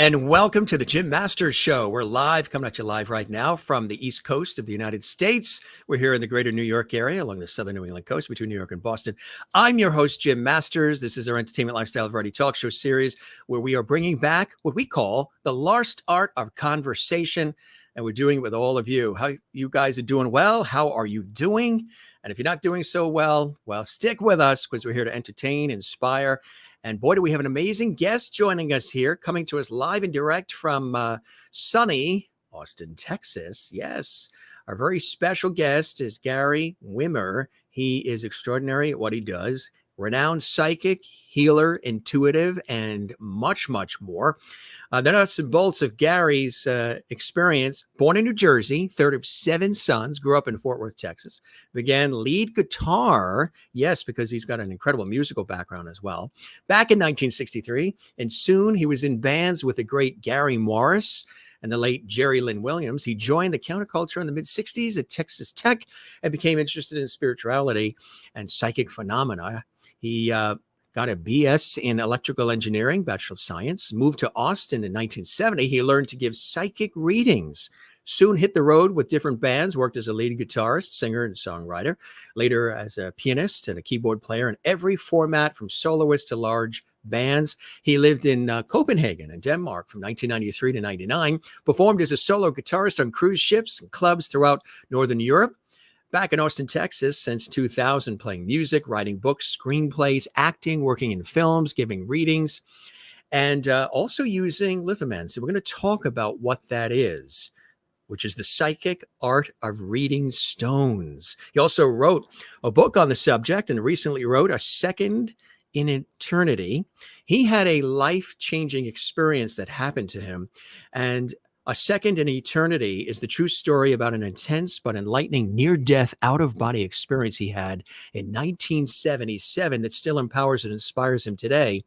And welcome to the Jim Masters Show. We're live, coming at you live right now from the East Coast of the United States. We're here in the greater New York area along the southern New England coast between New York and Boston. I'm your host, Jim Masters. This is our entertainment lifestyle variety talk show series where we are bringing back what we call the lost art of conversation. And we're doing it with all of you. How you guys are doing well? How are you doing? And if you're not doing so well, stick with us because we're here to entertain, inspire. And boy, do we have an amazing guest joining us here, coming to us live and direct from sunny Austin, Texas. Yes, our very special guest is Gary Wimmer. He is extraordinary at what he does. Renowned psychic, healer, intuitive, and much, much more. The nuts and bolts of Gary's experience. Born in New Jersey, third of 7 sons, grew up in Fort Worth, Texas. Began lead guitar, yes, because he's got an incredible musical background as well, back in 1963. And soon he was in bands with the great Gary Morris and the late Jerry Lynn Williams. He joined the counterculture in the mid-60s at Texas Tech and became interested in spirituality and psychic phenomena. He got a BS in electrical engineering, Bachelor of Science, moved to Austin in 1970. He learned to give psychic readings, soon hit the road with different bands, worked as a lead guitarist, singer, and songwriter, later as a pianist and a keyboard player in every format from soloist to large bands. He lived in Copenhagen in Denmark from 1993 to 99, performed as a solo guitarist on cruise ships and clubs throughout Northern Europe. Back in Austin, Texas, since 2000, playing music, writing books, screenplays, acting, working in films, giving readings, and also using lithomancy. We're going to talk about what that is, which is the psychic art of reading stones. He also wrote a book on the subject and recently wrote A Second in Eternity. He had a life-changing experience that happened to him, and A Second in Eternity is the true story about an intense but enlightening near-death out-of-body experience he had in 1977 that still empowers and inspires him today.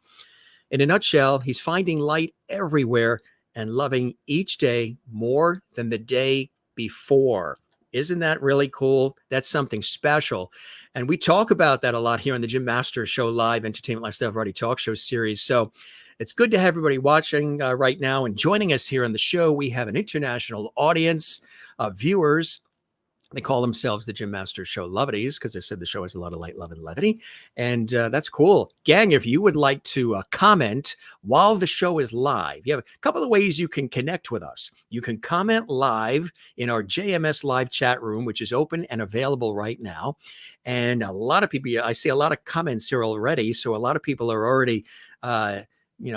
In a nutshell, he's finding light everywhere and loving each day more than the day before. Isn't that really cool? That's something special. And we talk about that a lot here on the Jim Masters Show Live Entertainment Lifestyle Variety Talk Show series. So it's good to have everybody watching right now and joining us here on the show. We have an international audience of viewers. They call themselves the Jim Masters Show Lovities because I said the show has a lot of light, love, and levity. And that's cool. Gang, if you would like to comment while the show is live, you have a couple of ways you can connect with us. You can comment live in our JMS live chat room, which is open and available right now. And a lot of people, I see a lot of comments here already. So a lot of people are already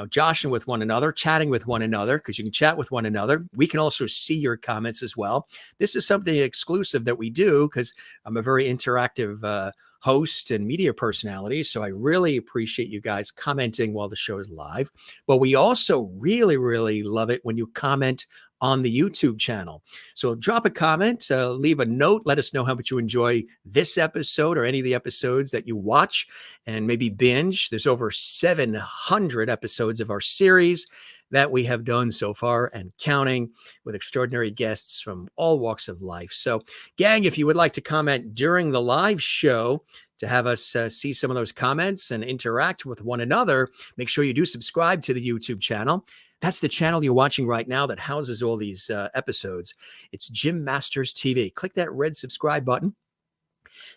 joshing with one another, chatting with one another, because you can chat with one another. We can also see your comments as well. This is something exclusive that we do because I'm a very interactive host and media personality. So I really appreciate you guys commenting while the show is live. But we also really, really love it when you comment on the YouTube channel. So drop a comment, leave a note, let us know how much you enjoy this episode or any of the episodes that you watch and maybe binge. There's over 700 episodes of our series that we have done so far and counting, with extraordinary guests from all walks of life. So gang, if you would like to comment during the live show to have us see some of those comments and interact with one another, make sure you do subscribe to the YouTube channel. That's the channel you're watching right now that houses all these episodes. It's Jim Masters TV. Click that red subscribe button.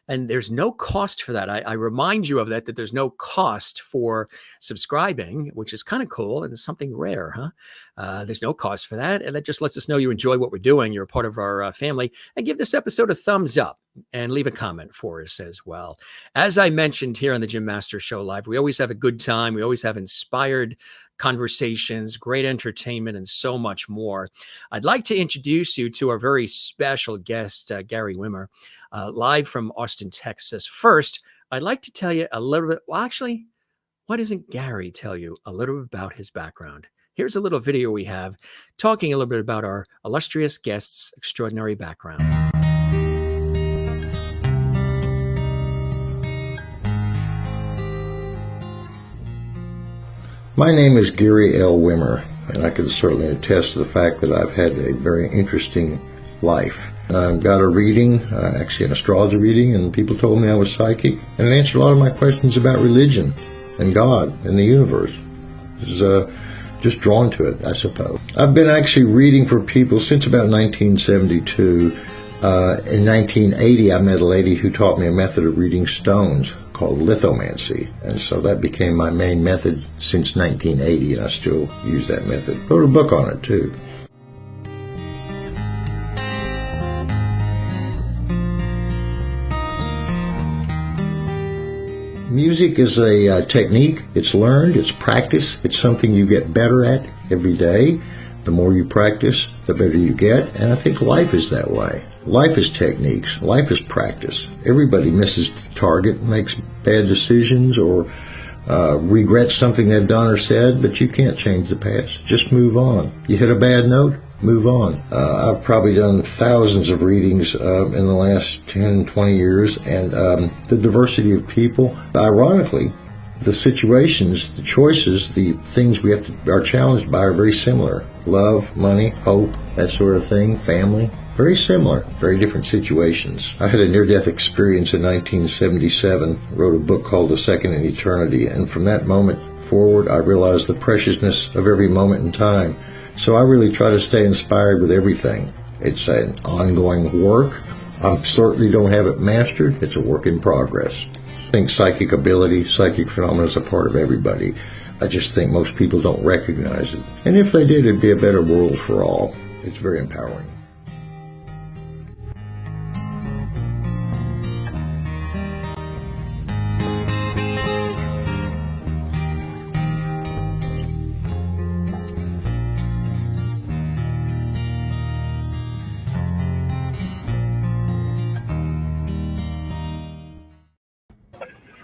And there's no cost for that. I remind you of that there's no cost for subscribing, which is kind of cool and it's something rare, huh? There's no cost for that. And that just lets us know you enjoy what we're doing. You're a part of our family. And give this episode a thumbs up and leave a comment for us as well. As I mentioned here on the Jim Masters Show Live, we always have a good time. We always have inspired conversations, great entertainment, and so much more. I'd like to introduce you to our very special guest, Gary Wimmer, live from Austin, Texas. First, I'd like to tell you a little bit. Well, actually, why doesn't Gary tell you a little bit about his background? Here's a little video we have talking a little bit about our illustrious guest's extraordinary background. My name is Gary L. Wimmer, and I can certainly attest to the fact that I've had a very interesting life. I've got a reading, actually an astrology reading, and people told me I was psychic, and it answered a lot of my questions about religion and God and the universe. It was just drawn to it, I suppose. I've been actually reading for people since about 1972. In 1980, I met a lady who taught me a method of reading stones called Lithomancy, and so that became my main method since 1980, and I still use that method. Wrote a book on it, too. Music is a technique. It's learned, it's practice, it's something you get better at every day. The more you practice, the better you get, and I think life is that way. Life is techniques. Life is practice. Everybody misses the target, makes bad decisions, or regrets something they've done or said, but you can't change the past. Just move on. You hit a bad note, move on. I've probably done thousands of readings in the last 10, 20 years, and the diversity of people, ironically, the situations, the choices, the things we are challenged by are very similar. Love, money, hope, that sort of thing, family. Very similar, very different situations. I had a near-death experience in 1977, wrote a book called A Second in Eternity, and from that moment forward, I realized the preciousness of every moment in time. So I really try to stay inspired with everything. It's an ongoing work. I certainly don't have it mastered. It's a work in progress. I think psychic ability, psychic phenomena is a part of everybody. I just think most people don't recognize it. And if they did, it'd be a better world for all. It's very empowering.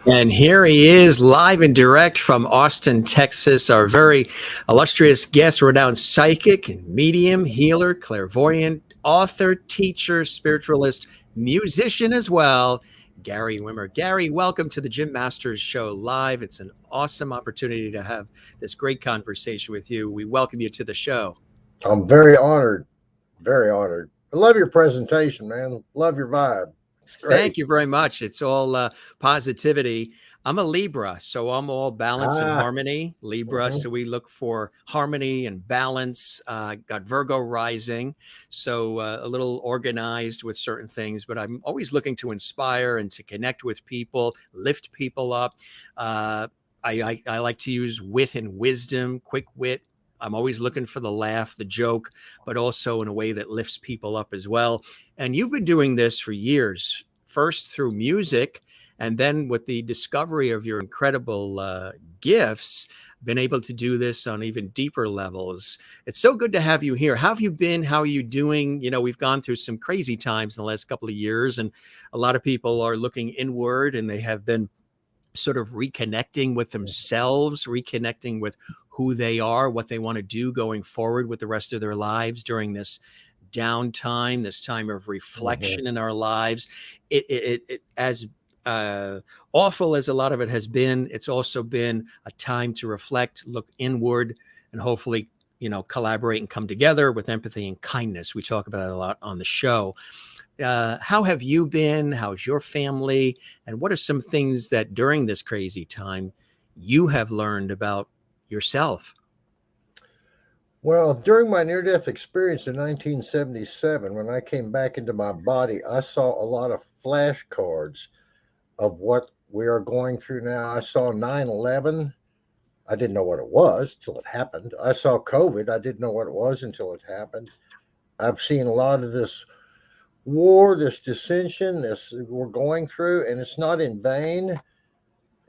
And here he is, live and direct from Austin, Texas, our very illustrious guest, renowned psychic, medium, healer, clairvoyant, author, teacher, spiritualist, musician as well, Gary Wimmer. Gary, welcome to the Jim Masters Show live. It's an awesome opportunity to have this great conversation with you. We welcome you to the show. I'm very honored, very honored. I love your presentation, man. Love your vibe. Thank you very much. It's all positivity. I'm a Libra, so I'm all balance and harmony. Libra, so we look for harmony and balance. Got Virgo rising, so a little organized with certain things, but I'm always looking to inspire and to connect with people, lift people up. I like to use wit and wisdom, quick wit. I'm always looking for the laugh, the joke, but also in a way that lifts people up as well. And you've been doing this for years, first through music, and then with the discovery of your incredible gifts, been able to do this on even deeper levels. It's so good to have you here. How have you been? How are you doing? You know, we've gone through some crazy times in the last couple of years, and a lot of people are looking inward, and they have been sort of reconnecting with themselves, reconnecting with who they are, what they want to do going forward with the rest of their lives during this downtime, this time of reflection in our lives. It as awful as a lot of it has been, it's also been a time to reflect, look inward, and hopefully, you know, collaborate and come together with empathy and kindness. We talk about it a lot on the show. How have you been? How's your family? And what are some things that during this crazy time you have learned about yourself? Well, during my near-death experience in 1977, when I came back into my body, I saw a lot of flashcards of what we are going through now. I saw 9/11. I didn't know what it was till it happened. I saw COVID. I didn't know what it was until it happened. I've seen a lot of this war, this dissension, this we're going through, and it's not in vain.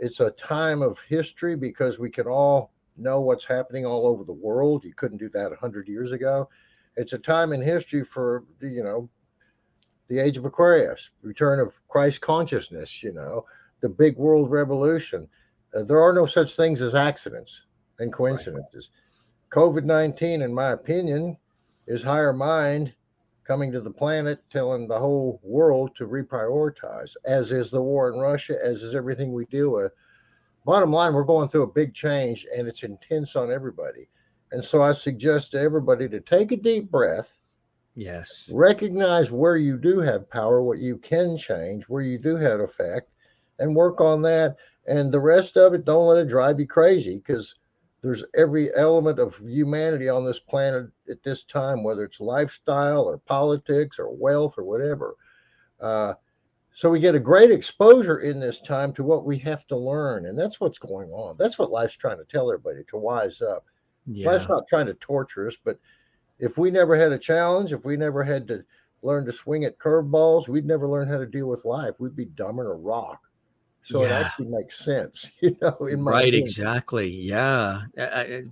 It's a time of history because we can all know what's happening all over the world. You couldn't do that 100 years ago. It's a time in history for, you know, the age of Aquarius, return of Christ consciousness, you know, the big world revolution. There are no such things as accidents and coincidences. Right. COVID-19, in my opinion, is higher mind coming to the planet, telling the whole world to reprioritize, as is the war in Russia, as is everything we deal with. Bottom line, we're going through a big change, and it's intense on everybody. And so I suggest to everybody to take a deep breath. Yes. Recognize where you do have power, what you can change, where you do have effect, and work on that. And the rest of it, don't let it drive you crazy, because There's every element of humanity on this planet at this time, whether it's lifestyle or politics or wealth or whatever. So we get a great exposure in this time to what we have to learn. And that's what's going on. That's what life's trying to tell everybody, to wise up. Life's Yeah. not trying to torture us, but if we never had a challenge, if we never had to learn to swing at curveballs, we'd never learn how to deal with life. We'd be dumber than a rock. So it Yeah. actually makes sense, in my Right, opinion. exactly. Yeah.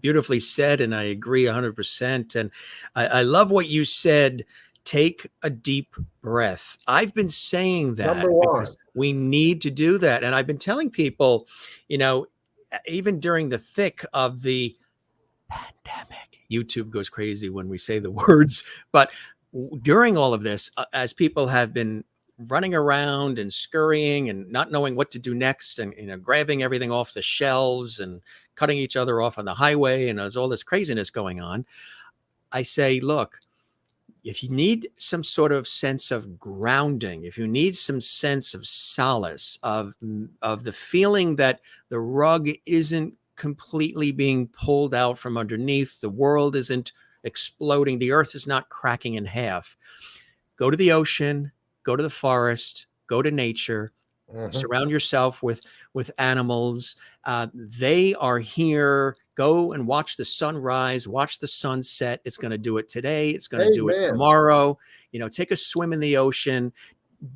Beautifully said. And I agree 100%. And I love what you said. Take a deep breath. I've been saying Number that one. because we need to do that. And I've been telling people, even during the thick of the pandemic, YouTube goes crazy when we say the words, but during all of this, as people have been running around and scurrying and not knowing what to do next, and grabbing everything off the shelves and cutting each other off on the highway, and there's all this craziness going on, I say, look, if you need some sort of sense of grounding, if you need some sense of solace, of the feeling that the rug isn't completely being pulled out from underneath, the world isn't exploding, the earth is not cracking in half, go to the ocean, go to the forest, go to nature, surround yourself with animals. They are here. Go and watch the sunrise, watch the sunset. It's going to do it today. It's going to do it Amen. tomorrow. Take a swim in the ocean.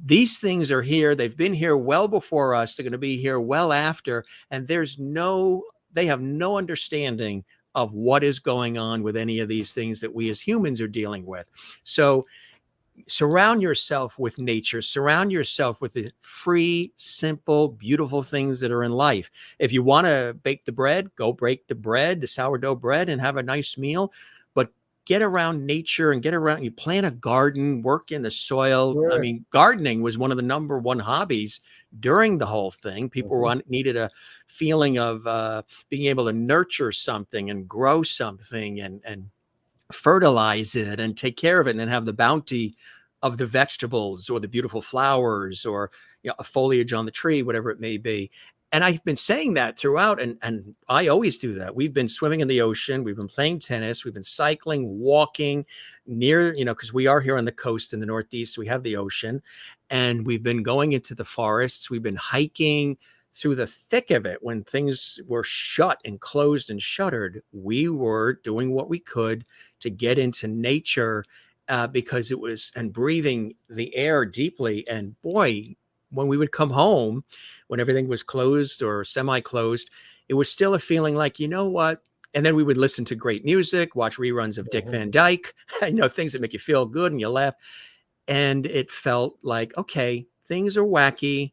These things are here. They've been here well before us. They're going to be here well after. And they have no understanding of what is going on with any of these things that we as humans are dealing with. So surround yourself with nature, surround yourself with the free, simple, beautiful things that are in life. If you want to bake the bread, go bake the bread, the sourdough bread, and have a nice meal. But get around nature and you plant a garden, work in the soil. Right. I mean, gardening was one of the number one hobbies during the whole thing. People needed a feeling of being able to nurture something and grow something and fertilize it and take care of it, and then have the bounty of the vegetables or the beautiful flowers or a foliage on the tree, whatever it may be. And I've been saying that throughout, and I always do that. We've been swimming in the ocean, we've been playing tennis, we've been cycling, walking near, because we are here on the coast in the Northeast, so we have the ocean, and we've been going into the forests, we've been hiking through the thick of it. When things were shut and closed and shuttered, we were doing what we could to get into nature, because it was, and breathing the air deeply. And boy, when we would come home, when everything was closed or semi-closed, it was still a feeling like, you know what? And then we would listen to great music, watch reruns of Dick Van Dyke, things that make you feel good and you laugh. And it felt like, okay, things are wacky,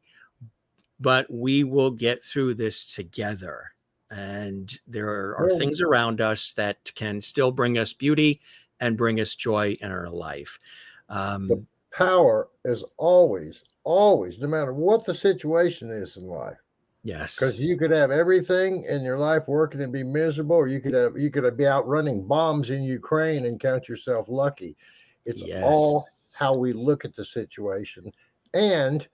but we will get through this together. And there are things around us that can still bring us beauty and bring us joy in our life. The power is always, no matter what the situation is in life. Yes. Because you could have everything in your life working and be miserable, or you could be out running bombs in Ukraine and count yourself lucky. It's all how we look at the situation. And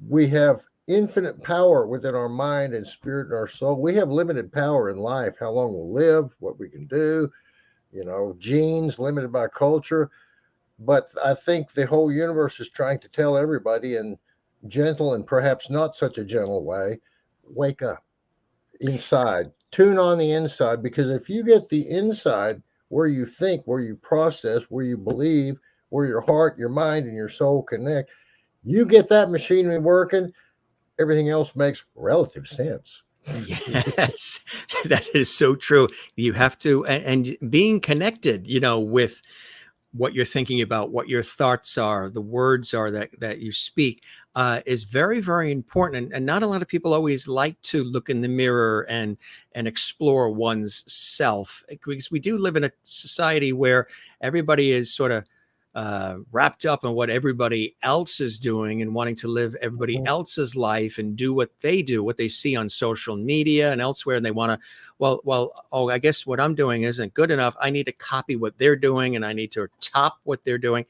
we have infinite power within our mind and spirit and our soul. We have limited power in life, how long we'll live, what we can do, genes limited by culture. But I think the whole universe is trying to tell everybody in gentle and perhaps not such a gentle way, wake up inside, tune on the inside, because if you get the inside where you think, where you process, where you believe, where your heart, your mind, and your soul connect, you get that machinery working, everything else makes relative sense. Yes, that is so true. You have to, and being connected, with what you're thinking about, what your thoughts are, the words are that you speak, is very, very important. And not a lot of people always like to look in the mirror and explore one's self, because we do live in a society where everybody is sort of wrapped up in what everybody else is doing and wanting to live everybody else's life and do what they do, what they see on social media and elsewhere. And they want to, I guess what I'm doing isn't good enough. I need to copy what they're doing and I need to top what they're doing.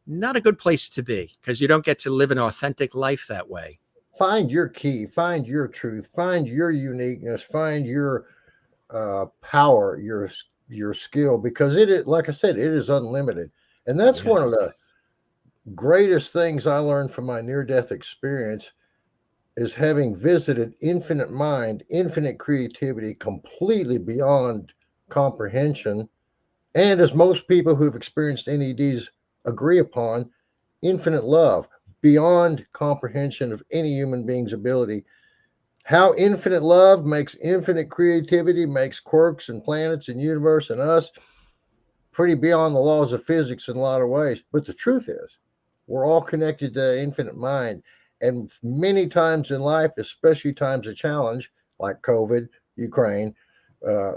Not a good place to be, because you don't get to live an authentic life that way. Find your key, find your truth, find your uniqueness, find your power your skill, because it is, like I said, it is unlimited. And that's one of the Yes. greatest things I learned from my near-death experience, is having visited infinite mind, infinite creativity, completely beyond comprehension. And as most people who've experienced NEDs agree upon, infinite love beyond comprehension of any human being's ability. How infinite love makes infinite creativity, makes quirks and planets and universe and us pretty beyond the laws of physics in a lot of ways. But the truth is, we're all connected to infinite mind. And many times in life, especially times of challenge like COVID, Ukraine,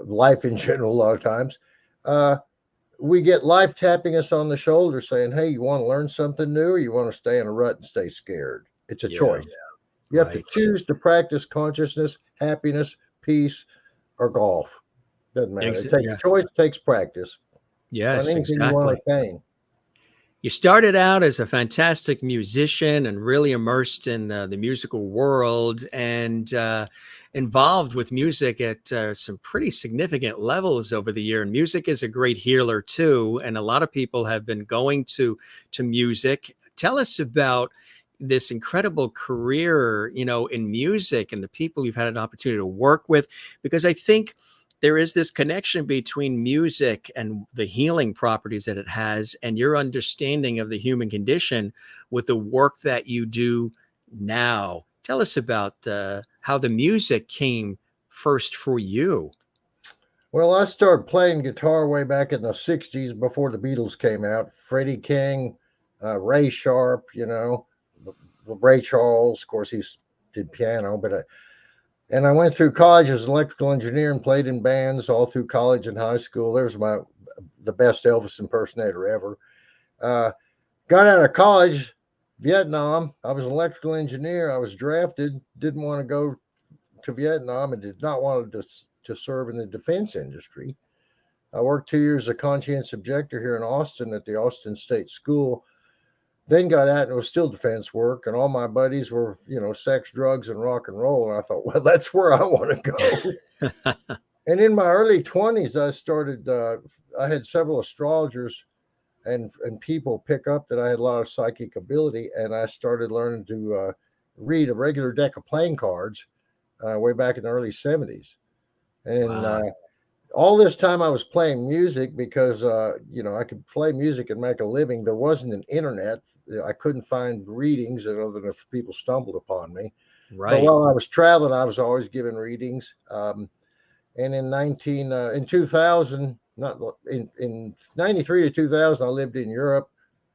life in general, a lot of times, uh, we get life tapping us on the shoulder saying, hey, you want to learn something new, or you want to stay in a rut and stay scared? It's a Yeah. choice. You have to Right. choose to practice consciousness, happiness, peace, or golf. Doesn't matter. It takes Yeah. choice, takes practice on Yes, anything you want exactly. to attain. You started out as a fantastic musician and really immersed in the musical world, and involved with music at some pretty significant levels over the year. And music is a great healer too. And a lot of people have been going to music. Tell us about this incredible career, in music, and the people you've had an opportunity to work with, because I think there is this connection between music and the healing properties that it has, and your understanding of the human condition with the work that you do now. Tell us about how the music came first for you. Well, I started playing guitar way back in the 60s before the Beatles came out. Freddie King, Ray Sharp, Ray Charles, of course, he did piano, and I went through college as an electrical engineer and played in bands all through college and high school. There's the best Elvis impersonator ever. Got out of college, Vietnam. I was an electrical engineer. I was drafted. Didn't want to go to Vietnam and did not want to serve in the defense industry. I worked 2 years as a conscientious objector here in Austin at the Austin State School. Then got out and it was still defense work, and all my buddies were, sex, drugs, and rock and roll. And I thought, well, that's where I want to go. And in my early 20s, I started. I had several astrologers and people pick up that I had a lot of psychic ability, and I started learning to read a regular deck of playing cards way back in the early 70s. And Wow. all this time I was playing music because, I could play music and make a living. There wasn't an internet. I couldn't find readings other than if people stumbled upon me. But Right. while I was traveling, I was always giving readings. And in 2000, not in 93 to 2000, I lived in Europe.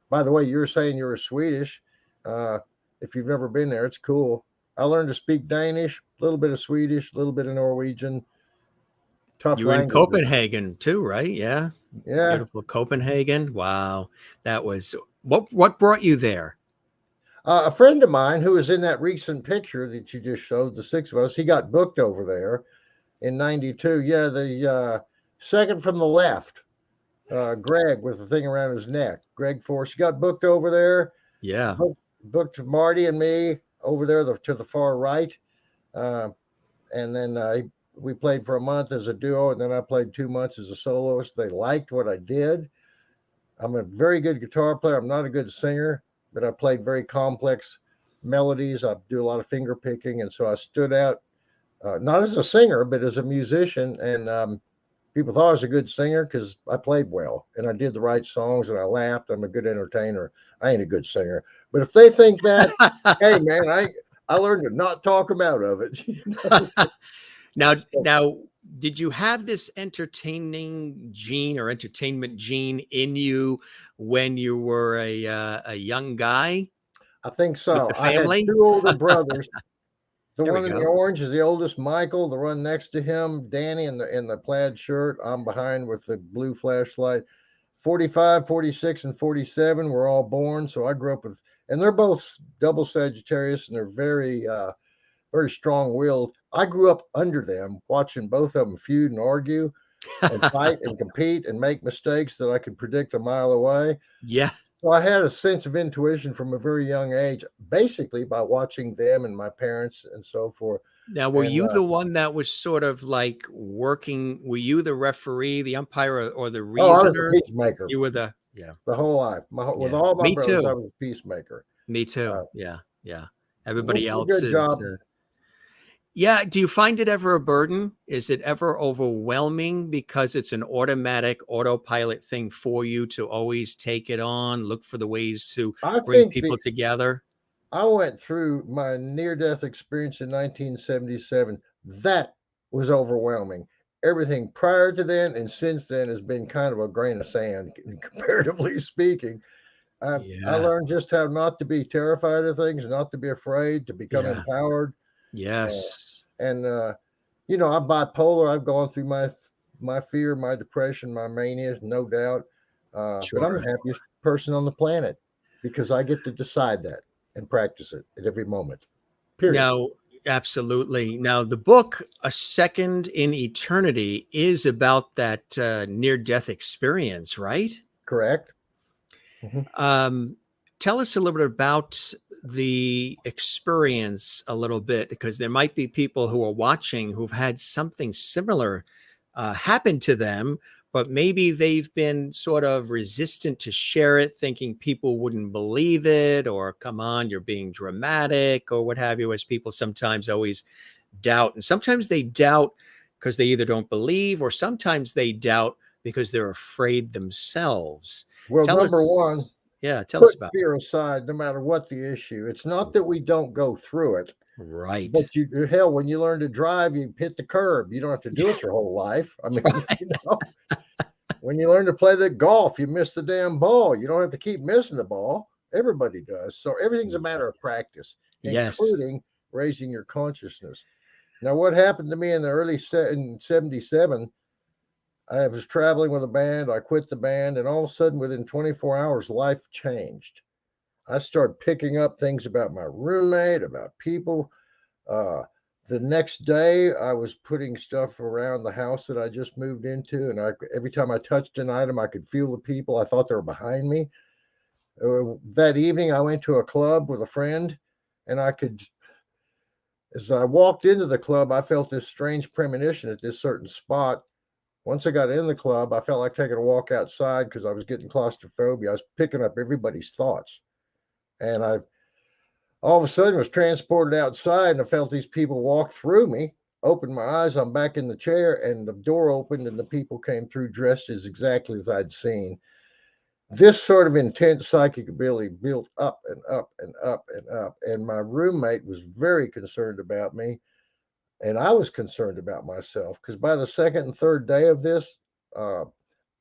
By the way, you're saying you're Swedish. If you've never been there, it's cool. I learned to speak Danish, a little bit of Swedish, a little bit of Norwegian. Tough You were in languages. Copenhagen too, right? Yeah. Yeah. Beautiful Copenhagen. Wow. That was what brought you there? A friend of mine who was in that recent picture that you just showed, the six of us, he got booked over there in 92. Yeah, the second from the left, Greg with the thing around his neck. Greg Force got booked over there. Yeah. Booked Marty and me over there to the far right. And then we played for a month as a duo, and then I played 2 months as a soloist. They liked what I did. I'm a very good guitar player. I'm not a good singer, but I played very complex melodies. I do a lot of finger picking, and so I stood out, not as a singer, but as a musician. And people thought I was a good singer because I played well and I did the right songs and I laughed. I'm a good entertainer. I ain't a good singer, but if they think that, hey man, I learned to not talk them out of it. Now, did you have this entertaining gene or entertainment gene in you when you were a young guy I think with so. the I had family? two older brothers. The There we one in the go. orange is the oldest, Michael. The one next to him, Danny, in the plaid shirt. I'm behind with the blue flashlight. 45, 46, and 47 were all born. So I grew up with, and they're both double Sagittarius, and they're very strong-willed. I grew up under them, watching both of them feud and argue and fight and compete and make mistakes that I could predict a mile away. Yeah. So I had a sense of intuition from a very young age, basically by watching them and my parents and so forth. Now, were And you the one that was sort of like working? Were you the referee, the umpire, or the oh, I was a reasoner? peacemaker You were the, yeah, the whole life. With yeah. all my Me brothers, I too. was a peacemaker. Me too. Uh, Yeah, yeah. which Everybody is a else good is. job. Yeah. Do you find it ever a burden? Is it ever overwhelming because it's an automatic autopilot thing for you to always take it on, look for the ways to I bring think people together? I went through my near-death experience in 1977. That was overwhelming. Everything prior to then and since then has been kind of a grain of sand, comparatively speaking. I Yeah. learned just how not to be terrified of things, not to be afraid, to become Yeah. empowered. Uh, Yes. and I'm bipolar. I've gone through my fear, my depression, my mania, no doubt. But I'm Sure. the happiest person on the planet because I get to decide that and practice it at every moment. Period. Now, absolutely. Now, the book, A Second in Eternity, is about that near-death experience, right? Correct. Mhm. Um, Tell us a little bit about the experience a little bit, because there might be people who are watching who've had something similar happen to them, but maybe they've been sort of resistant to share it, thinking people wouldn't believe it, or come on, you're being dramatic, or what have you, as people sometimes always doubt. And sometimes they doubt because they either don't believe, or sometimes they doubt because they're afraid themselves. Well, Tell number one, us, yeah, tell us put about fear aside no matter what the issue. It's not that we don't go through it, it. Right. but hell, when you learn to drive, you hit the curb. You don't have to do it your whole life. I mean, when you learn to play the golf, you miss the damn ball. You don't have to keep missing the ball. Everybody does. So everything's a matter of practice, Yes. including raising your consciousness. Now, what happened to me in the in 77, I was traveling with a band. I quit the band, and all of a sudden, within 24 hours, life changed. I started picking up things about my roommate, about people. Uh, the next day, I was putting stuff around the house that I just moved into, and every time I touched an item, I could feel the people. I thought they were behind me. That evening, I went to a club with a friend, and as I walked into the club, I felt this strange premonition at this certain spot. Once I got in the club, I felt like taking a walk outside because I was getting claustrophobia. I was picking up everybody's thoughts, and I all of a sudden was transported outside, and I felt these people walk through me. Opened my eyes, I'm back in the chair, and the door opened, and the people came through dressed as exactly as I'd seen. This sort of intense psychic ability built up and up and up and up, and my roommate was very concerned about me, and I was concerned about myself because by the second and third day of this, uh,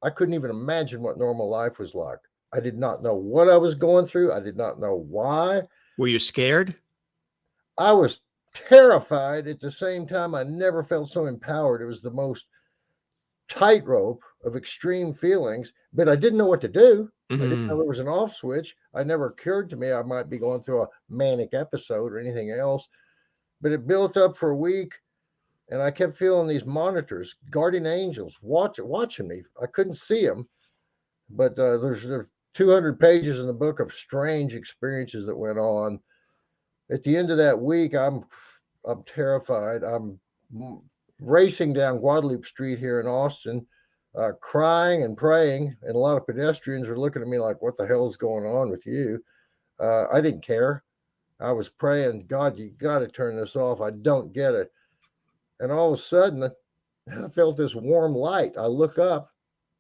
I couldn't even imagine what normal life was like. I did not know what I was going through. I did not know why. Were you scared? I was terrified. At the same time, I never felt so empowered. It was the most tightrope of extreme feelings, but I didn't know what to do. I didn't know Mhm. there was an off switch. It never occurred to me I might be going through a manic episode or anything else. But it built up for a week, and I kept feeling these monitors, guardian angels, watching me. I couldn't see them, but there's 200 pages in the book of strange experiences that went on. At the end of that week, I'm terrified. I'm racing down Guadalupe Street here in Austin, crying and praying, and a lot of pedestrians are looking at me like, "What the hell is going on with you?" I didn't care. I was praying, God, you got to turn this off. I don't get it. And all of a sudden, I felt this warm light. I look up,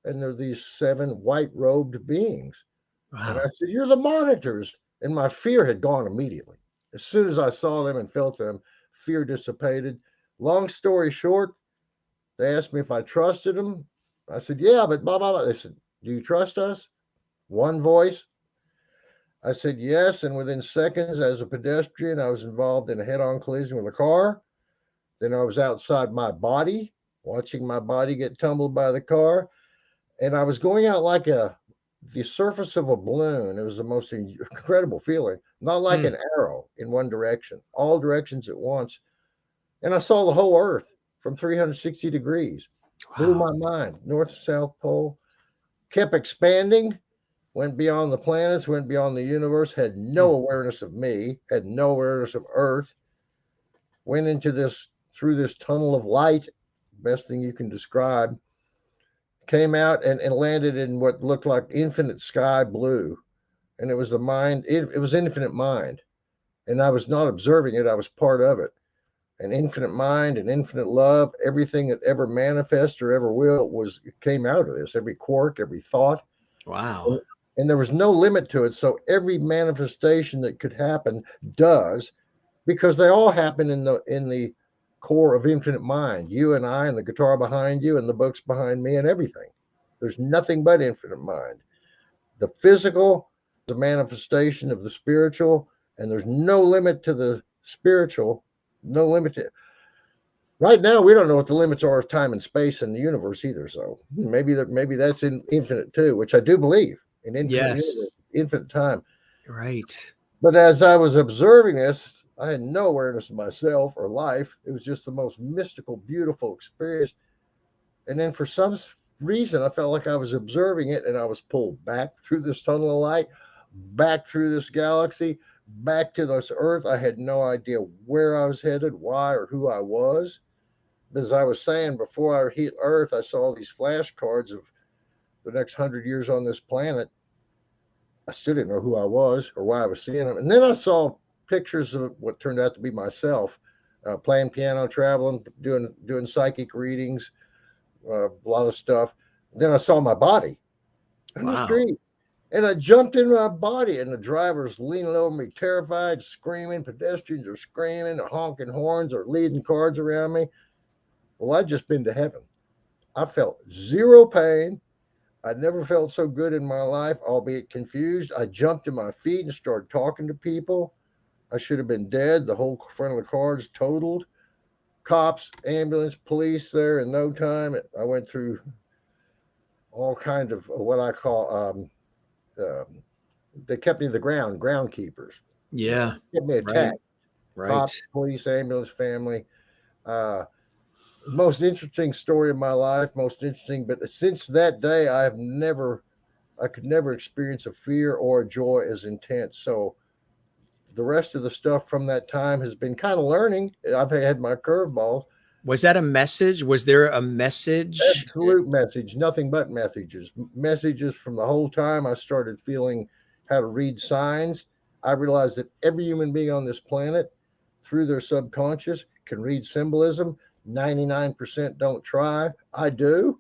and there are these 7 white-robed beings. And I Wow. said, "You're the monitors." And my fear had gone immediately. As soon as I saw them and felt them, fear dissipated. Long story short, they asked me if I trusted them. I said, "Yeah, but blah, blah, blah." They said, "Do you trust us?" One voice. I said, "Yes." And within seconds, as a pedestrian, I was involved in a head on collision with a car. Then I was outside my body, watching my body get tumbled by the car. And I was going out like the surface of a balloon. It was the most incredible feeling, not like Hmm. an arrow in one direction, all directions at once. And I saw the whole earth from 360 degrees. Blew Wow. my mind. North, South Pole, kept expanding, went beyond the planets, went beyond the universe, had Hmm. no awareness of me, had no awareness of Earth. went through this tunnel of light, best thing you can describe, came out and landed in what looked like infinite sky blue. And it was the mind, it was infinite mind. And I was not observing it, I was part of it. An infinite mind, an infinite love, everything that ever manifests or ever will came out of this, every quark, every thought. Wow. And there was no limit to it. So every manifestation that could happen does, because they all happen in the core of infinite mind. You and I, and the guitar behind you, and the books behind me, and everything. There's nothing but infinite mind. The physical is a manifestation of the spiritual, and there's no limit to the spiritual. No limit to it. Right now, we don't know what the limits are of time and space in the universe either. So maybe that's in infinite too, which I do believe in infinite universe, infinite time. Right. But as I was observing this, I had no awareness of myself or life. It was just the most mystical, beautiful experience. And then for some reason, I felt like I was observing it, and I was pulled back through this tunnel of light, back through this galaxy, back to this earth. I had no idea where I was headed, why, or who I was. As I was saying, before I hit Earth, I saw these flashcards of the next 100 years on this planet. I still didn't know who I was or why I was seeing them. And then I saw pictures of what turned out to be myself, playing piano, traveling, doing psychic readings, a lot of stuff. Then I saw my body in the street. And I jumped in my body, and the driver's leaning over me, terrified, screaming. Pedestrians are screaming, they're honking horns, or leading cars around me. Well, I'd just been to heaven. I felt zero pain. I'd never felt so good in my life, albeit confused. I jumped to my feet and started talking to people. I should have been dead. The whole front of the car is totaled. Cops, ambulance, police there in no time. I went through all kinds of what I call they kept me to the groundkeepers. Yeah. Kept me attacked. Right. Cops, police, ambulance, family. Most interesting story of my life, most interesting. But since that day, I could never experience a fear or a joy as intense. So the rest of the stuff from that time has been kind of learning. I've had my curveballs. Was that a message? Was there a message? Absolute message, nothing but messages. Messages from the whole time I started feeling how to read signs. I realized that every human being on this planet, through their subconscious, can read symbolism. 99% don't try. I do.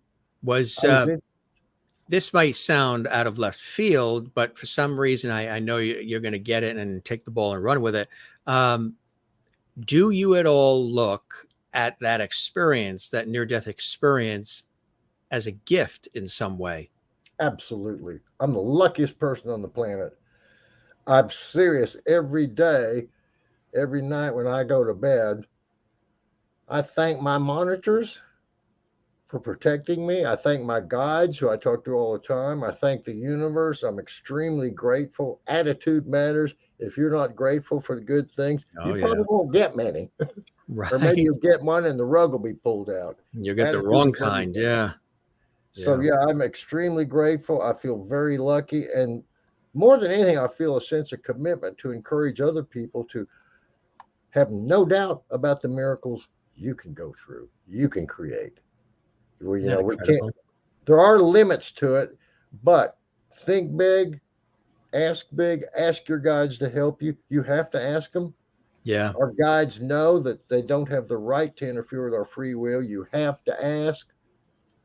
This might sound out of left field, but for some reason, I know you're going to get it and take the ball and run with it. Do you at all look at that experience, that near-death experience, as a gift in some way? Absolutely. I'm the luckiest person on the planet. I'm serious. Every day, every night when I go to bed, I thank my monitors for protecting me. I thank my guides, who I talk to all the time. I thank the universe. I'm extremely grateful. Attitude matters. If you're not grateful for the good things, you probably won't get many. Right. Or maybe you'll get one and the rug will be pulled out. You'll get the wrong kind. Yeah. So yeah, I'm extremely grateful. I feel very lucky. And more than anything, I feel a sense of commitment to encourage other people to have no doubt about the miracles you can go through, you can create. We can't, there are limits to it, but think big, ask your guides to help you. You have to ask them. Yeah. Our guides know that they don't have the right to interfere with our free will. You have to ask.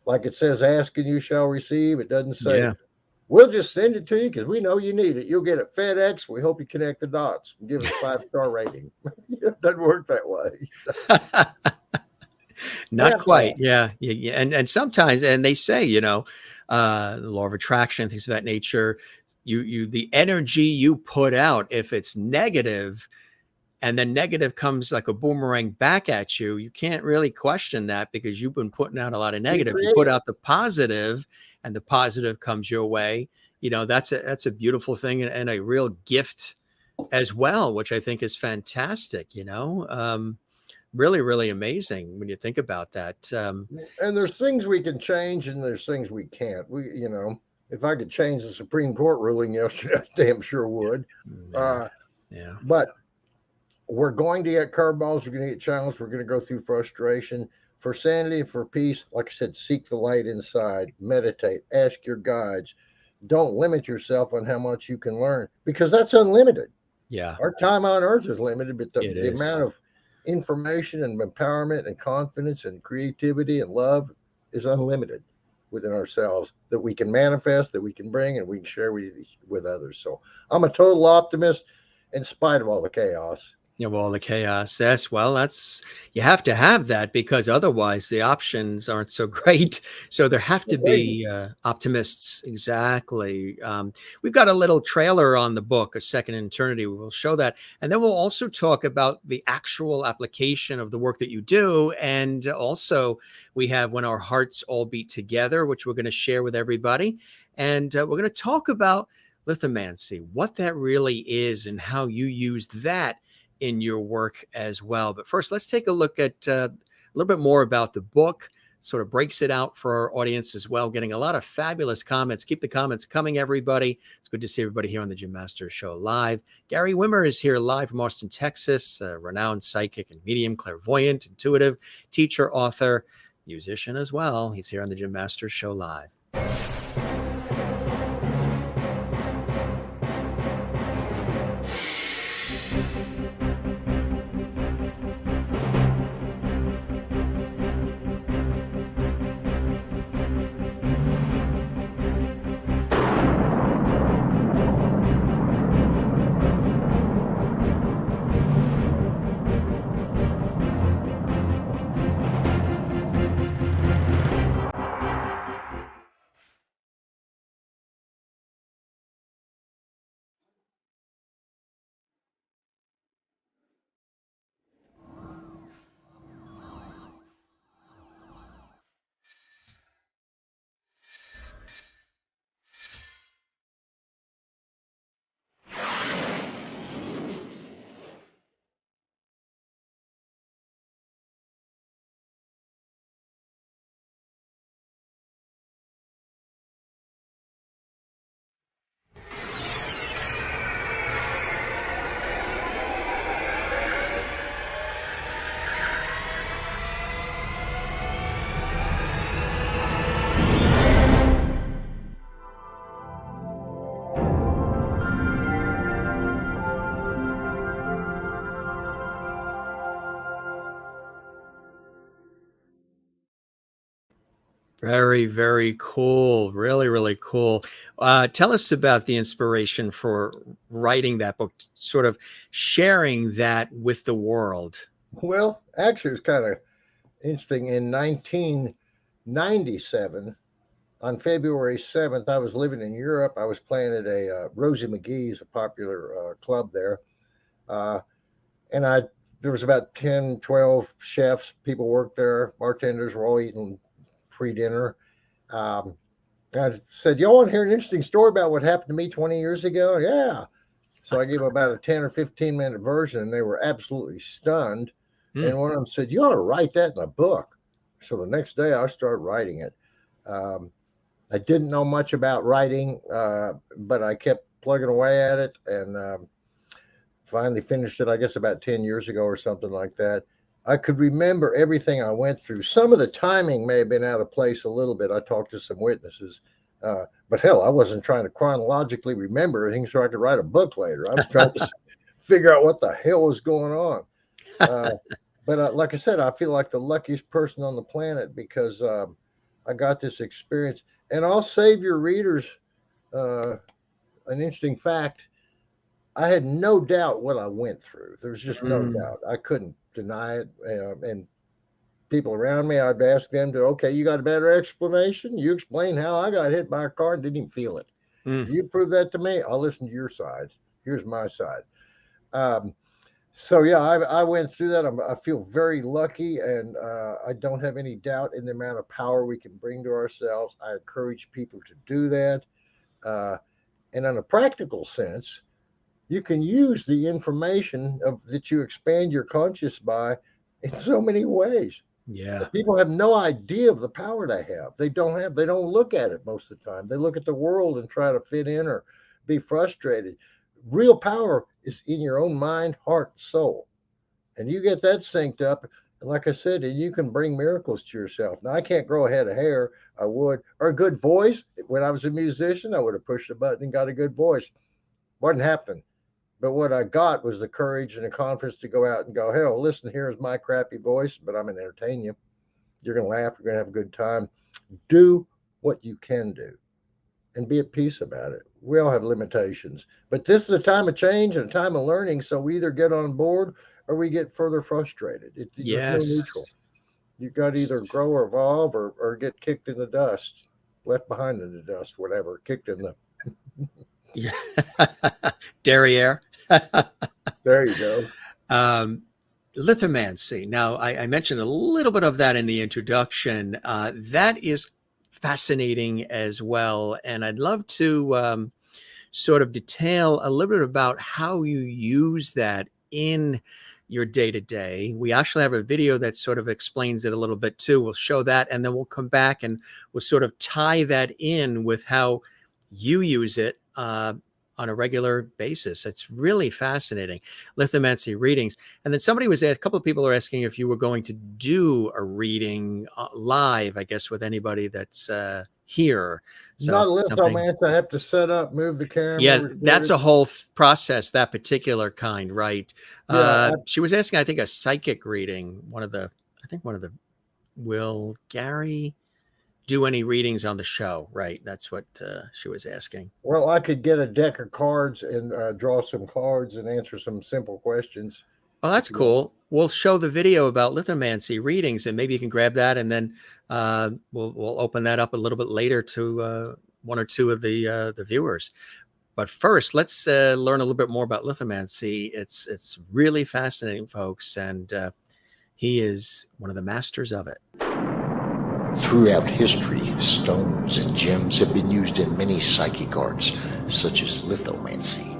Like it says, ask and you shall receive. It doesn't say, we'll just send it to you because we know you need it. You'll get it FedEx. We hope you connect the dots and give us 5-star rating. It doesn't work that way. Not quite. Yeah. And sometimes, and they say, the law of attraction, things of that nature, the energy you put out, if it's negative, and then negative comes like a boomerang back at you, you can't really question that because you've been putting out a lot of negative. You put out the positive, and the positive comes your way. That's a beautiful thing and a real gift as well, which I think is fantastic. Really, really amazing when you think about that. And there's things we can change, and there's things we can't. If I could change the Supreme Court ruling yesterday, I damn sure would. But we're going to get curveballs. We're going to get challenged. We're going to go through frustration. For sanity and for peace, like I said, seek the light inside, meditate, ask your guides. Don't limit yourself on how much you can learn, because that's unlimited. Yeah, Our time on earth is limited, but it the is. amount of information and empowerment and confidence and creativity and love is unlimited within ourselves, that we can manifest, that we can bring, and we can share with others. So I'm a total optimist in spite of all the chaos. You know, all the chaos. That's you have to have that, because otherwise the options aren't so great. So there have to be optimists. Exactly. We've got a little trailer on the book, A Second Eternity. We'll show that. And then we'll also talk about the actual application of the work that you do. And also we have When Our Hearts All Beat Together, which we're going to share with everybody. And we're going to talk about lithomancy, what that really is and how you used that in your work as well. But first, let's take a look at a little bit more about the book. Sort of breaks it out for our audience as well. Getting a lot of fabulous comments. Keep the comments coming, everybody. It's good to see everybody here on the Jim Masters Show live. Gary Wimmer is here live from Austin, Texas. A renowned psychic and medium, clairvoyant, intuitive, teacher, author, musician as well. He's here on the Jim Masters Show live. Very, very cool. Really, really cool. Tell us about the inspiration for writing that book, sort of sharing that with the world. Well, actually, it was kind of interesting. In 1997, on February 7th, I was living in Europe. I was playing at a Rosie McGee's, a popular club there. And there was about 10, 12 chefs, people worked there, bartenders were all eating pre-dinner. I said, y'all want to hear an interesting story about what happened to me 20 years ago? Yeah. So I gave them about a 10 or 15-minute version, and they were absolutely stunned. And one of them said, you ought to write that in a book. So the next day I started writing it. I didn't know much about writing, but I kept plugging away at it, and finally finished it, I guess, about 10 years ago or something like that. I could remember everything I went through. Some of the timing may have been out of place a little bit. I talked to some witnesses, but hell, I wasn't trying to chronologically remember everything so I could write a book later. I was trying to figure out what the hell was going on. But like I said, I feel like the luckiest person on the planet, because I got this experience. And I'll save your readers an interesting fact. I had no doubt what I went through. There was just no doubt. I couldn't deny it. And people around me, I'd ask them to, okay, you got a better explanation? You explain how I got hit by a car and didn't even feel it. You prove that to me, I'll listen to your side. Here's my side. So yeah, I went through that. I feel very lucky, and I don't have any doubt in the amount of power we can bring to ourselves. I encourage people to do that. And in a practical sense, you can use the information that you expand your conscious by in so many ways. Yeah. People have no idea of the power they have. They don't look at it most of the time. They look at the world and try to fit in or be frustrated. Real power is in your own mind, heart, soul. And you get that synced up. And like I said, you can bring miracles to yourself. Now, I can't grow a head of hair. I would. Or a good voice. When I was a musician, I would have pushed a button and got a good voice. Wasn't happening. But what I got was the courage and the confidence to go out and go, hell, listen, here's my crappy voice, but I'm going to entertain you. You're going to laugh. You're going to have a good time. Do what you can do and be at peace about it. We all have limitations, but this is a time of change and a time of learning. So we either get on board or we get further frustrated. There's no neutral. Yes. You got to either grow or evolve or get kicked in the dust, left behind in the dust, whatever, kicked in the. Derriere. There you go. Lithomancy. Now, I mentioned a little bit of that in the introduction. That is fascinating as well. And I'd love to sort of detail a little bit about how you use that in your day-to-day. We actually have a video that sort of explains it a little bit too. We'll show that, and then we'll come back and we'll sort of tie that in with how you use it on a regular basis. It's really fascinating. Lithomancy readings. And then a couple of people are asking if you were going to do a reading live, I guess, with anybody that's here. So not lithomancy. I have to set up, move the camera. Yeah, that's a whole process, that particular kind, right? Yeah, she was asking, I think, a psychic reading. Will Gary do any readings on the show? Right. That's what she was asking. Well, I could get a deck of cards and draw some cards and answer some simple questions. Oh, that's cool. We'll show the video about lithomancy readings, and maybe you can grab that, and then we'll open that up a little bit later to one or two of the viewers. But first, let's learn a little bit more about lithomancy. It's really fascinating, folks, and he is one of the masters of it. Throughout history, stones and gems have been used in many psychic arts, such as lithomancy.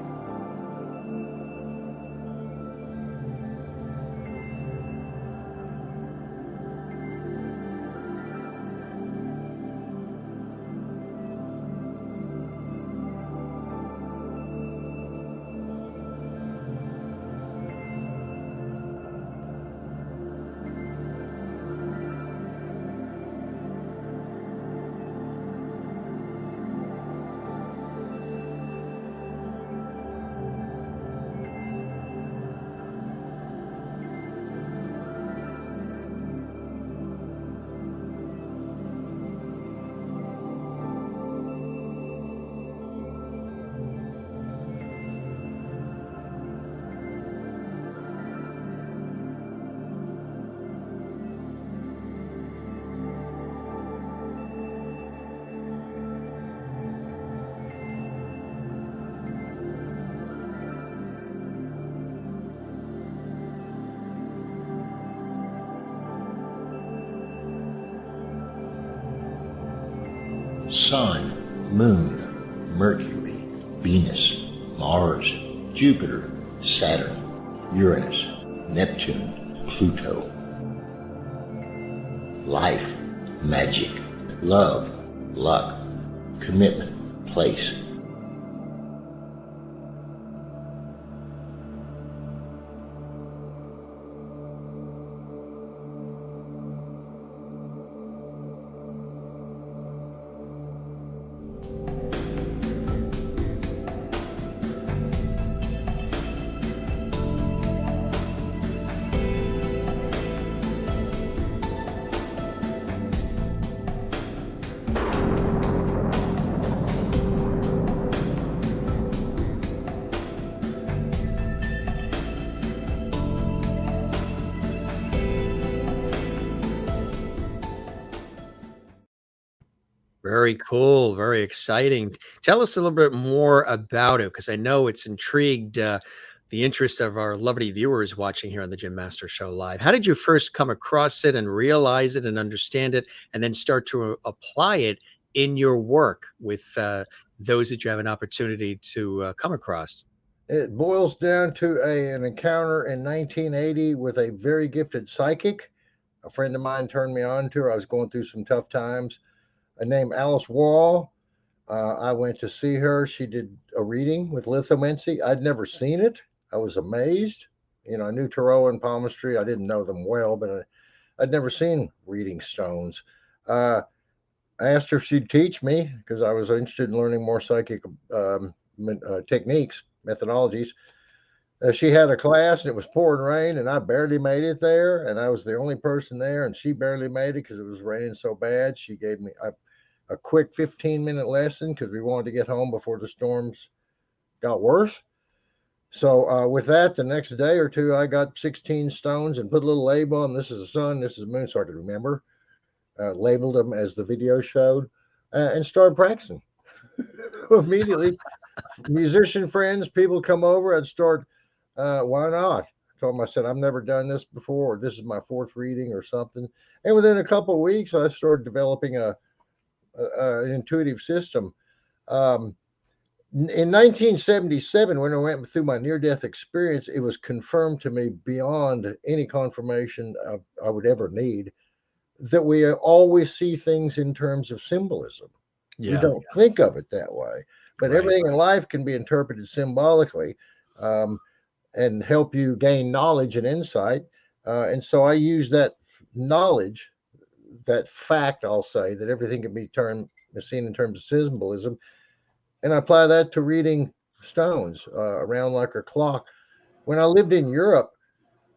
Sun, Moon, Mercury, Venus, Mars, Jupiter, Saturn, Uranus, Neptune, Pluto. Life, magic, love, luck, commitment, place. Very cool. Very exciting. Tell us a little bit more about it, because I know it's intrigued the interest of our lovely viewers watching here on the Jim Master Show Live. How did you first come across it and realize it and understand it, and then start to apply it in your work with those that you have an opportunity to come across? It boils down to an encounter in 1980 with a very gifted psychic. A friend of mine turned me on to her. I was going through some tough times. Named Alice Wall. I went to see her. She did a reading with lithomancy. I'd never seen it. I was amazed. You know, I knew tarot and palmistry. I didn't know them well, but I'd never seen reading stones. I asked her if she'd teach me because I was interested in learning more psychic techniques, methodologies. She had a class and it was pouring rain and I barely made it there. And I was the only person there and she barely made it because it was raining so bad. She gave me a quick 15-minute lesson because we wanted to get home before the storms got worse. So with that, the next day or two, I got 16 stones and put a little label on. This is the sun, this is the moon, so I could remember. Labeled them as the video showed, and started practicing. Immediately, musician friends, people come over, I'd start, why not? I told them, I said, I've never done this before, or this is my fourth reading or something. And within a couple of weeks, I started developing an intuitive system. In 1977, when I went through my near-death experience, it was confirmed to me beyond any confirmation I would ever need that we always see things in terms of symbolism. We don't think of it that way, but everything in life can be interpreted symbolically and help you gain knowledge and insight. And so I use that knowledge, that fact, I'll say, that everything can be seen in terms of symbolism, and I apply that to reading stones around like a clock. When I lived in Europe,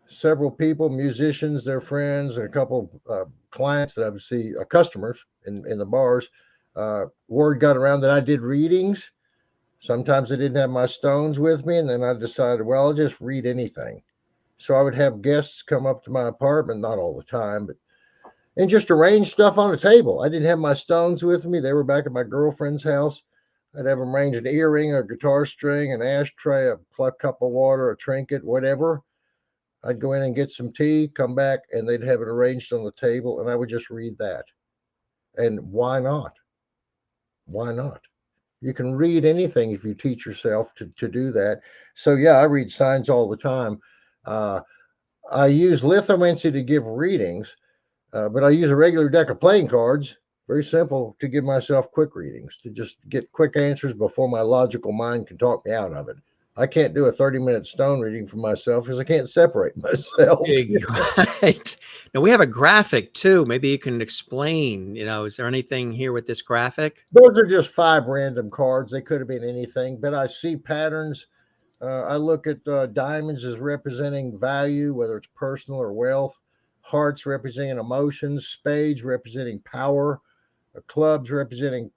several people, musicians, their friends, and a couple clients that I would see, customers in the bars, word got around that I did readings. Sometimes I didn't have my stones with me, and then I decided, well, I'll just read anything. So I would have guests come up to my apartment, not all the time, and just arrange stuff on a table. I didn't have my stones with me. They were back at my girlfriend's house. I'd have them arrange an earring, a guitar string, an ashtray, a cup of water, a trinket, whatever. I'd go in and get some tea, come back, and they'd have it arranged on the table, and I would just read that. And why not? Why not? You can read anything if you teach yourself to do that. So, yeah, I read signs all the time. I use Lithomancy to give readings, but I use a regular deck of playing cards. Very simple, to give myself quick readings, to just get quick answers before my logical mind can talk me out of it. I can't do a 30-minute stone reading for myself because I can't separate myself. Right. Now we have a graphic too. Maybe you can explain, is there anything here with this graphic? Those are just 5 random cards. They could have been anything, but I see patterns. I look at diamonds as representing value, whether it's personal or wealth, hearts representing emotions, spades representing power, clubs representing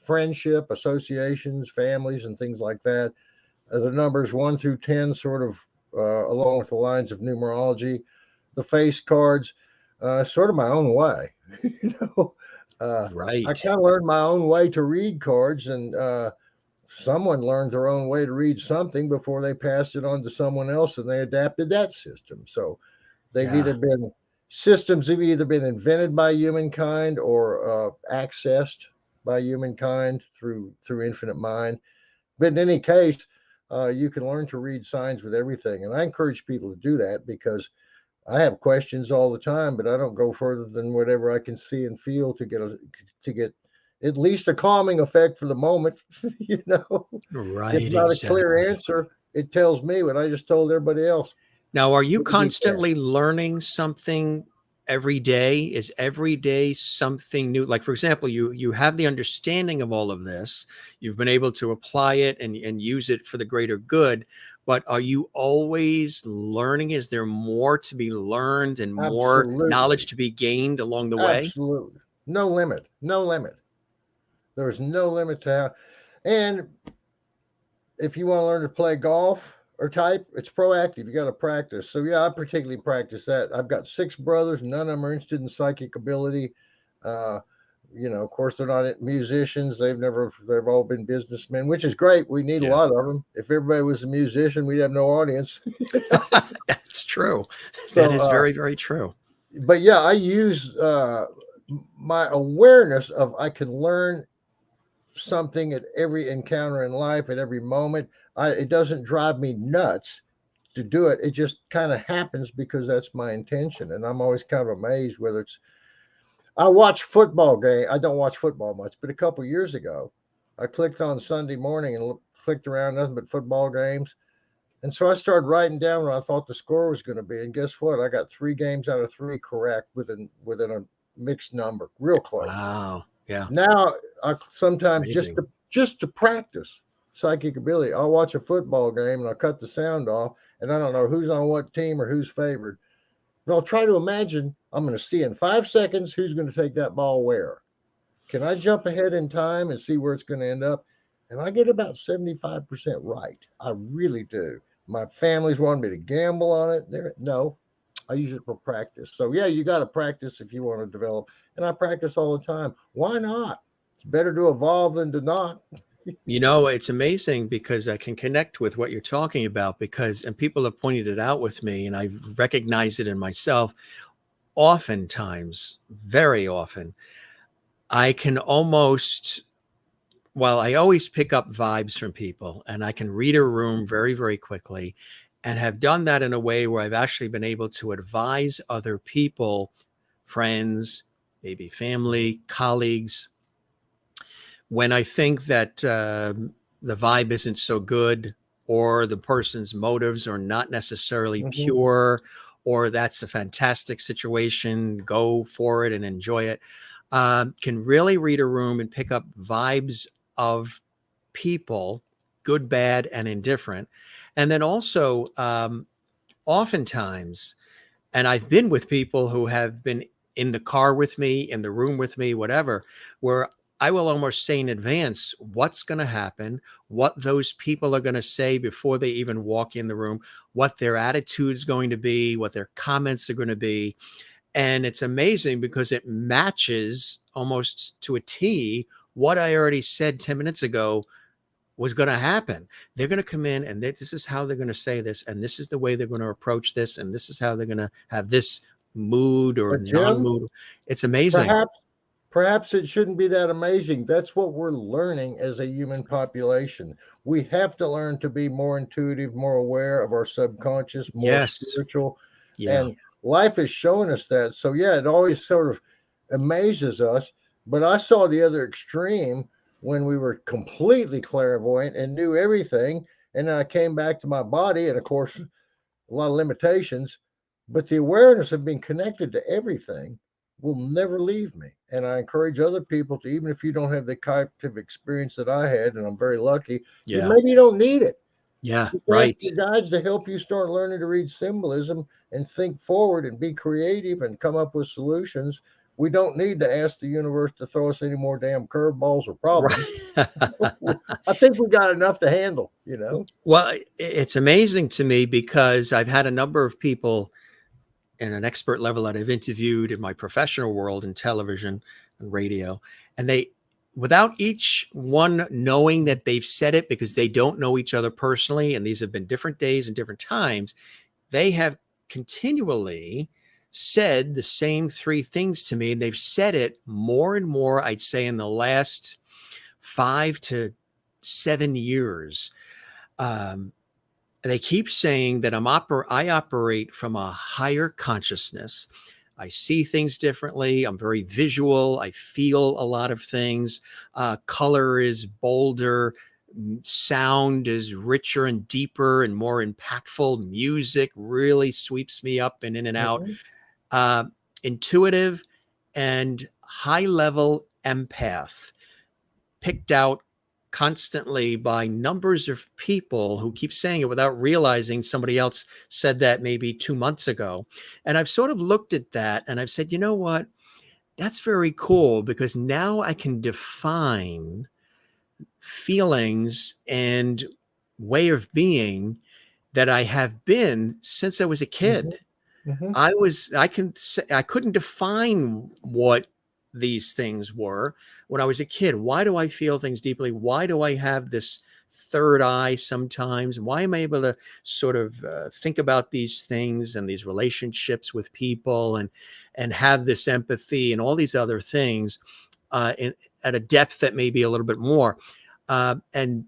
friendship, associations, families, and things like that. The numbers 1 through 10 sort of along with the lines of numerology. The face cards, sort of my own way. Right. I kind of learned my own way to read cards, and someone learned their own way to read something before they passed it on to someone else, and they adapted that system. So they've either been systems have either been invented by humankind or accessed by humankind through infinite mind. But in any case, you can learn to read signs with everything. And I encourage people to do that because I have questions all the time, but I don't go further than whatever I can see and feel to get at least a calming effect for the moment. Right. If not a clear answer, it tells me what I just told everybody else. Now, are you constantly learning something every day? Is every day something new? Like, for example, you have the understanding of all of this. You've been able to apply it and use it for the greater good. But are you always learning? Is there more to be learned and more knowledge to be gained along the way? Absolutely. No limit. No limit. There's no limit to how. And if you want to learn to play golf or type, it's proactive. You got to practice. So yeah, I particularly practice that. I've got 6 brothers. None of them are interested in psychic ability. Of course, they're not musicians. They've all been businessmen, which is great. We need a lot of them. If everybody was a musician, we'd have no audience. That's true. That is very, very true. But yeah, I use my awareness of I can learn something at every encounter in life, at every moment. It doesn't drive me nuts to do it. It just kind of happens because that's my intention. And I'm always kind of amazed whether it's, I watch football game. I don't watch football much, but a couple of years ago, I clicked on Sunday morning and clicked around nothing but football games. And so I started writing down what I thought the score was going to be. And guess what? I got 3 games out of 3 correct within a mixed number, real close. Wow. Yeah. Now I sometimes Amazing. just to practice psychic ability, I'll watch a football game and I'll cut the sound off, and I don't know who's on what team or who's favored. But I'll try to imagine I'm going to see in 5 seconds who's going to take that ball where. Can I jump ahead in time and see where it's going to end up? And I get about 75% right. I really do. My family's wanted me to gamble on it. No, I use it for practice. So yeah, you got to practice if you want to develop. And I practice all the time. Why not? It's better to evolve than to not. You know, it's amazing because I can connect with what you're talking about and people have pointed it out with me and I've recognized it in myself. Oftentimes, very often, I can I always pick up vibes from people and I can read a room very, very quickly and have done that in a way where I've actually been able to advise other people, friends, maybe family, colleagues, when I think that the vibe isn't so good or the person's motives are not necessarily pure, or that's a fantastic situation, go for it and enjoy it, can really read a room and pick up vibes of people, good, bad, and indifferent. And then also, oftentimes, and I've been with people who have been in the car with me, in the room with me, whatever, where I will almost say in advance what's going to happen, what those people are going to say before they even walk in the room, what their attitude's going to be, what their comments are going to be. And it's amazing because it matches almost to a T what I already said 10 minutes ago was going to happen. They're going to come in and this is how they're going to say this. And this is the way they're going to approach this. And this is how they're going to have this mood or non-mood. It's amazing. Perhaps it shouldn't be that amazing. That's what we're learning as a human population. We have to learn to be more intuitive, more aware of our subconscious, more spiritual. Yeah. And life is showing us that. So yeah, it always sort of amazes us. But I saw the other extreme when we were completely clairvoyant and knew everything. And then I came back to my body, and of course, a lot of limitations, but the awareness of being connected to everything will never leave me. And I encourage other people to, even if you don't have the type of experience that I had, and I'm very lucky, maybe you don't need it. Yeah, Just right. ask your guides to help you start learning to read symbolism and think forward and be creative and come up with solutions. We don't need to ask the universe to throw us any more damn curveballs or problems. Right. I think we got enough to handle, you know? Well, it's amazing to me because I've had a number of people in an expert level that I've interviewed in my professional world in television and radio, and they, without each one knowing that they've said it because they don't know each other personally, and these have been different days and different times, they have continually said the same 3 things to me. And they've said it more and more, I'd say, in the last 5 to 7 years. They keep saying that I operate from a higher consciousness. I see things differently. I'm very visual. I feel a lot of things. Color is bolder. Sound is richer and deeper and more impactful. Music really sweeps me up and in and out. Intuitive and high-level empath, picked out constantly by numbers of people who keep saying it without realizing somebody else said that maybe 2 months ago. And I've sort of looked at that and I've said, you know what? That's very cool because now I can define feelings and way of being that I have been since I was a kid. I couldn't define what these things were when I was a kid. Why do I feel things deeply? Why do I have this third eye sometimes? Why am I able to sort of think about these things and these relationships with people and have this empathy and all these other things at a depth that may be a little bit more? And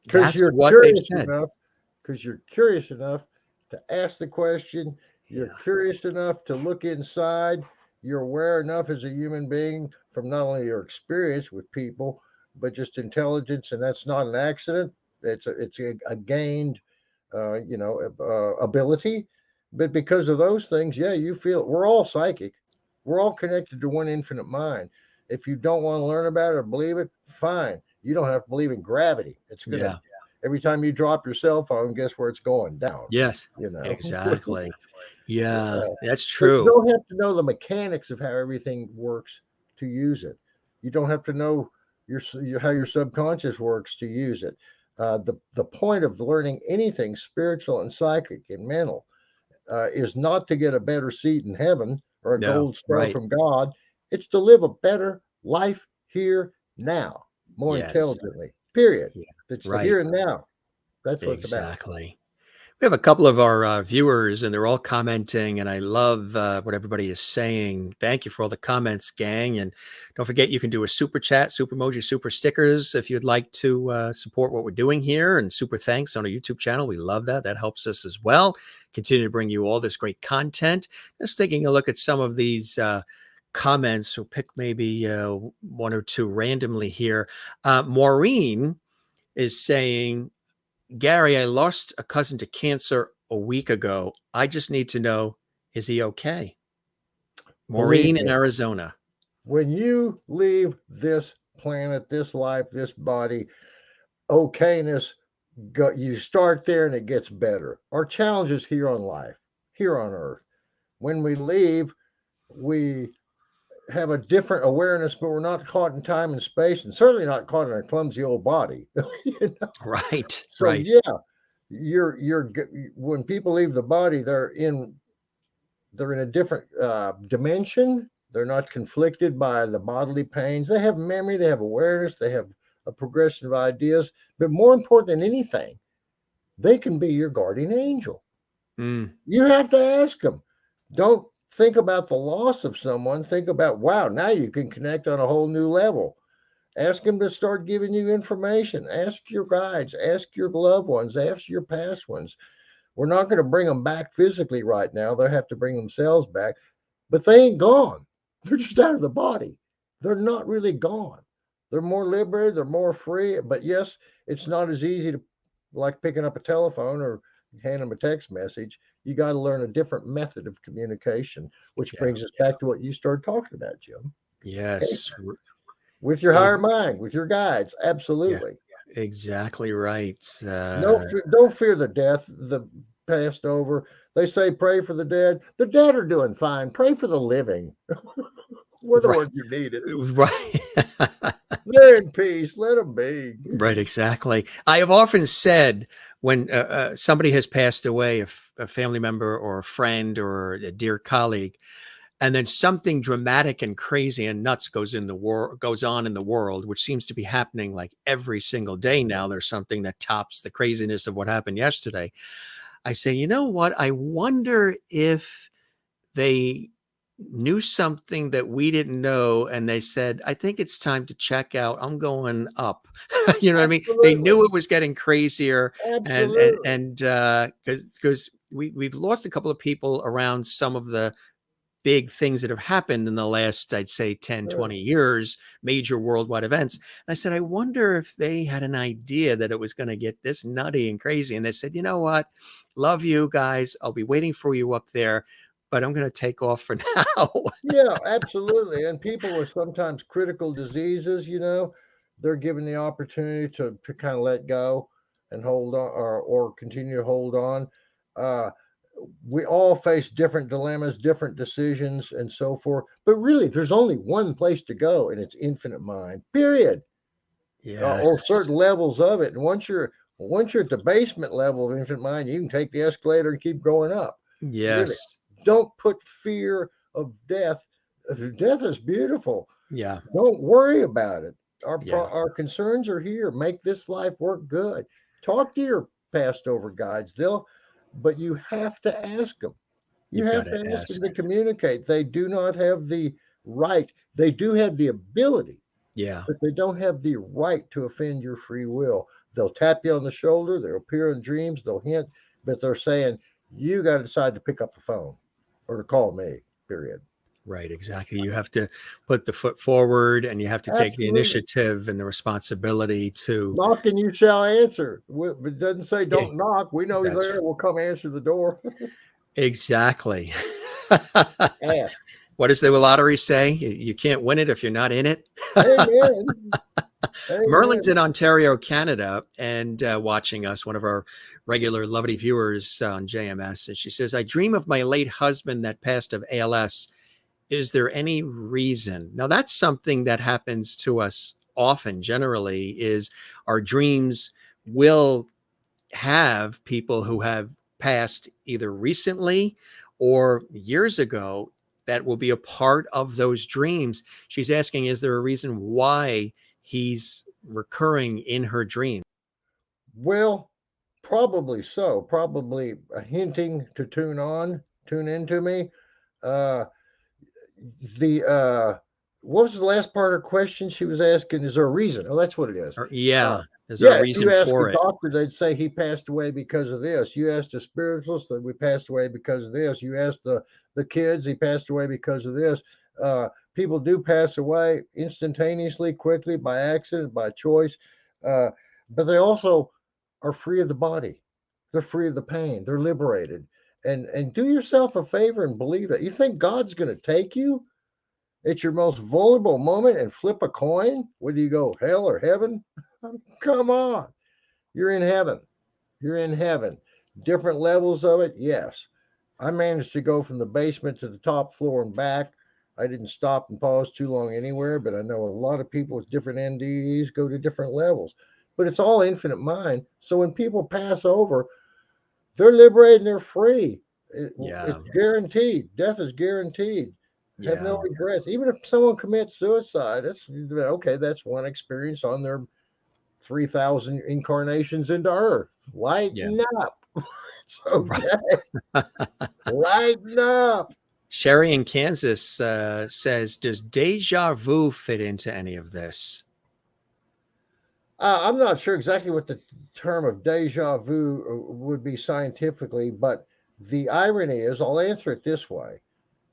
that's what they've said. Because you're curious enough to ask the question. You're curious enough to look inside. You're aware enough as a human being from not only your experience with people, but just intelligence. And that's not an accident. It's a gained ability. But because of those things, yeah, you feel we're all psychic. We're all connected to one infinite mind. If you don't want to learn about it or believe it, fine. You don't have to believe in gravity. It's going to, Yeah. every time you drop your cell phone, guess where it's going? Down, Yes. you know. Exactly. Yeah, that's But you true. don't have to know the mechanics of how everything works to use it. You don't have to know how your subconscious works to use it. The point of learning anything spiritual and psychic and mental is not to get a better seat in heaven or a No, gold star right. from God. It's to live a better life here now, more Yes. intelligently. Period. Yeah. It's the Right. here and now. That's what it's about. Exactly. We have a couple of our viewers, and they're all commenting, and I love what everybody is saying. Thank you for all the comments, gang. And don't forget, you can do a super chat, super emoji, super stickers if you'd like to support what we're doing here, and super thanks on our YouTube channel. We love that. That helps us as well. Continue to bring you all this great content. Just taking a look at some of these comments. We'll pick maybe one or two randomly here. Maureen is saying, Gary, I lost a cousin to cancer a week ago. I just need to know, is he okay? Believe Maureen in me, Arizona. when you leave this planet, this life, this body, okayness, you start there and it gets better. Our challenges here on life, here on earth. When we leave, we have a different awareness, but we're not caught in time and space, and certainly not caught in a clumsy old body. You know? Right, So right. yeah, when people leave the body, they're in a different dimension. They're not conflicted by the bodily pains. They have memory, they have awareness, they have a progression of ideas. But more important than anything, they can be your guardian angel. Mm, You have to ask them. Don't think about the loss of someone. Think about, wow, now you can connect on a whole new level. Ask them to start giving you information. Ask your guides, ask your loved ones, ask your past ones. We're not going to bring them back physically right now. They'll have to bring themselves back, but they ain't gone. They're just out of the body. They're not really gone. They're more liberated, they're more free. But yes, it's not as easy to like picking up a telephone or hand them a text message. You got to learn a different method of communication, which yeah. brings us back to what you started talking about, Jim. Okay. Yes. With your e- higher mind, with your guides. Yeah, Absolutely. exactly right. Don't fear the death, the passed over. They say pray for the dead. The dead are doing fine. Pray for the living. We're the Right. ones who need it. Right. They're in peace. Let them be. Right, exactly. I have often said when somebody has passed away, a family member or a friend or a dear colleague, and then something dramatic and crazy and nuts goes on in the world, which seems to be happening like every single day now. There's something that tops the craziness of what happened yesterday. I say, you know what? I wonder if they knew something that we didn't know, and they said, I think it's time to check out. I'm going up. You know what I mean? They Absolutely. knew it was getting crazier, and Absolutely. because we've lost a couple of people around some of the big things that have happened in the last, I'd say, 10, Sure. 20 years, major worldwide events. And I said, I wonder if they had an idea that it was going to get this nutty and crazy. And they said, you know what? Love you guys. I'll be waiting for you up there, but I'm going to take off for now. Yeah, absolutely. And people with sometimes critical diseases, they're given the opportunity to kind of let go and hold on or continue to hold on. Uh, we all face different dilemmas, different decisions, and so forth. But really, there's only one place to go, and it's infinite mind. Period. Yes. Or certain levels of it. And once you're at the basement level of infinite mind, you can take the escalator and keep going up. Really, Yes. don't put fear of death. Death is beautiful. Yeah. Don't worry about it. Yeah. Our concerns are here. Make this life work good. Talk to your passed over guides. But you have to ask them. You You've got have to to ask them ask. to communicate. They do not have the right. They do have the ability, Yeah. but they don't have the right to offend your free will. They'll tap you on the shoulder. They'll appear in dreams. They'll hint, but they're saying you got to decide to pick up the phone or to call me. Period. Right, exactly. You have to put the foot forward, and you have to take the Absolutely. initiative and the responsibility to. Knock and you shall answer. It doesn't say Yeah, don't knock. We know you're that's there. We'll come answer the door. exactly. Ask. What does the lottery say? You can't win it if you're not in it. Amen. Merlin's Amen. in Ontario, Canada, and watching us, one of our regular lovely viewers on JMS. And she says, I dream of my late husband that passed of ALS. Is there any reason? Now, that's something that happens to us often, generally, is our dreams will have people who have passed either recently or years ago that will be a part of those dreams. She's asking, is there a reason why he's recurring in her dream? Well, probably so. Probably hinting to tune into me. Uh, the what was the last part of her question? She was asking, is there a reason? Oh, that's what it is. Or, Uh, yeah, is there a yeah, if reason you ask a for it? doctor, they'd say he passed away because of this. You asked a spiritualist, that we passed away because of this. You asked the kids, he passed away because of this. People do pass away instantaneously, quickly, by accident, by choice, uh, but they also are free of the body. They're free of the pain. They're liberated. And do yourself a favor and believe that. You think God's going to take you at your most vulnerable moment and flip a coin, whether you go hell or heaven? Come on. You're in heaven. You're in heaven. Different levels of it, yes. I managed to go from the basement to the top floor and back. I didn't stop and pause too long anywhere, but I know a lot of people with different NDEs go to different levels. But it's all infinite mind. So when people pass over, they're liberated and they're free. Yeah, It's guaranteed. Death is guaranteed. Have no yeah, regrets. Even if someone commits suicide, that's okay. That's one experience on their 3,000 incarnations into Earth. yeah. Lighten up. It's Right. okay. Lighten up. Sherry in Kansas says, does deja vu fit into any of this? I'm not sure exactly what the term of deja vu would be scientifically, but the irony is, I'll answer it this way.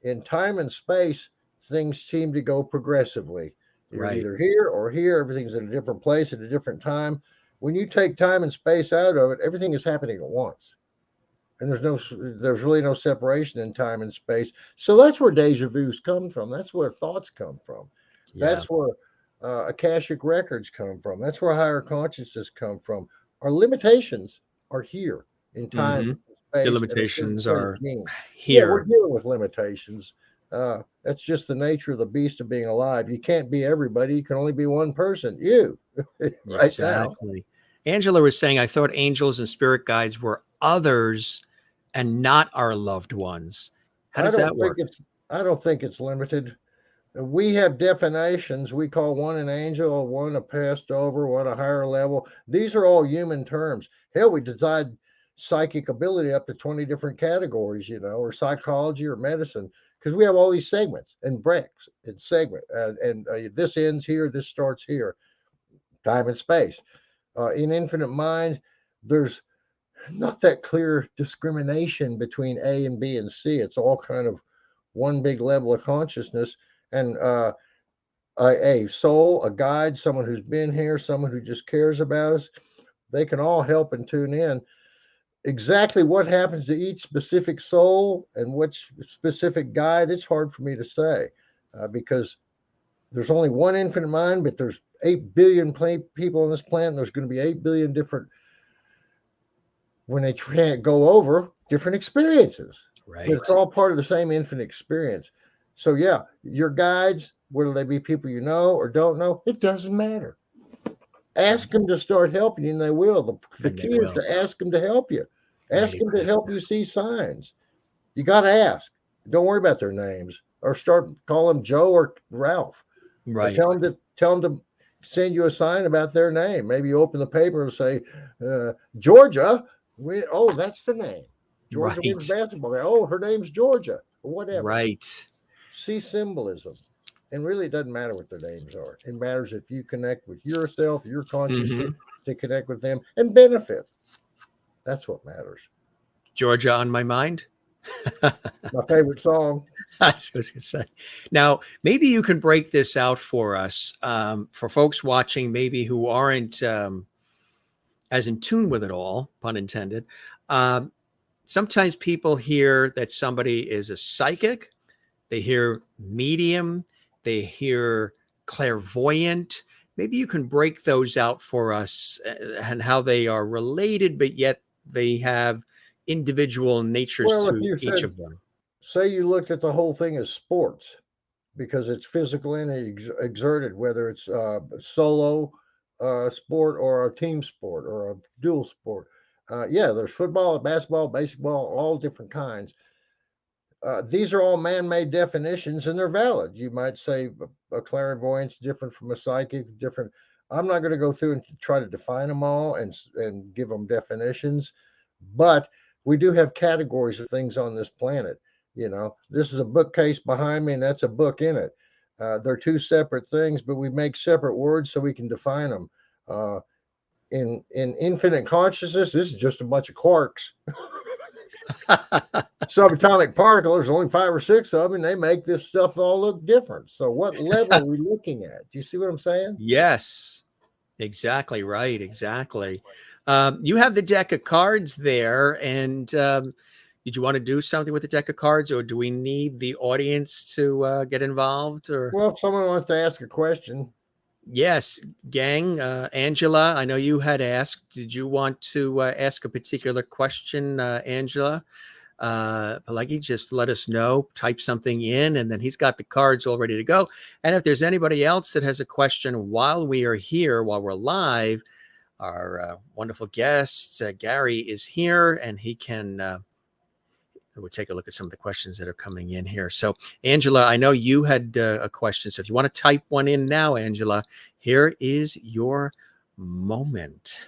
In time and space, things seem to go progressively. You're Right. either here or here. Everything's in a different place at a different time. When you take time and space out of it, everything is happening at once, and there's really no separation in time and space. So that's where deja vu's come from. That's where thoughts come from. Yeah. That's where akashic records come from. That's where higher consciousness come from. Our limitations are here in time Hmm. and The space and a certain limitations set of are genes. Yeah, we're here. dealing with limitations. That's just the nature of the beast of being alive. You can't be everybody. You can only be one person. You, right now. Exactly. Angela was saying, I thought angels and spirit guides were others and not our loved ones. How I does don't that think work? it's. I don't think it's limited. We have definitions. We call one an angel, one a passed over, one a higher level. These are all human terms. Hell, we decide psychic ability up to 20 different categories, or psychology or medicine, because we have all these segments and breaks and segment. And this ends here, this starts here, time and space. In infinite mind, there's not that clear discrimination between A and B and C. It's all kind of one big level of consciousness. And a soul, a guide, someone who's been here, someone who just cares about us, they can all help and tune in. Exactly what happens to each specific soul and which specific guide, it's hard for me to say because there's only one infinite mind, but there's 8 billion people on this planet. And there's going to be 8 billion different, when they can't go over, different experiences. Right. But it's all part of the same infinite experience. So yeah, your guides, whether they be people you know or don't know, it doesn't matter. Ask them to start helping you, and they will. The And they key is will. to ask them to help you. Ask Right. them to help you see signs. You got to ask. Don't worry about their names, or start calling them Joe or Ralph. Or Right. tell them to send you a sign about their name. Maybe you open the paper and say, Georgia. That's the name. Georgia wins basketball. Oh, her name's Georgia, or whatever. Right. See symbolism. And really, it doesn't matter what their names are. It matters if you connect with yourself, your consciousness, to connect with them and benefit. That's what matters. Georgia on my mind. My favorite song. That's what I was going to say. Now, maybe you can break this out for us, for folks watching, maybe who aren't as in tune with it all, pun intended. Sometimes people hear that somebody is a psychic, they hear medium, they hear clairvoyant. Maybe you can break those out for us and how they are related, but yet they have individual natures Well, if to you each said, of them. say you looked at the whole thing as sports, because it's physical and exerted, whether it's solo sport or a team sport or a dual sport. Yeah, there's football, basketball, baseball, all different kinds. These are all man-made definitions, and they're valid. You might say a clairvoyant's different from a psychic, different. I'm not going to go through and try to define them all and give them definitions, but we do have categories of things on this planet. You know, this is a bookcase behind me, and that's a book in it. They're two separate things, but we make separate words so we can define them. In infinite consciousness, this is just a bunch of quarks. Subatomic particles, there's only 5 or 6 of them, and they make this stuff all look different. So what level are we looking at? Do you see what I'm saying? Yes, exactly right. Exactly. You have the deck of cards there, and did you want to do something with the deck of cards, or do we need the audience to get involved? Or Well, if someone wants to ask a question. yes, gang. Angela, I know you had asked. Did you want to ask a particular question, Angela? Pelegi, just let us know, type something in, and then he's got the cards all ready to go. And if there's anybody else that has a question while we are here, while we're live, our wonderful guest, Gary, is here, and he can, we'll take a look at some of the questions that are coming in here. So, Angela, I know you had a question. So if you want to type one in now, Angela, here is your moment.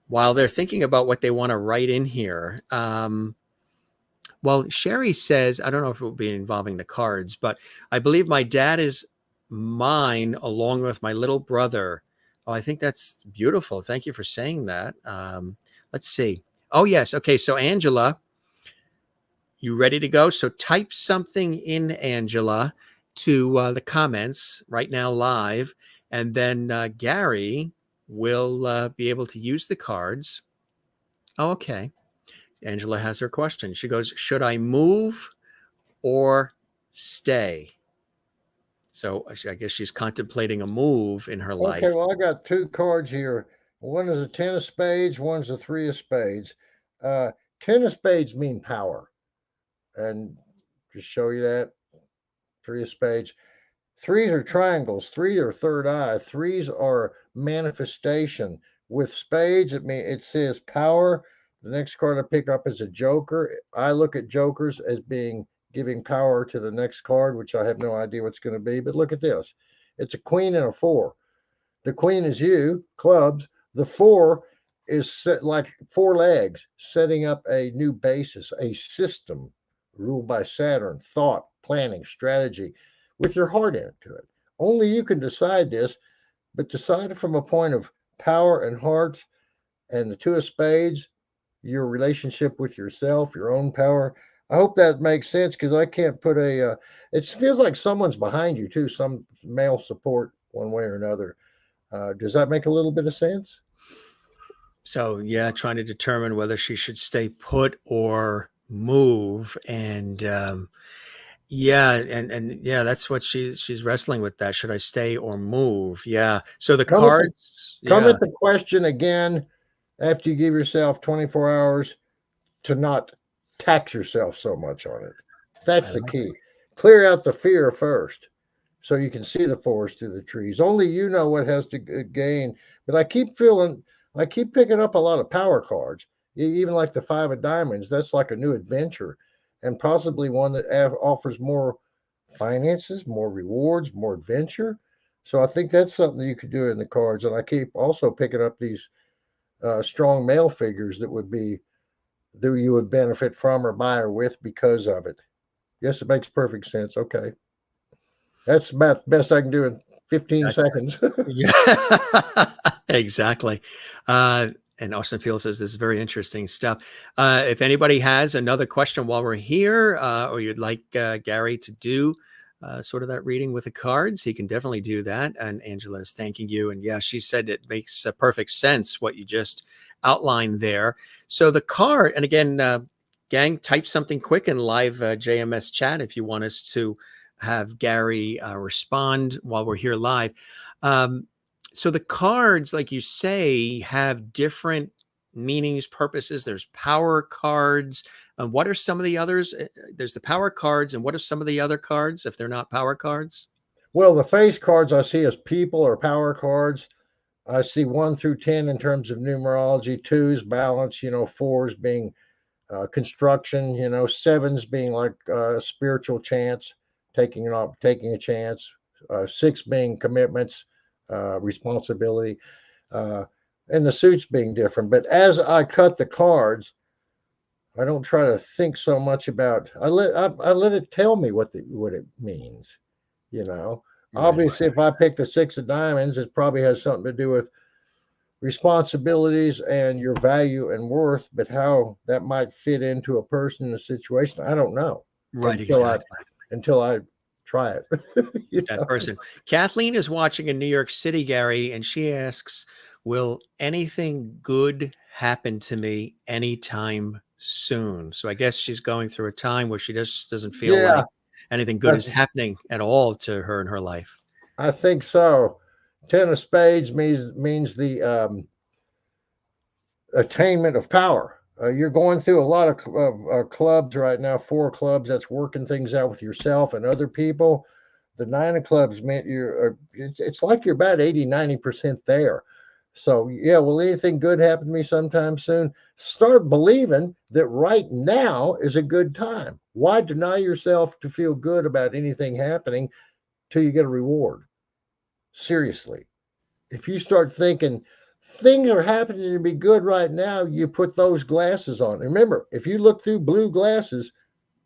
While they're thinking about what they want to write in here, well, Sherry says, I don't know if it will be involving the cards, but I believe my dad is mine along with my little brother. Oh, I think that's beautiful. Thank you for saying that. Let's see. Oh, yes. Okay. So, Angela, you ready to go? So type something in, Angela, to the comments right now live, and then Gary will be able to use the cards. Oh, okay. Angela has her question. She goes, should I move or stay? So I guess she's contemplating a move in her life. Okay, well, I got 2 cards here. One is a 10 of spades, one's a 3 of spades. 10 of spades mean power. And just show you that, 3 of spades. 3s are triangles. 3 are third eye. 3s are manifestation. With spades, it says power. The next card I pick up is a joker. I look at jokers as being giving power to the next card, which I have no idea what's going to be. But look at this. It's a queen and a 4. The queen is you, clubs. The 4 is set like 4 legs, setting up a new basis, a system ruled by Saturn, thought, planning, strategy, with your heart into it. Only you can decide this, but decide it from a point of power and heart. And the 2 of spades, your relationship with yourself, your own power. I hope that makes sense, because I can't put it feels like someone's behind you too, some male support one way or another. Does that make a little bit of sense? So yeah, trying to determine whether she should stay put or move. And yeah, and yeah, that's what she's wrestling with, that. Should I stay or move? Yeah. So the cards. Come at the question again after you give yourself 24 hours to not tax yourself so much on it. That's the key. Clear out the fear first, so you can see the forest through the trees. Only you know what has to gain. But I keep picking up a lot of power cards, even like the 5 of diamonds. That's like a new adventure, and possibly one that offers more finances, more rewards, more adventure. So I think that's something that you could do in the cards. And I keep also picking up these strong male figures that you would benefit from or by or with because of it. Yes, it makes perfect sense. Okay. That's about the best I can do in 15 seconds. Yeah, exactly. And Austin Field says this is very interesting stuff. If anybody has another question while we're here, or you'd like Gary to do sort of that reading with the cards, he can definitely do that. And Angela is thanking you. And yeah, she said it makes perfect sense what you just outlined there. So the card, and again, gang, type something quick in live JMS chat if you want us to have Gary respond while we're here live. So the cards, like you say, have different meanings, purposes. There's power cards. What are some of the others? There's the power cards. And what are some of the other cards if they're not power cards? Well, the face cards I see as people or power cards. I see 1 through 10 in terms of numerology, 2s balance, 4s being construction, 7s being like spiritual chance, taking a chance, 6 being commitments, responsibility, and the suits being different. But as I cut the cards, I don't try to think so much about. I let it tell me what it means. Obviously, if I pick the 6 of diamonds, it probably has something to do with responsibilities and your value and worth. But how that might fit into a person in a situation, I don't know. Right, until I try it. That person. Kathleen is watching in New York City, Gary, and she asks, will anything good happen to me anytime soon? So I guess she's going through a time where she just doesn't feel like anything good is happening at all to her in her life. I think so. 10 of spades means the attainment of power. You're going through a lot of clubs right now, 4 clubs that's working things out with yourself and other people. The 9 of clubs meant it's like you're about 80-90% there. So yeah, will anything good happen to me sometime soon? Start believing that right now is a good time. Why deny yourself to feel good about anything happening till you get a reward? Seriously. If you start thinking things are happening to be good right now, you put those glasses on. Remember, if you look through blue glasses,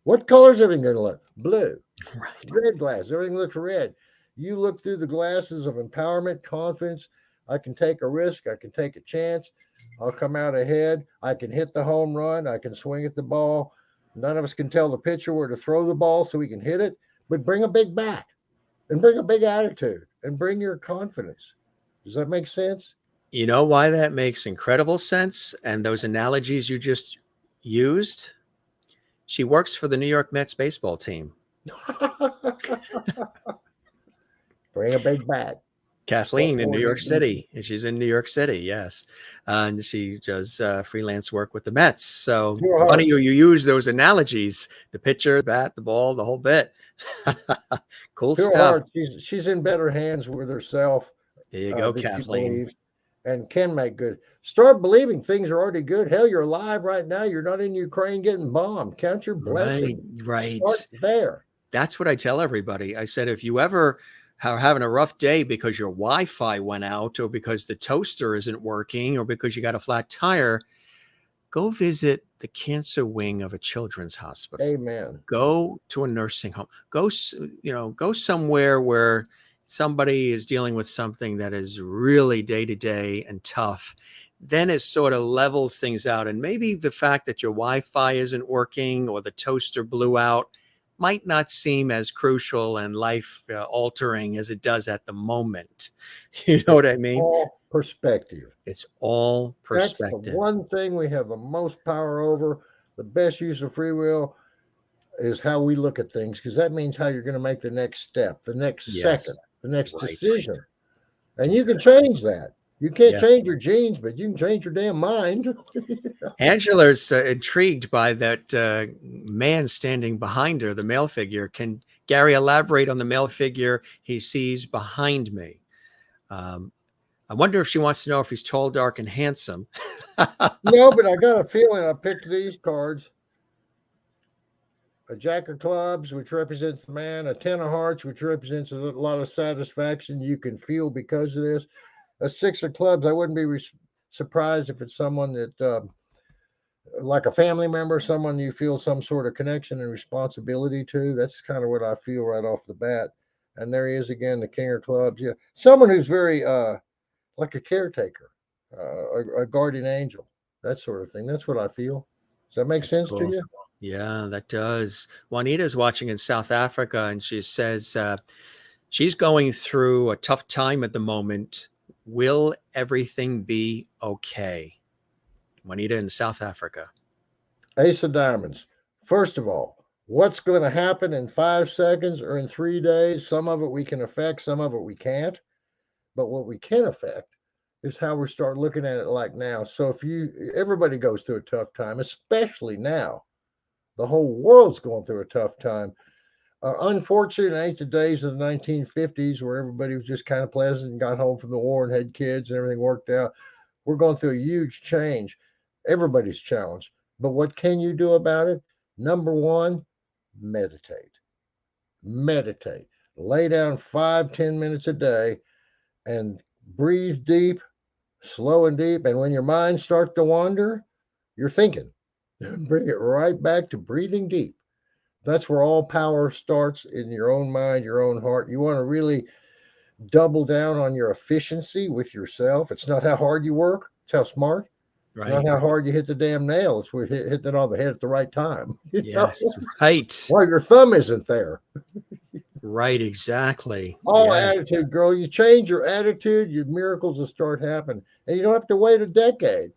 what color is everything going to look? Blue. Right. Red glasses, everything looks red. You look through the glasses of empowerment, confidence. I can take a risk. I can take a chance. I'll come out ahead. I can hit the home run. I can swing at the ball. None of us can tell the pitcher where to throw the ball so we can hit it, but bring a big bat and bring a big attitude and bring your confidence. Does that make sense? You know why that makes incredible sense? And those analogies you just used, she works for the New York Mets baseball team. Bring a big bat. Kathleen in New York City. She's in New York City, yes. And she does freelance work with the Mets. So funny you use those analogies, the pitcher, the bat, the ball, the whole bit. Cool stuff. She's in better hands with herself. There you go, Kathleen. And can make good. Start believing things are already good. Hell, you're alive right now. You're not in Ukraine getting bombed. Count your blessings. Right. Start there. That's what I tell everybody. I said, if you ever are having a rough day because your Wi-Fi went out or because the toaster isn't working or because you got a flat tire, go visit the cancer wing of a children's hospital. Amen. Go to a nursing home. Go somewhere where somebody is dealing with something that is really day-to-day and tough. Then it sort of levels things out. And maybe the fact that your Wi-Fi isn't working or the toaster blew out might not seem as crucial and life-altering as it does at the moment. You know what I mean? All perspective. It's all perspective. That's the one thing we have the most power over. The best use of free will is how we look at things, because that means how you're going to make the next step, the next second, the next decision. And you can change that. You can't change your genes, but you can change your damn mind. Angela's intrigued by that man standing behind her, the male figure. Can Gary elaborate on the male figure he sees behind me? I wonder if she wants to know if he's tall, dark, and handsome. No, but I got a feeling I picked these cards. A Jack of Clubs, which represents the man. A 10 of Hearts, which represents a lot of satisfaction you can feel because of this. A 6 of Clubs, I wouldn't be surprised if it's someone that, like a family member, someone you feel some sort of connection and responsibility to. That's kind of what I feel right off the bat. And there he is again, the King of Clubs. Yeah, someone who's very like a caretaker. a guardian angel, that sort of thing. That's what I feel. Does that make That's sense to cool. you? Yeah, that does. Juanita's watching in South Africa, and she says she's going through a tough time at the moment. Will everything be okay? Juanita in South Africa. Ace of Diamonds. First of all, what's going to happen in 5 seconds or in 3 days? Some of it we can affect, some of it we can't. But what we can affect is how we start looking at it like now. So everybody goes through a tough time, especially now. The whole world's going through a tough time. Unfortunately, it ain't the days of the 1950s where everybody was just kind of pleasant and got home from the war and had kids and everything worked out. We're going through a huge change. Everybody's challenged. But what can you do about it? Number one, meditate. Meditate. Lay down 5-10 minutes a day and breathe deep, slow and deep. And when your mind starts to wander, you're thinking. Bring it right back to breathing deep. That's where all power starts, in your own mind, your own heart. You want to really double down on your efficiency with yourself. It's not how hard you work, it's how smart. It's Right. not how hard you hit the damn nail. It's hitting it on the head at the right time. Yes. Right. Well, your thumb isn't there. Right. Exactly. All Yes. attitude, girl. You change your attitude, your miracles will start happening. And you don't have to wait a decade.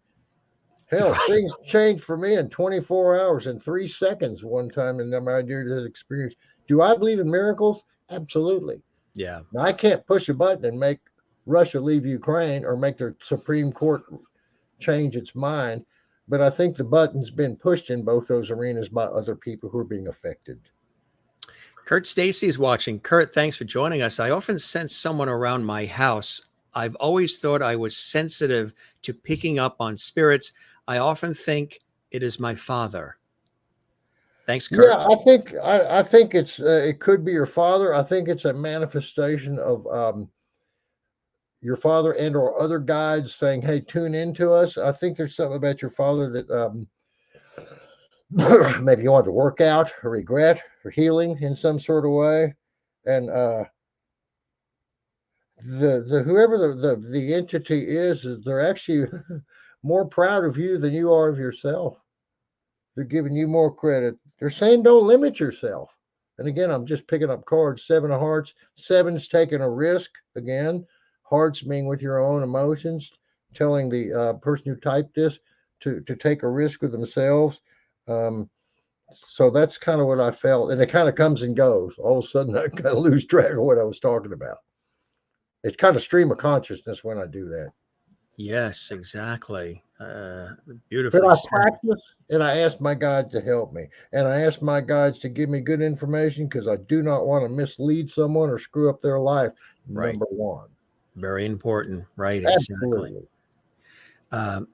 Hell, things changed for me in 24 hours, in 3 seconds one time in my near-death experience. Do I believe in miracles? Absolutely. Yeah. Now, I can't push a button and make Russia leave Ukraine or make the Supreme Court change its mind, but I think the button's been pushed in both those arenas by other people who are being affected. Kurt Stacy is watching. Kurt, thanks for joining us. I often sense someone around my house. I've always thought I was sensitive to picking up on spirits. I often think it is my father. Thanks, Kurt. Yeah, I think it could be your father. I think it's a manifestation of your father and or other guides saying, "Hey, tune into us." I think there's something about your father that maybe you want to work out or regret or healing in some sort of way, and the whoever the entity is, they're actually more proud of you than you are of yourself. They're giving you more credit. They're saying don't limit yourself. And again, I'm just picking up cards. 7 of hearts. 7's taking a risk again. Hearts being with your own emotions, telling the person who typed this to take a risk with themselves. So that's kind of what I felt. And it kind of comes and goes. All of a sudden, I kind of lose track of what I was talking about. It's kind of stream of consciousness when I do that. Yes, exactly. But Beautifully I said. practice and I ask my guides to help me. And I ask my guides to give me good information because I do not want to mislead someone or screw up their life. Right. Number one. Very important. Right. Absolutely. Exactly.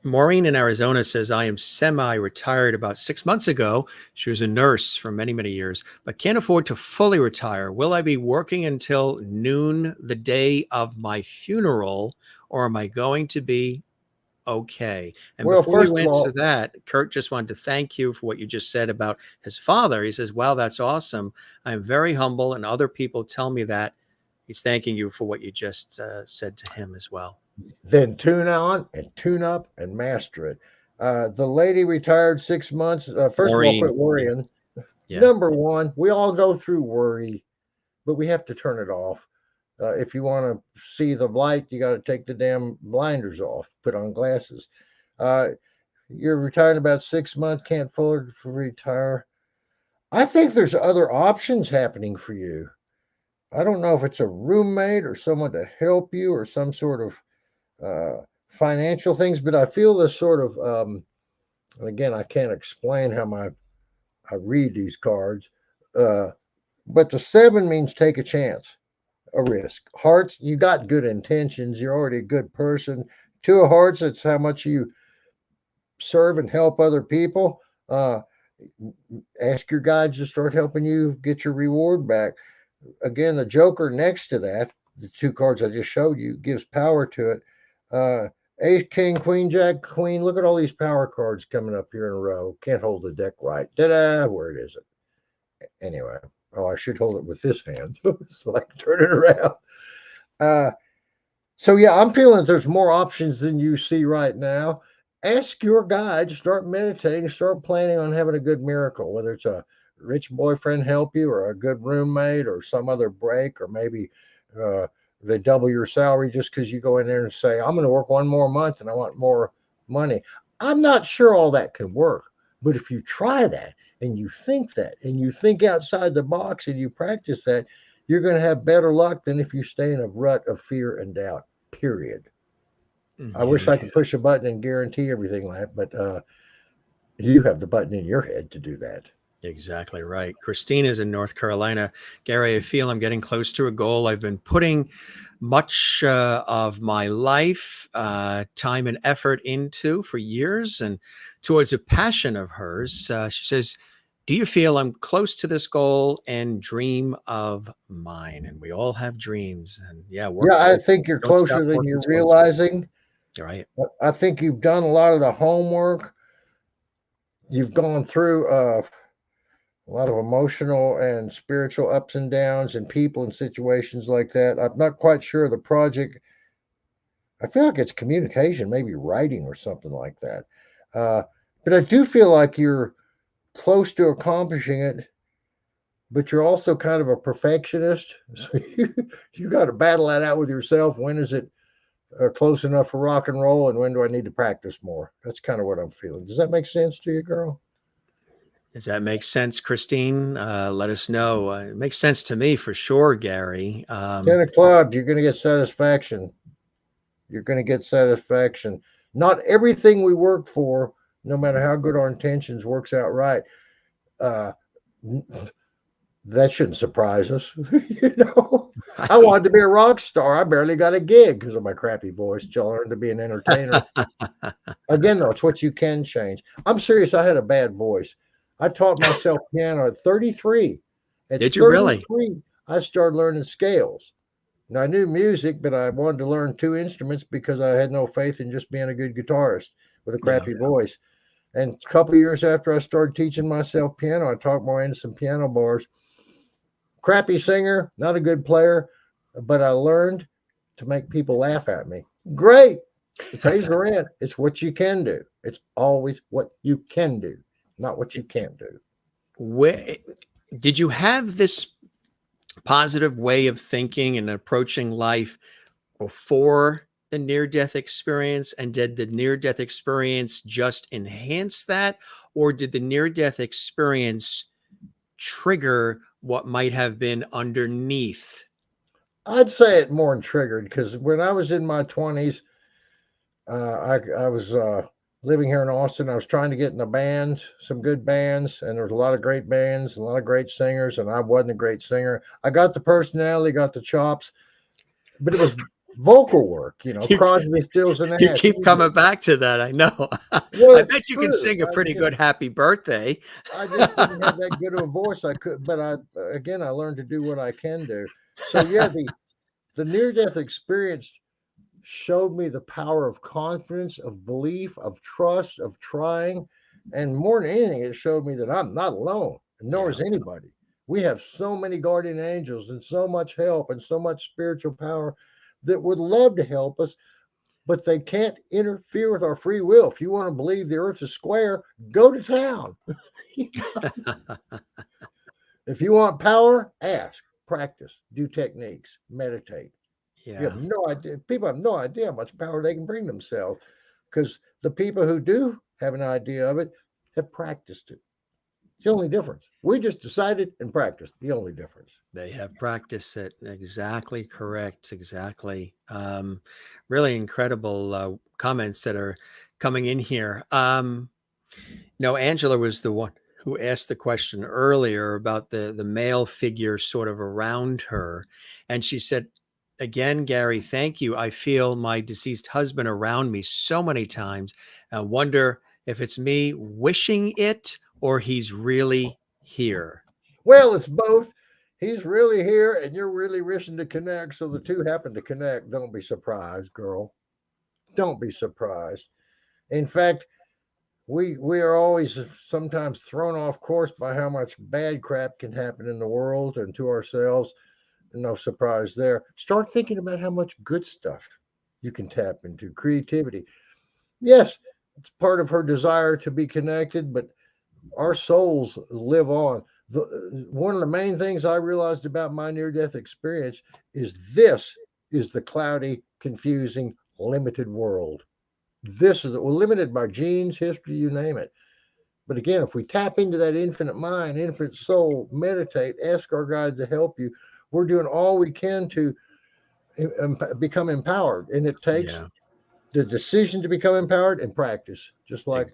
Maureen in Arizona says, I am semi-retired about 6 months ago. She was a nurse for many, many years, but can't afford to fully retire. Will I be working until noon the day of my funeral, or am I going to be okay? And Well, before first you of answer all, that, Kurt just wanted to thank you for what you just said about his father. He says, wow, that's awesome. I'm very humble, and other people tell me that. He's thanking you for what you just said to him as well. then tune on and tune up and master it. The lady retired 6 months. First of all, quit worrying. Yeah. Number one, we all go through worry, but we have to turn it off. If you want to see the light, you got to take the damn blinders off, put on glasses. You're retiring about 6 months, can't fully retire. I think there's other options happening for you. I don't know if it's a roommate or someone to help you or some sort of financial things, but I feel this sort of, and again, I can't explain how I read these cards, but the 7 means take a chance, a risk. Hearts, you got good intentions. You're already a good person. 2 of hearts, it's how much you serve and help other people. Ask your guides to start helping you get your reward back. Again, the Joker next to that, the 2 cards I just showed you, gives power to it. Ace, King, Queen, Jack, Queen. Look at all these power cards coming up here in a row. Can't hold the deck right. Ta-da! Where is it? Anyway, I should hold it with this hand so I can turn it around. So yeah, I'm feeling that there's more options than you see right now. Ask your guide, start meditating, start planning on having a good miracle, whether it's a rich boyfriend help you or a good roommate or some other break, or maybe uh, they double your salary just because you go in there and say, I'm going to work one more month and I want more money. I'm not sure all that can work, but if you try that and you think outside the box and you practice that, you're going to have better luck than if you stay in a rut of fear and doubt. Period. I Yeah, wish I could push a button and guarantee everything like, but you have the button in your head to do that. exactly right. Christine is in North Carolina. Gary, I feel I'm getting close to a goal. I've been putting much of my life, time and effort into for years, and towards a passion of hers. She says, do you feel I'm close to this goal and dream of mine? And we all have dreams. And yeah, work Yeah, I towards, think you're don't stop closer than working you're towards it. realizing. Right. I think you've done a lot of the homework. You've gone through a lot of emotional and spiritual ups and downs and people and situations like that. I'm not quite sure the project. I feel like it's communication, maybe writing or something like that. Uh, but I do feel like you're close to accomplishing it, but you're also kind of a perfectionist. So you got to battle that out with yourself. When is it close enough for rock and roll, and when do I need to practice more? That's kind of what I'm feeling. Does that make sense to you, girl? Does that make sense, Christine? Let us know. It makes sense to me for sure, Gary. 10 o'clock, you're going to get satisfaction. You're going to get satisfaction. Not everything we work for, no matter how good our intentions, works out right. Uh, that shouldn't surprise us. I Right. wanted to be a rock star. I barely got a gig because of my crappy voice. I learned to be an entertainer. Again, though, it's what you can change. I'm serious. I had a bad voice. I taught myself piano at 33. At Did you really? 33, I started learning scales. Now, I knew music, but I wanted to learn two instruments because I had no faith in just being a good guitarist with a Yeah. crappy voice. And a couple of years after I started teaching myself piano, I talked more into some piano bars. Crappy singer, not a good player, but I learned to make people laugh at me. Great. It pays the rent. It's what you can do. It's always what you can do, not what you can't do. Where, did you have this positive way of thinking and approaching life before the near death experience? And did the near death experience just enhance that? Or did the near death experience trigger what might have been underneath? I'd say it more than triggered because when I was in my 20s, I was living here in Austin. I was trying to get in a band, some good bands, and there was a lot of great bands, a lot of great singers, and I wasn't a great singer. I got the personality, got the chops, but it was vocal work, You, Crosby, Stills, and you Nash. keep coming back to that. I know. Well, I it's bet you can true. sing a pretty good happy birthday. I just didn't have that good of a voice. I could, but I learned to do what I can do. So yeah, the near death experience showed me the power of confidence, of belief, of trust, of trying. And more than anything, it showed me that I'm not alone, nor Yeah. is anybody. We have so many guardian angels and so much help and so much spiritual power that would love to help us, but they can't interfere with our free will. If you want to believe the earth is square, go to town. If you want power, ask, practice, do techniques, meditate. You have Yeah. no idea. People have no idea how much power they can bring themselves because the people who do have an idea of it have practiced it. It's the only difference. We just decided and practiced. The only difference. They have practiced it. Exactly correct. Exactly. Really incredible comments that are coming in here. No, Angela was the one who asked the question earlier about the male figure sort of around her. And she said, again, Gary, thank you. I feel my deceased husband around me so many times. I wonder if it's me wishing it or he's really here. Well, it's both. He's really here and you're really wishing to connect. So the two happen to connect. Don't be surprised, girl. Don't be surprised. In fact, we are always sometimes thrown off course by how much bad crap can happen in the world and to ourselves. No surprise there. Start thinking about how much good stuff you can tap into. Creativity. Yes, it's part of her desire to be connected, but our souls live on. One of the main things I realized about my near-death experience is this is the cloudy, confusing, limited world. This is we're limited by genes, history, you name it. But again, if we tap into that infinite mind, infinite soul, meditate, ask our guide to help you, we're doing all we can to become empowered. And it takes Yeah. the decision to become empowered and practice, just like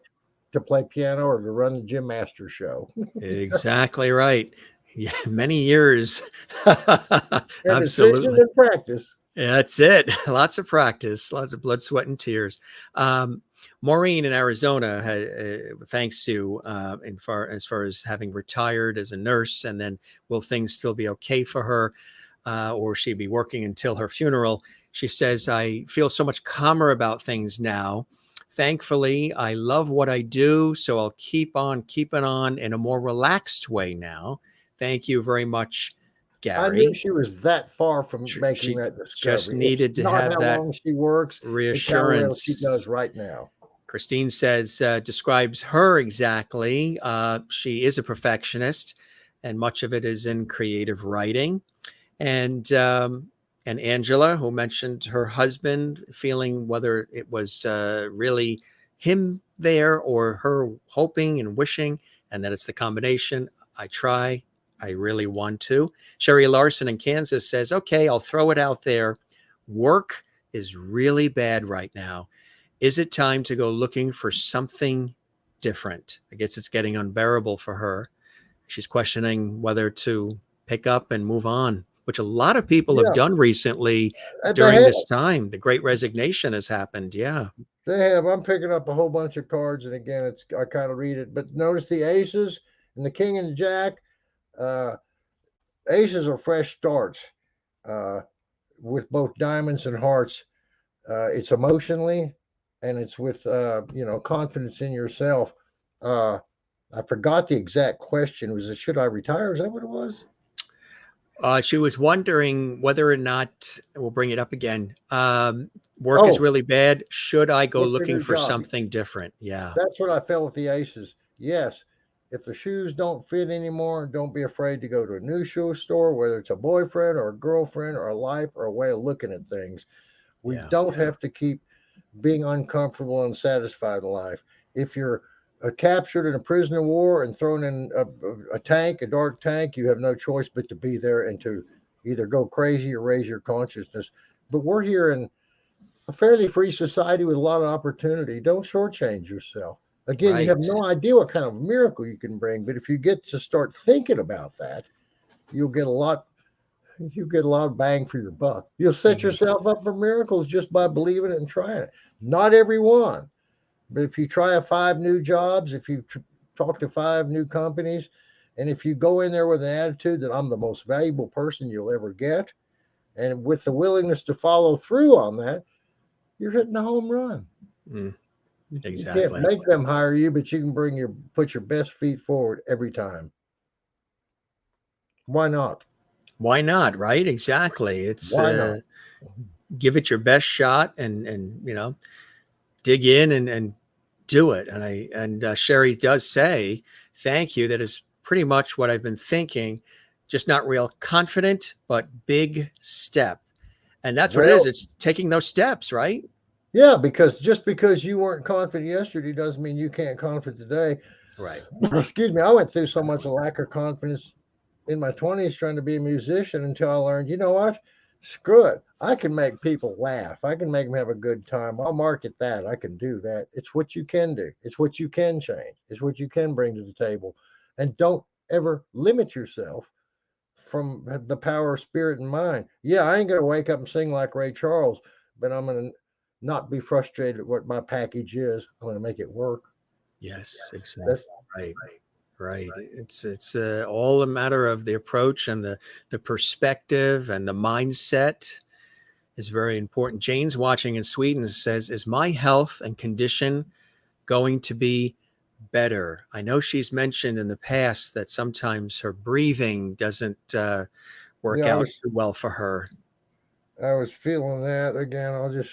to play piano or to run the Jim Masters show. Exactly right. Yeah, many years. And decision Absolutely. and practice. Yeah, that's it. Lots of practice, lots of blood, sweat, and tears. Maureen in Arizona, thanks to as far as having retired as a nurse, and then will things still be okay for her, or she be working until her funeral? She says, "I feel so much calmer about things now. Thankfully, I love what I do, so I'll keep on keeping on in a more relaxed way now. Thank you very much, I knew Gary." she was that far from making She that just discovery. It's needed to not have how that long she works, it's how well she reassurance. does right now. Christine says, describes her exactly. She is a perfectionist, and much of it is in creative writing. And Angela, who mentioned her husband feeling whether it was really him there or her hoping and wishing, and that it's the combination. I try. I really want to. Sherry Larson in Kansas says, okay, I'll throw it out there. Work is really bad right now. Is it time to go looking for something different? I guess it's getting unbearable for her. She's questioning whether to pick up and move on, which a lot of people have Yeah, done recently they during have. this time. The Great Resignation has happened. Yeah. They have. I'm picking up a whole bunch of cards, and again, I kind of read it. But notice the aces and the king and the jack. Uh, Aces are fresh starts uh, with both diamonds and hearts. It's emotionally, and it's with confidence in yourself. Uh, I forgot the exact question. Was it should I retire? Is that what it was? She was wondering whether or not, we'll bring it up again. Work is Oh, really bad. Should I go look for a looking new for job. something different? Yeah. That's what I felt with the aces. Yes. If the shoes don't fit anymore, don't be afraid to go to a new shoe store, whether it's a boyfriend or a girlfriend or a life or a way of looking at things. We Yeah. don't have to keep being uncomfortable and unsatisfied in life. If you're captured in a prison of war and thrown in a tank, a dark tank, you have no choice but to be there and to either go crazy or raise your consciousness. But we're here in a fairly free society with a lot of opportunity. Don't shortchange yourself. Again, you have Right. no idea what kind of miracle you can bring, but if you get to start thinking about that, you'll get a lot. You get a lot of bang for your buck. You'll set Mhm. yourself up for miracles just by believing it and trying it. Not everyone, but if you try 5 new jobs, if you talk to 5 new companies, and if you go in there with an attitude that I'm the most valuable person you'll ever get, and with the willingness to follow through on that, you're hitting a home run. Mm, You can't exactly. make them hire you, but you can put your best feet forward every time. Why not? Why not? Right? Exactly. It's Why not? give it your best shot, and dig in and do it. And Sherry does say thank you. That is pretty much what I've been thinking. Just not real confident, but big step. And that's what it is. Well, It's taking those steps, right? yeah, because just because you weren't confident yesterday doesn't mean you can't confident today. Right. Excuse me, I went through so much lack of confidence in my 20s trying to be a musician until I learned, you know what? Screw it. I can make people laugh. I can make them have a good time. I'll market that. I can do that. It's what you can do. It's what you can change. It's what you can bring to the table. And don't ever limit yourself from the power of spirit and mind. Yeah, I ain't going to wake up and sing like Ray Charles, but I'm going to not be frustrated at what my package is. I'm going to make it work. Yes, exactly. That's Right. Right. It's all a matter of the approach and the perspective and the mindset is very important. Jane's watching in Sweden says, is my health and condition going to be better? I know she's mentioned in the past that sometimes her breathing doesn't work I out was too well for her. I was feeling that again. I'll just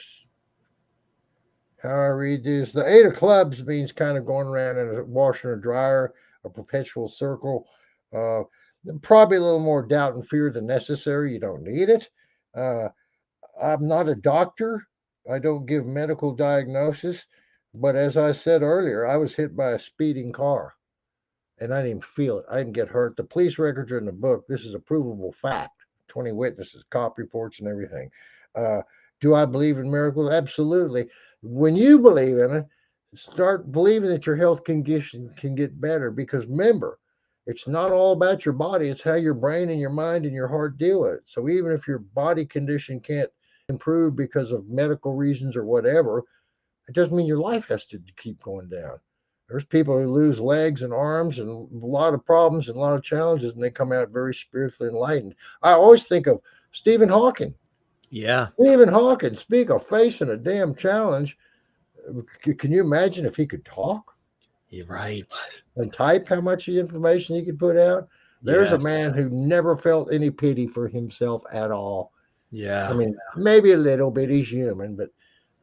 how I read this. The eight of clubs means kind of going around in a washer and a dryer, a perpetual circle. Uh, Probably a little more doubt and fear than necessary. You don't need it. Uh, I'm not a doctor. I don't give medical diagnosis. But as I said earlier, I was hit by a speeding car and I didn't even feel it. I didn't get hurt. The police records are in the book. This is a provable fact. 20 witnesses, cop reports, and everything. Uh, do I believe in miracles? Absolutely. When you believe in it, start believing that your health condition can get better because remember, it's not all about your body, it's how your brain and your mind and your heart deal with it. So even if your body condition can't improve because of medical reasons or whatever, it doesn't mean your life has to keep going down. There's people who lose legs and arms and a lot of problems and a lot of challenges, and they come out very spiritually enlightened. I always think of Stephen Hawking. Yeah. Stephen Hawking, speak of facing a damn challenge. Can you imagine if he could talk? You're right. And type how much information he could put out? There's a Yes. man who never felt any pity for himself at all. Yeah. I mean, maybe a little bit, he's human, but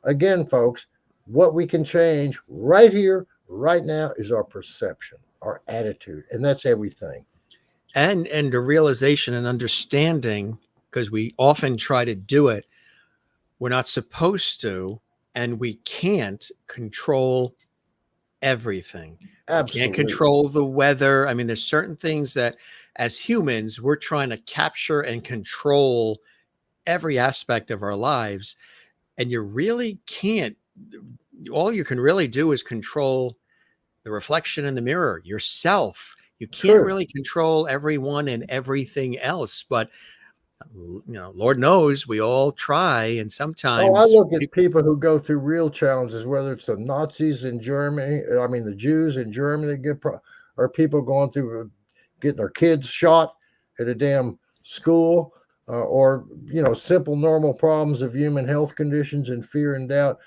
again, folks, what we can change right here, right now, is our perception, our attitude, and that's everything. and the realization and understanding, because we often try to do it, we're not supposed to, and we can't control everything. Absolutely. We can't control the weather. I mean, there's certain things that as humans we're trying to capture and control every aspect of our lives, and you really can't. All you can really do is control the reflection in the mirror, yourself. You can't True. really control everyone and everything else, but Lord knows we all try, and sometimes Oh, I look at people who go through real challenges, whether it's the Nazis in Germany, I mean the Jews in Germany, or people going through getting their kids shot at a damn school, or simple normal problems of human health conditions and fear and doubt.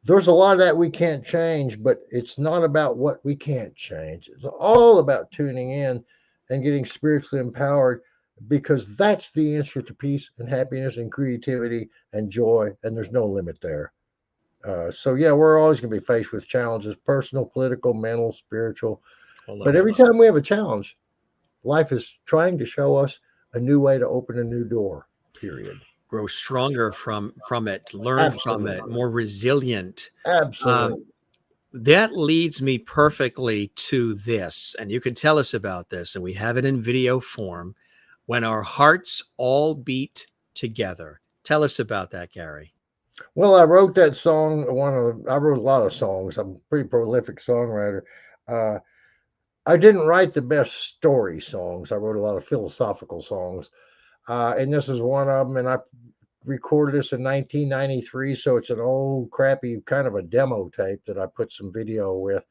There's a lot of that we can't change, but it's not about what we can't change. It's all about tuning in and getting spiritually empowered, because that's the answer to peace and happiness and creativity and joy, and there's no limit there. So yeah, we're always going to be faced with challenges, personal, political, mental, spiritual. But every time we have a challenge, life is trying to show us a new way to open a new door, period. grow stronger from it, learn Absolutely. from it, more resilient. Absolutely. That leads me perfectly to this, and you can tell us about this, and we have it in video form. When our hearts all beat together. Tell us about that, Gary. Well, I wrote that song. I wrote a lot of songs. I'm a pretty prolific songwriter. Uh, I didn't write the best story songs. I wrote a lot of philosophical songs, and this is one of them. And I recorded this in 1993, so it's an old, crappy kind of a demo tape that I put some video with,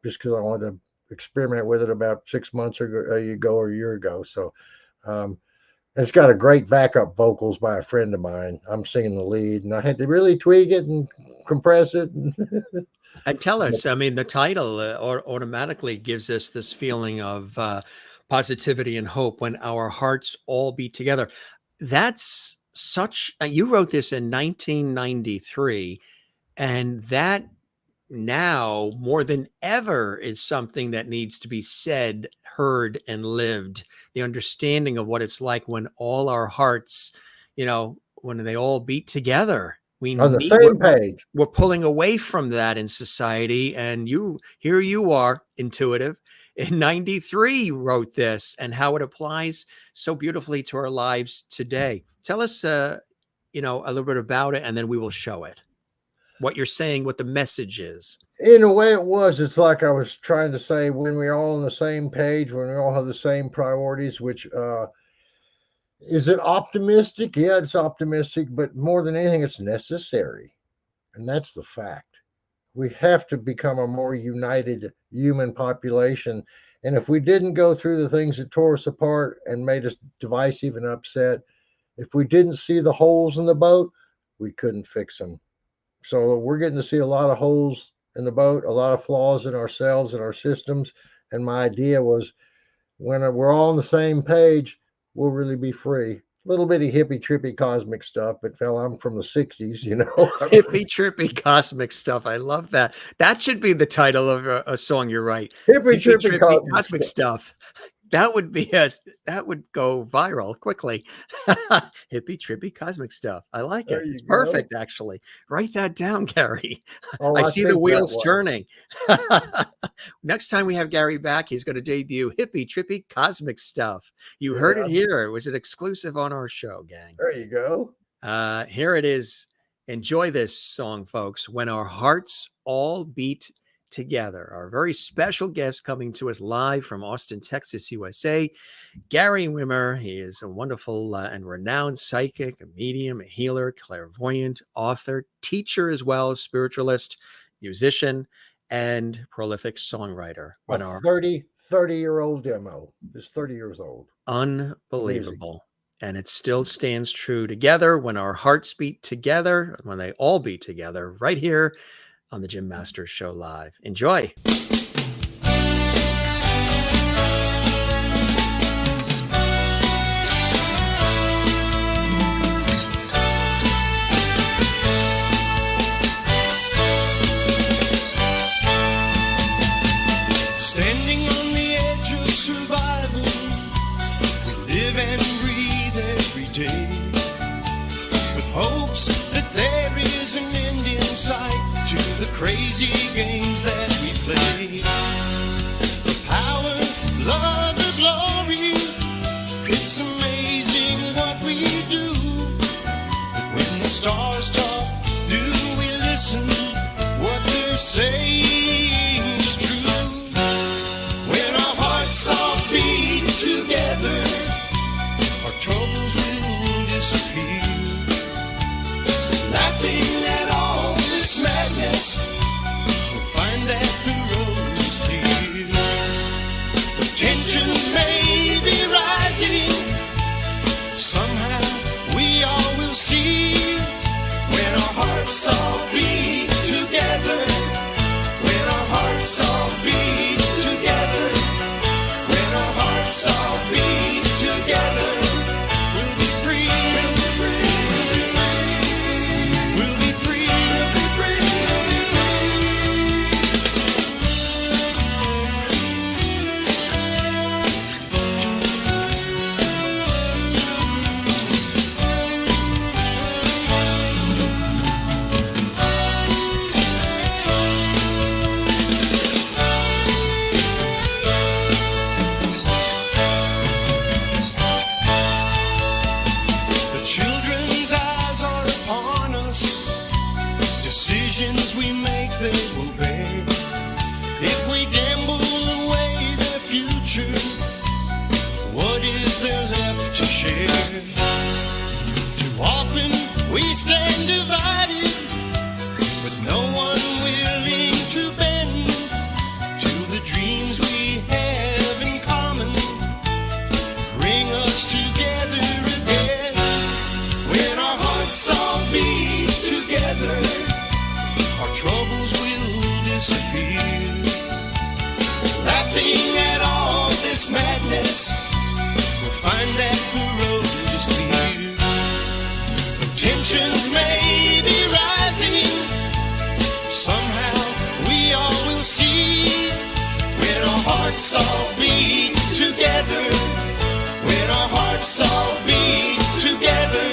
just because I wanted to experiment with it about 6 months ago or a year ago. So. It's got a great backup vocals by a friend of mine. I'm singing the lead, and I had to really tweak it and compress it. And tell us, I mean, the title automatically gives us this feeling of positivity and hope when our hearts all beat together. That's you wrote this in 1993, and that now more than ever is something that needs to be said, heard, and lived. The understanding of what it's like when all our hearts, when they all beat together. On the same page. We're pulling away from that in society, and here you are, intuitive. In 93, you wrote this, and how it applies so beautifully to our lives today. Tell us, a little bit about it, and then we will show it. What you're saying, what the message is. In a way, it's like I was trying to say, when we're all on the same page, when we all have the same priorities, which is it optimistic? Yeah, it's optimistic, but more than anything, it's necessary. And that's the fact. We have to become a more united human population. And if we didn't go through the things that tore us apart and made us divisive and upset, if we didn't see the holes in the boat, we couldn't fix them. So we're getting to see a lot of holes in the boat, a lot of flaws in ourselves and our systems. And my idea was, when we're all on the same page, we'll really be free. little bitty hippie trippy cosmic stuff, but fell, I'm from the 60s, you know. Hippie trippy cosmic stuff. I love that. That should be the title of a song you write. Hippie Hippie trippy trippy cosmic cosmic stuff. stuff. That would go viral quickly. Hippie trippy cosmic stuff. I like There it. you It's go. perfect, actually. Write that down, Gary. Oh, I see the think that wheels way. turning. Next time we have Gary back, he's going to debut Hippie Trippy Cosmic Stuff. You heard it Yeah. here. It was an exclusive on our show, gang. There you go. Here it is. Enjoy this song, folks. When Our Hearts All Beat Together. Our very special guest coming to us live from Austin, Texas, USA, Gary Wimmer. He is a wonderful and renowned psychic, a medium, a healer, clairvoyant, author, teacher as well, spiritualist, musician, and prolific songwriter. When A our 30-year-old demo. It's 30 years old. Unbelievable. And it still stands true together. When our hearts beat together, when they all beat together, right here on the Jim Masters Show Live. Enjoy. Standing on the edge of survival, we live and breathe every day, with hopes that there is an end in sight to the crazy games that we play. The power, love, the glory, it's amazing what we do. But when the stars talk, do we listen? What they're saying is true. When our hearts all beat together, our troubles will disappear. Laughing at all this madness, we'll find that the road is clear. The tensions may be rising, somehow we all will see. When our hearts all beat together, when our hearts all beat together, when our hearts all beat together, we'll be free, we'll be free, we'll be free, we'll be free, we'll be The children's eyes are upon us. Decisions we make, they will pay. If we gamble away their future, what is there left to share? Too often we stand divided, with no one willing to bend to the dreams we have in common. Bring us together again. When our hearts all beat together, our troubles will disappear. Laughing at all this madness, we'll find that the road is clear. The tensions may be rising, somehow we all will see. When our hearts all beat together, when our hearts all beat together,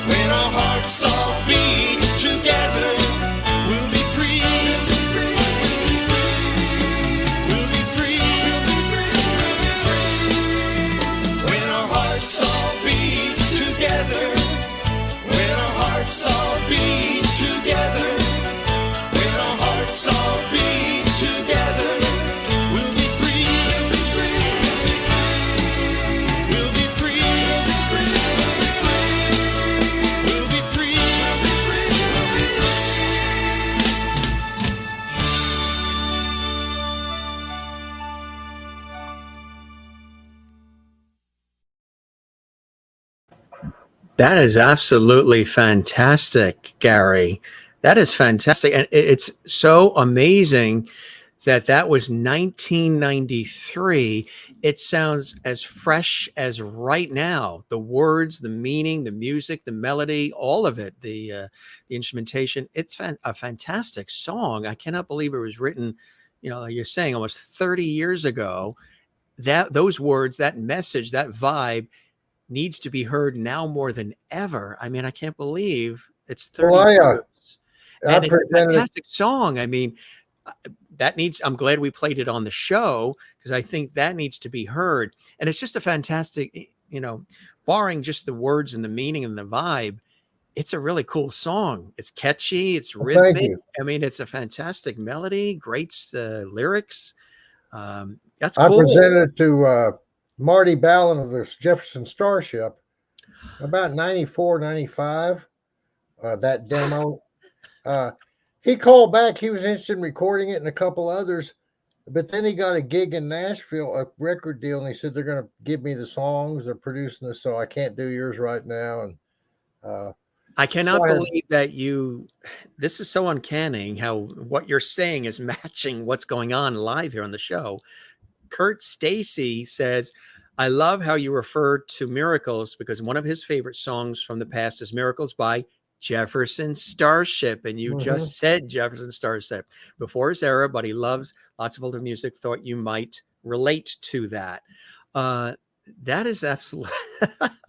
when our hearts all beat together, we'll be free, we'll be free, we'll be free, we'll be free. When our hearts all beat together, when our hearts all beat together, when our hearts all beat together, we'll be free, we'll be free, we'll be free, we'll be free, we'll be free, we'll be free, we'll be free. That is absolutely fantastic, Gary. That is fantastic. And it's so amazing that was 1993. it sounds as fresh as right now. The words, the meaning, the music, the melody, all of it, the instrumentation. It's a fantastic song. I cannot believe it was written, like you're saying, almost 30 years ago. That those words, that message, that vibe needs to be heard now more than ever. I mean, I can't believe it's 30 years. And it's a fantastic song. I mean, I'm glad we played it on the show, because I think that needs to be heard. And it's just a fantastic, barring just the words and the meaning and the vibe, it's a really cool song. It's catchy. It's rhythmic. I mean, it's a fantastic melody, great lyrics. That's cool. I presented it to Marty Ballin of the Jefferson Starship about 94, 95, that demo. He called back. He was interested in recording it and a couple others, but then he got a gig in Nashville, a record deal, and he said, they're going to give me the songs. They're producing this, so I can't do yours right now. And I cannot believe that this is so uncanny how what you're saying is matching what's going on live here on the show. Kurt Stacy says, I love how you refer to Miracles, because one of his favorite songs from the past is Miracles by Jefferson Starship. And you just said Jefferson Starship before his era, but he loves lots of older music. Thought you might relate to that. That is absolutely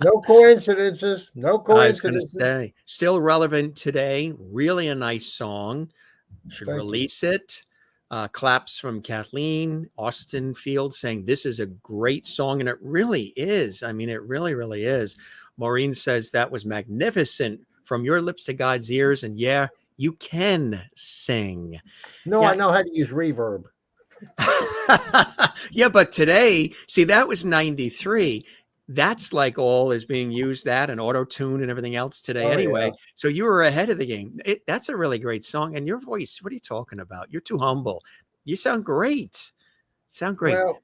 no coincidences. No coincidences. I was going to say, still relevant today. Really a nice song. Should release it. Claps from Kathleen Austin Field saying this is a great song, and it really is. I mean, it really, really is. Maureen says that was magnificent. From your lips to God's ears, and yeah, you can sing. No, yeah. I know how to use reverb. Yeah, but today, see, that was 93. That's like all is being used, that and auto-tune and everything else today anyway. Yeah. So you were ahead of the game. That's a really great song. And your voice, what are you talking about? You're too humble. You sound great. Sound great. Well,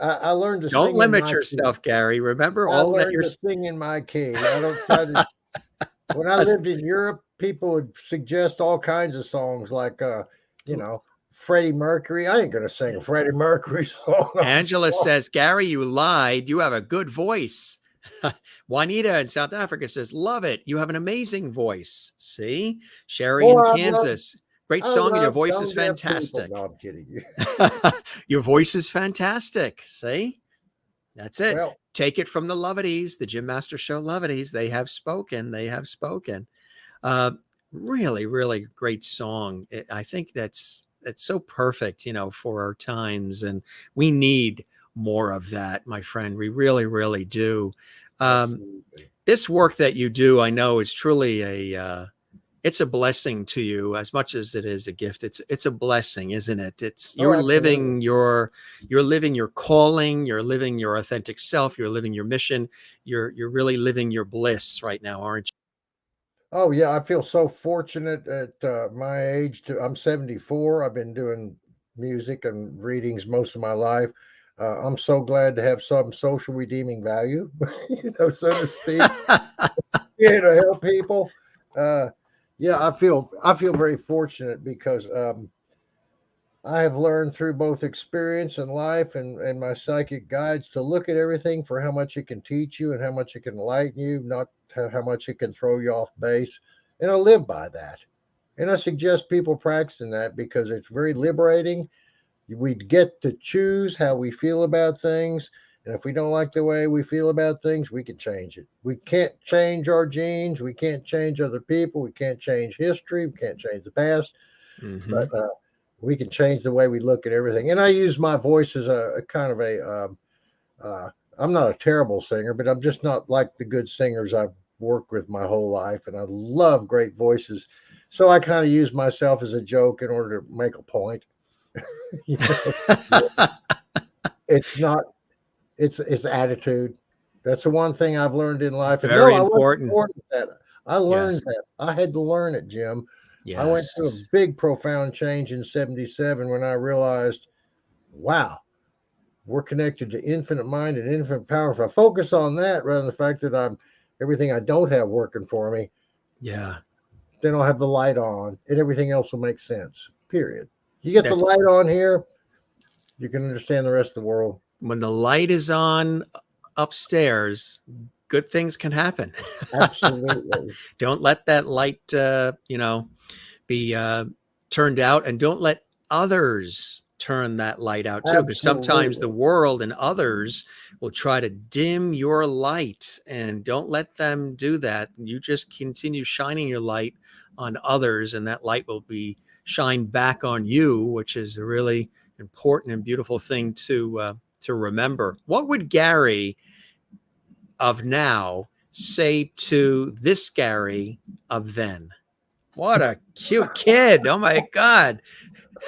I learned to Don't sing limit yourself, Gary. Remember all that you're singing in my key. I don't try to. When I lived in Europe, people would suggest all kinds of songs like, Freddie Mercury. I ain't going to sing a Freddie Mercury song. Angela says, Gary, you lied. You have a good voice. Juanita in South Africa says, love it. You have an amazing voice. See? Sherry in Kansas. Great song, and your voice is fantastic. No, I'm kidding you. Your voice is fantastic. See? That's it. Well, take it from the Lovities, the Jim Master Show Lovities. They have spoken. They have spoken. Really, really great song. I think that's so perfect, for our times. And we need more of that, my friend. We really, really do. This work that you do, I know, is truly it's a blessing to you as much as it is a gift. It's a blessing, isn't it? You're living your calling, you're living your authentic self, you're living your mission, you're really living your bliss right now, aren't you? Oh yeah, I feel so fortunate at my age. I'm 74. I've been doing music and readings most of my life. I'm so glad to have some social redeeming value, so to speak, to help people. Yeah, I feel very fortunate because I have learned through both experience and life and my psychic guides to look at everything for how much it can teach you and how much it can enlighten you, not how much it can throw you off base. And I live by that. And I suggest people practicing that because it's very liberating. We get to choose how we feel about things. And if we don't like the way we feel about things, we can change it. We can't change our genes. We can't change other people. We can't change history. We can't change the past. Mm-hmm. But we can change the way we look at everything. And I use my voice as a kind of I'm not a terrible singer, but I'm just not like the good singers I've worked with my whole life. And I love great voices. So I kind of use myself as a joke in order to make a point. It's attitude. That's the one thing I've learned in life. And very important. I learned that. I had to learn it, Jim. Yes. I went through a big, profound change in 77 when I realized, wow, we're connected to infinite mind and infinite power. If I focus on that rather than the fact that everything I don't have working for me, then I'll have the light on and everything else will make sense, period. You get the light on here, you can understand the rest of the world. when the light is on upstairs, good things can happen. Absolutely. Don't let that light, be turned out, and don't let others turn that light out too, because sometimes the Absolutely. world and others will try to dim your light, and don't let them do that. You just continue shining your light on others, and that light will be shined back on you, which is a really important and beautiful thing to remember. What would Gary of now say to this Gary of then? What a cute kid. Oh my God.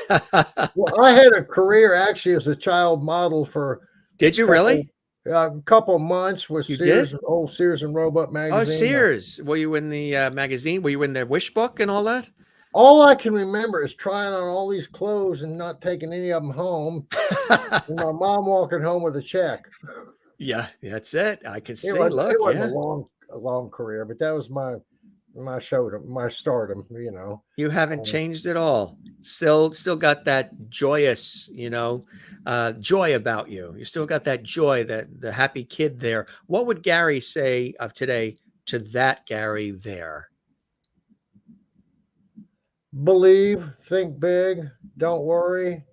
Well, I had a career actually as a child model for Did you really? a couple months with You Sears, did? old Sears and Roebuck Oh, magazine. Sears. Were you in the magazine? Were you in the wish book and all that? All I can remember is trying on all these clothes and not taking any of them home. And my mom walking home with a check. Yeah, that's it. I can see. It Look, wasn't yeah. a long career, but that was my stardom, You haven't changed at all. Still got that joyous, joy about you. You still got that joy, that the happy kid there. What would Gary say of today to that Gary there? Believe, think big, don't worry.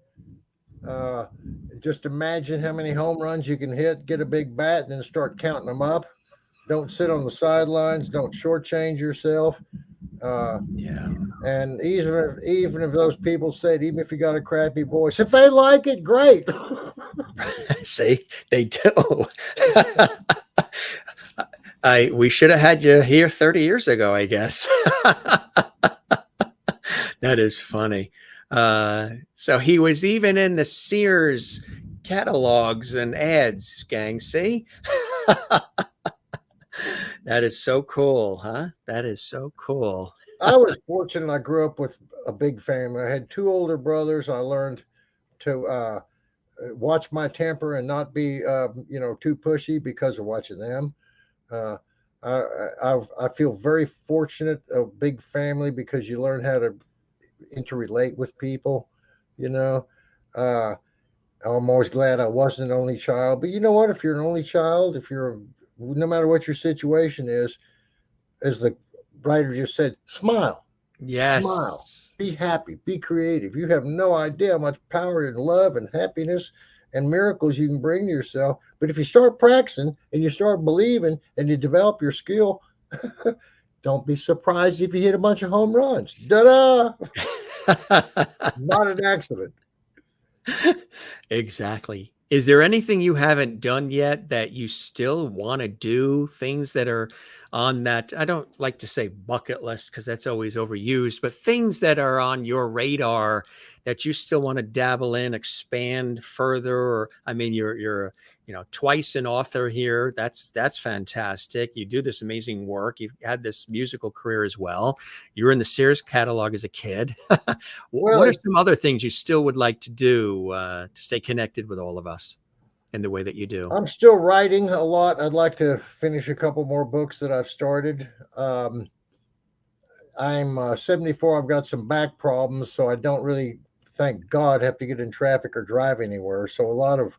Just imagine how many home runs you can hit, get a big bat, and then start counting them up. Don't sit on the sidelines. Don't shortchange yourself. Yeah. And even if those people said, even if you got a crappy voice, if they like it, great. See, they do. We should have had you here 30 years ago, I guess. That is funny. So he was even in the Sears catalogs and ads, gang. See? That is so cool, huh? That is so cool. I was fortunate. I grew up with a big family. I had two older brothers. I learned to watch my temper and not be, too pushy because of watching them. I feel very fortunate, a big family, because you learn how to interrelate with people. I'm always glad I wasn't an only child. But you know what? If you're an only child, no matter what your situation is, as the writer just said, smile. Yes. Smile. Be happy. Be creative. You have no idea how much power and love and happiness and miracles you can bring to yourself. But if you start practicing and you start believing and you develop your skill, don't be surprised if you hit a bunch of home runs. Da-da! Not an accident. Exactly. Is there anything you haven't done yet that you still want to do? Things that are on that, I don't like to say bucket list because that's always overused, but things that are on your radar that you still want to dabble in, expand further? Or, I mean, you're twice an author here. That's fantastic. You do this amazing work. You've had this musical career as well. You were in the Sears catalog as a kid. What are some other things you still would like to do to stay connected with all of us in the way that you do? I'm still writing a lot. I'd like to finish a couple more books that I've started. I'm 74. I've got some back problems, so I don't really, thank God, have to get in traffic or drive anywhere. So a lot of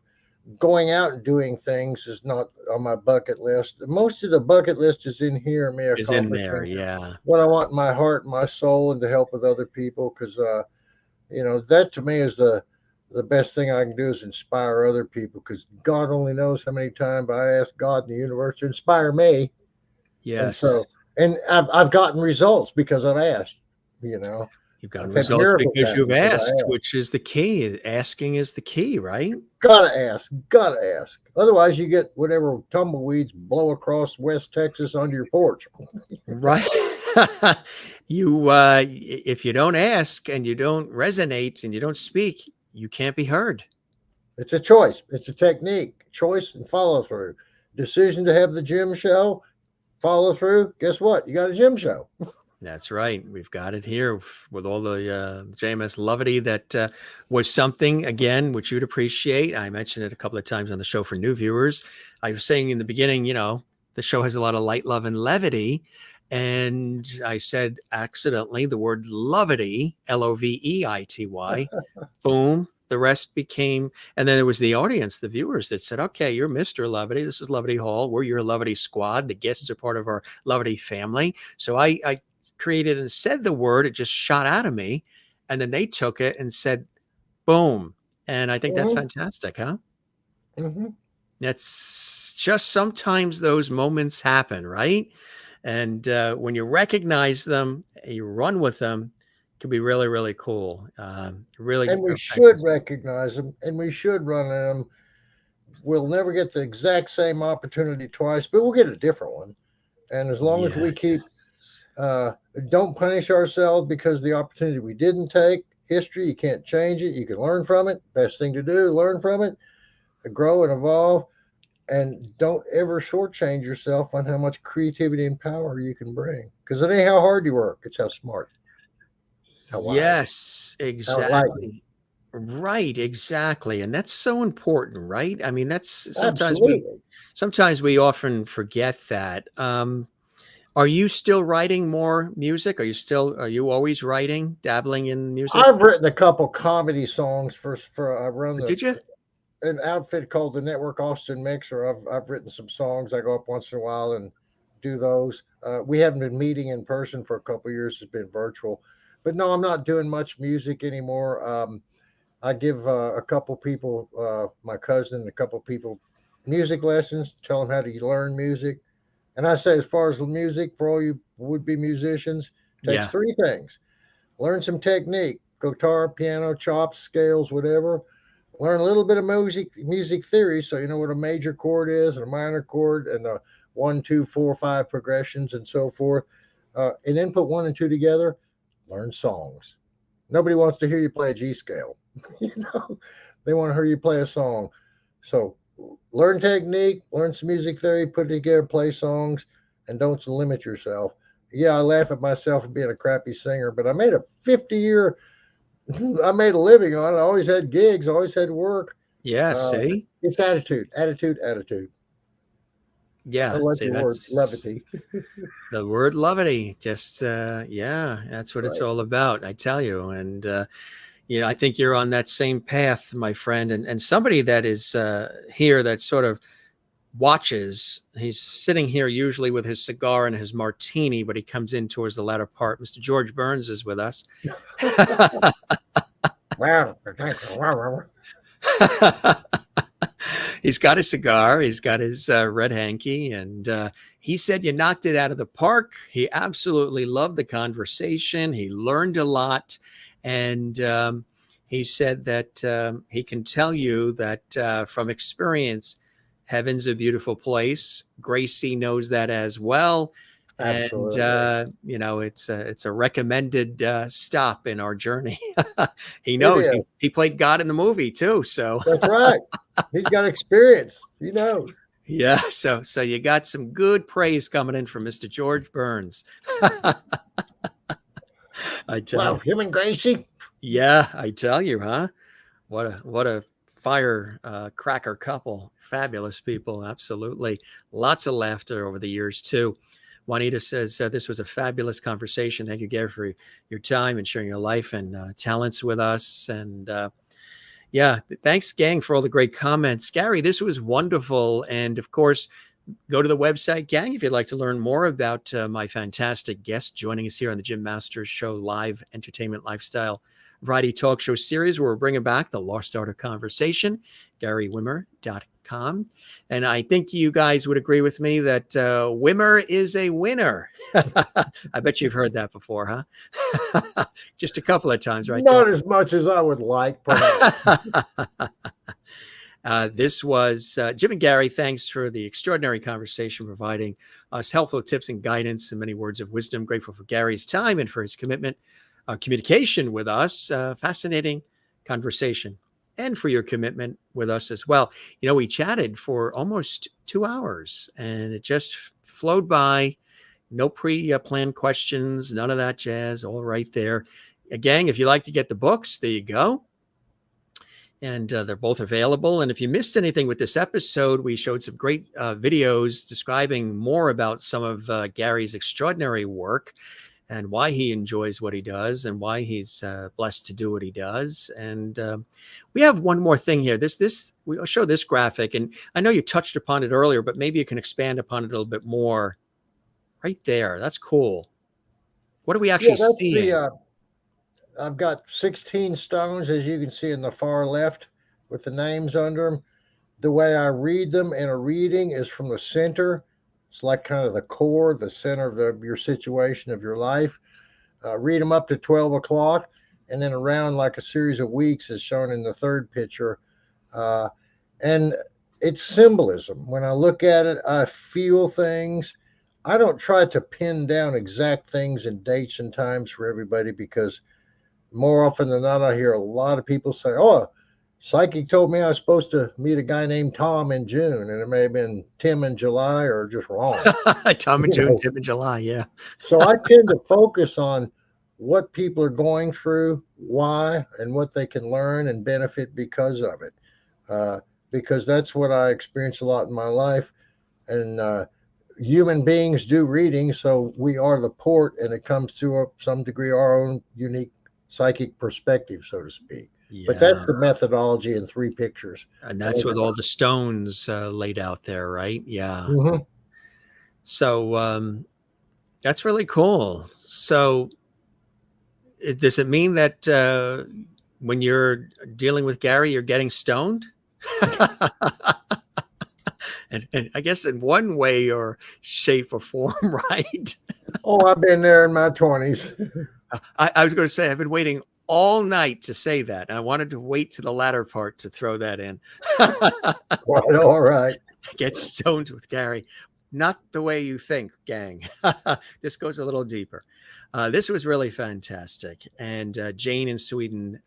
going out and doing things is not on my bucket list. Most of the bucket list is in here. Is in there, yeah. What I want in my heart, my soul, and to help with other people, because that to me is the best thing I can do, is inspire other people, because God only knows how many times I ask God in the universe to inspire me. Yes. And I've gotten results because I've asked, You've gotten results because you've asked, which is the key. Asking is the key, right? Gotta ask. Otherwise, you get whatever tumbleweeds blow across West Texas onto your porch. Right. If you don't ask and you don't resonate and you don't speak, you can't be heard. It's a choice. It's a technique. Choice and follow through. Decision to have the gym show. Follow through. Guess what? You got a gym show. That's right. We've got it here with all the JMS levity. That was something, again, which you'd appreciate. I mentioned it a couple of times on the show for new viewers. I was saying in the beginning, the show has a lot of light, love, and levity. And I said accidentally the word levity, Loveity. Boom. the rest became, and then there was the audience, the viewers that said, okay, you're Mr. Levity. This is Levity Hall. We're your Levity squad. The guests are part of our Levity family. So I created and said the word, it just shot out of me. And then they took it and said, boom. And I think that's fantastic, huh? Mm-hmm. That's just sometimes those moments happen, right? And when you recognize them, you run with them, it can be really, really cool. Really, And we should fantastic. recognize them, and we should run in them. We'll never get the exact same opportunity twice, but we'll get a different one. And as long as we keep, don't punish ourselves because the opportunity we didn't take. History, you can't change it. You can learn from it. Best thing to do, learn from it, grow and evolve, and don't ever shortchange yourself on how much creativity and power you can bring. Because it ain't how hard you work; it's how smart. How wise. Yes, exactly. Right, exactly. And that's so important, right? I mean, that's sometimes we often forget that. Are you still writing more music? Are you always writing, dabbling in music? I've written a couple comedy songs for I run Did you? an outfit called the Network Austin Mixer. I've written some songs. I go up once in a while and do those. We haven't been meeting in person for a couple of years. It's been virtual. But no, I'm not doing much music anymore. I give a couple people, my cousin, a couple people, music lessons, tell them how to learn music. And I say, as far as the music, for all you would-be musicians, takes three things. Learn some technique, guitar, piano, chops, scales, whatever. Learn a little bit of music theory, so you know what a major chord is and a minor chord and the 1, 2, 4, 5 progressions and so forth. And then put 1 and 2 together, learn songs. Nobody wants to hear you play a G scale. They want to hear you play a song. So learn technique, learn some music theory, put it together, play songs, and don't limit yourself. Yeah, I laugh at myself for being a crappy singer, but I made a 50-year, I made a living on it. I always had gigs, always had work. Yeah, see? It's attitude. Yeah, I like see, the word levity. The word levity. Just, that's what it's all about, I tell you. And, I think you're on that same path, my friend. And somebody that is here that sort of watches, he's sitting here usually with his cigar and his martini, but he comes in towards the latter part. Mr. George Burns is with us. Wow. He's got a cigar. He's got his red hanky. And he said you knocked it out of the park. He absolutely loved the conversation. He learned a lot. And he said that he can tell you that from experience, heaven's a beautiful place. Gracie knows that as well. Absolutely. And, it's a recommended stop in our journey. He knows he played God in the movie too. So that's right. He's got experience. He knows. Yeah. So you got some good praise coming in from Mr. George Burns. I tell you. Him and Gracie. Yeah, I tell you, huh? What a fire cracker couple. Fabulous people. Absolutely. Lots of laughter over the years too. Juanita says, this was a fabulous conversation. Thank you, Gary, for your time and sharing your life and talents with us. And thanks, gang, for all the great comments. Gary, this was wonderful. And of course, go to the website, gang, if you'd like to learn more about my fantastic guest joining us here on the Jim Masters Show live entertainment lifestyle variety talk show series, where we're bringing back the Lost Art of Conversation, GaryWimmer.com. And I think you guys would agree with me that Wimmer is a winner. I bet you've heard that before, huh? Just a couple of times, right? Not as much as I would like, perhaps. This was Jim and Gary. Thanks for the extraordinary conversation, providing us helpful tips and guidance and many words of wisdom. Grateful for Gary's time and for his communication with us. Fascinating conversation, and for your commitment with us as well. We chatted for almost 2 hours, and it just flowed by. No pre-planned questions, none of that jazz. All right there. Gang, if you'd like to get the books, there you go. And they're both available. And if you missed anything with this episode, we showed some great videos describing more about some of Gary's extraordinary work. and why he enjoys what he does and why he's blessed to do what he does. And we have one more thing here. We'll show this graphic, and I know you touched upon it earlier, but maybe you can expand upon it a little bit more. Right there. That's cool. What are we actually seeing? I've got 16 stones, as you can see in the far left, with the names under them. The way I read them in a reading is from the center. It's like kind of the core, the center of your situation of your life. Read them up to 12 o'clock, and then around like a series of weeks is shown in the third picture. And it's symbolism. When I look at it, I feel things. I don't try to pin down exact things and dates and times for everybody, because more often than not, I hear a lot of people say, oh, psychic told me I was supposed to meet a guy named Tom in June, and it may have been Tim in July, or just wrong. Tom in June, Tim in July, yeah. So I tend to focus on what people are going through, why, and what they can learn and benefit because of it. Because that's what I experience a lot in my life. And human beings do readings, so we are the port, and it comes to some degree our own unique psychic perspective, so to speak. Yeah. But that's the methodology in 3 pictures. And that's with all the stones laid out there, right? Yeah. Mm-hmm. So that's really cool. So does it mean that when you're dealing with Gary, you're getting stoned? And I guess in one way or shape or form, right? Oh, I've been there in my 20s. I was going to say, I've been waiting all night to say that. I wanted to wait to the latter part to throw that in. Well, all right. Get stoned with Gary. Not the way you think, gang. This goes a little deeper. This was really fantastic. And Jane in Sweden,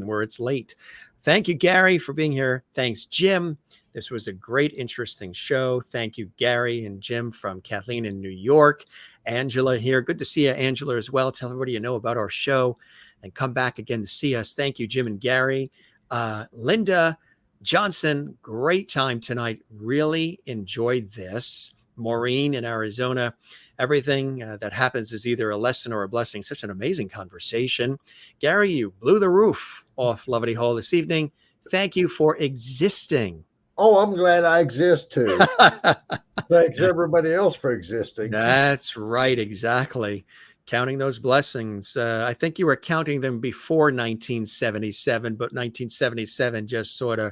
where it's late. Thank you, Gary, for being here. Thanks, Jim. This was a great, interesting show. Thank you, Gary and Jim from Kathleen in New York. Angela here. Good to see you, Angela, as well. Tell everybody you know about our show and come back again to see us. Thank you, Jim and Gary. Linda Johnson, great time tonight. Really enjoyed this. Maureen in Arizona. Everything that happens is either a lesson or a blessing. Such an amazing conversation. Gary, you blew the roof off Lovity Hall this evening. Thank you for existing. Oh, I'm glad I exist too. Thanks everybody else for existing. That's right. Exactly. Counting those blessings. I think you were counting them before 1977, but 1977 just sort of,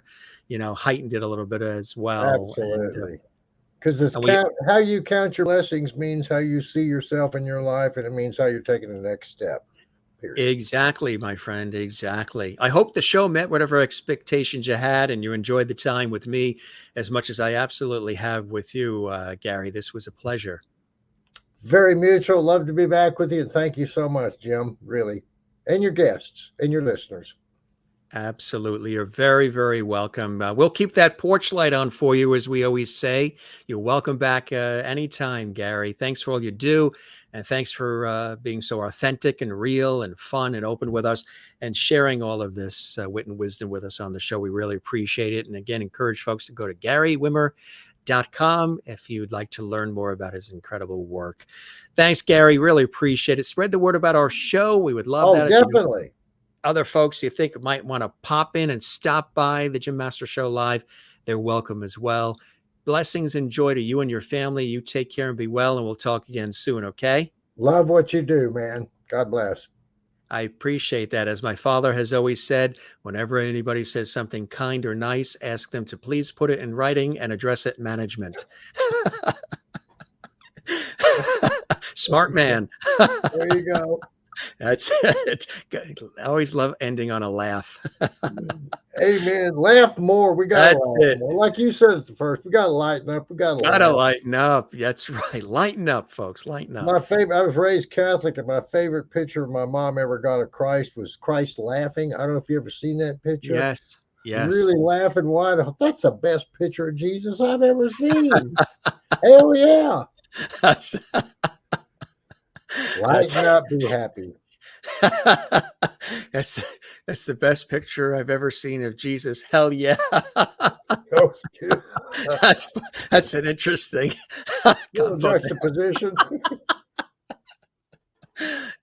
heightened it a little bit as well. Absolutely. Because how you count your blessings means how you see yourself in your life, and it means how you're taking the next step. Period. Exactly, my friend. Exactly. I hope the show met whatever expectations you had, and you enjoyed the time with me as much as I absolutely have with you, Gary. This was a pleasure. Very mutual. Love to be back with you. And thank you so much, Jim, really. And your guests and your listeners. Absolutely. You're very, very welcome. We'll keep that porch light on for you, as we always say. You're welcome back anytime, Gary. Thanks for all you do. And thanks for being so authentic and real and fun and open with us and sharing all of this wit and wisdom with us on the show. We really appreciate it. And again, encourage folks to go to GaryWimmer.com if you'd like to learn more about his incredible work. Thanks, Gary. Really appreciate it. Spread the word about our show. We would love that. Definitely. Other folks you think might want to pop in and stop by the Jim Master Show live, they're welcome as well. Blessings and joy to you and your family. You take care and be well, and we'll talk again soon, okay? Love what you do, man. God bless. I appreciate that. As my father has always said, whenever anybody says something kind or nice, ask them to please put it in writing and address it management. Smart man. There you go. That's it. I always love ending on a laugh. Hey, man, laugh more. We got to laugh more. Like you said at the first, we got to lighten up. We got to lighten up. That's right. Lighten up, folks. Lighten up. I was raised Catholic, and my favorite picture my mom ever got of Christ was Christ laughing. I don't know if you ever seen that picture. Yes. Yes. Really laughing wide. That's the best picture of Jesus I've ever seen. Hell yeah. Lighten up, be happy. That's the best picture I've ever seen of Jesus. Hell yeah. That's an interesting juxtaposition.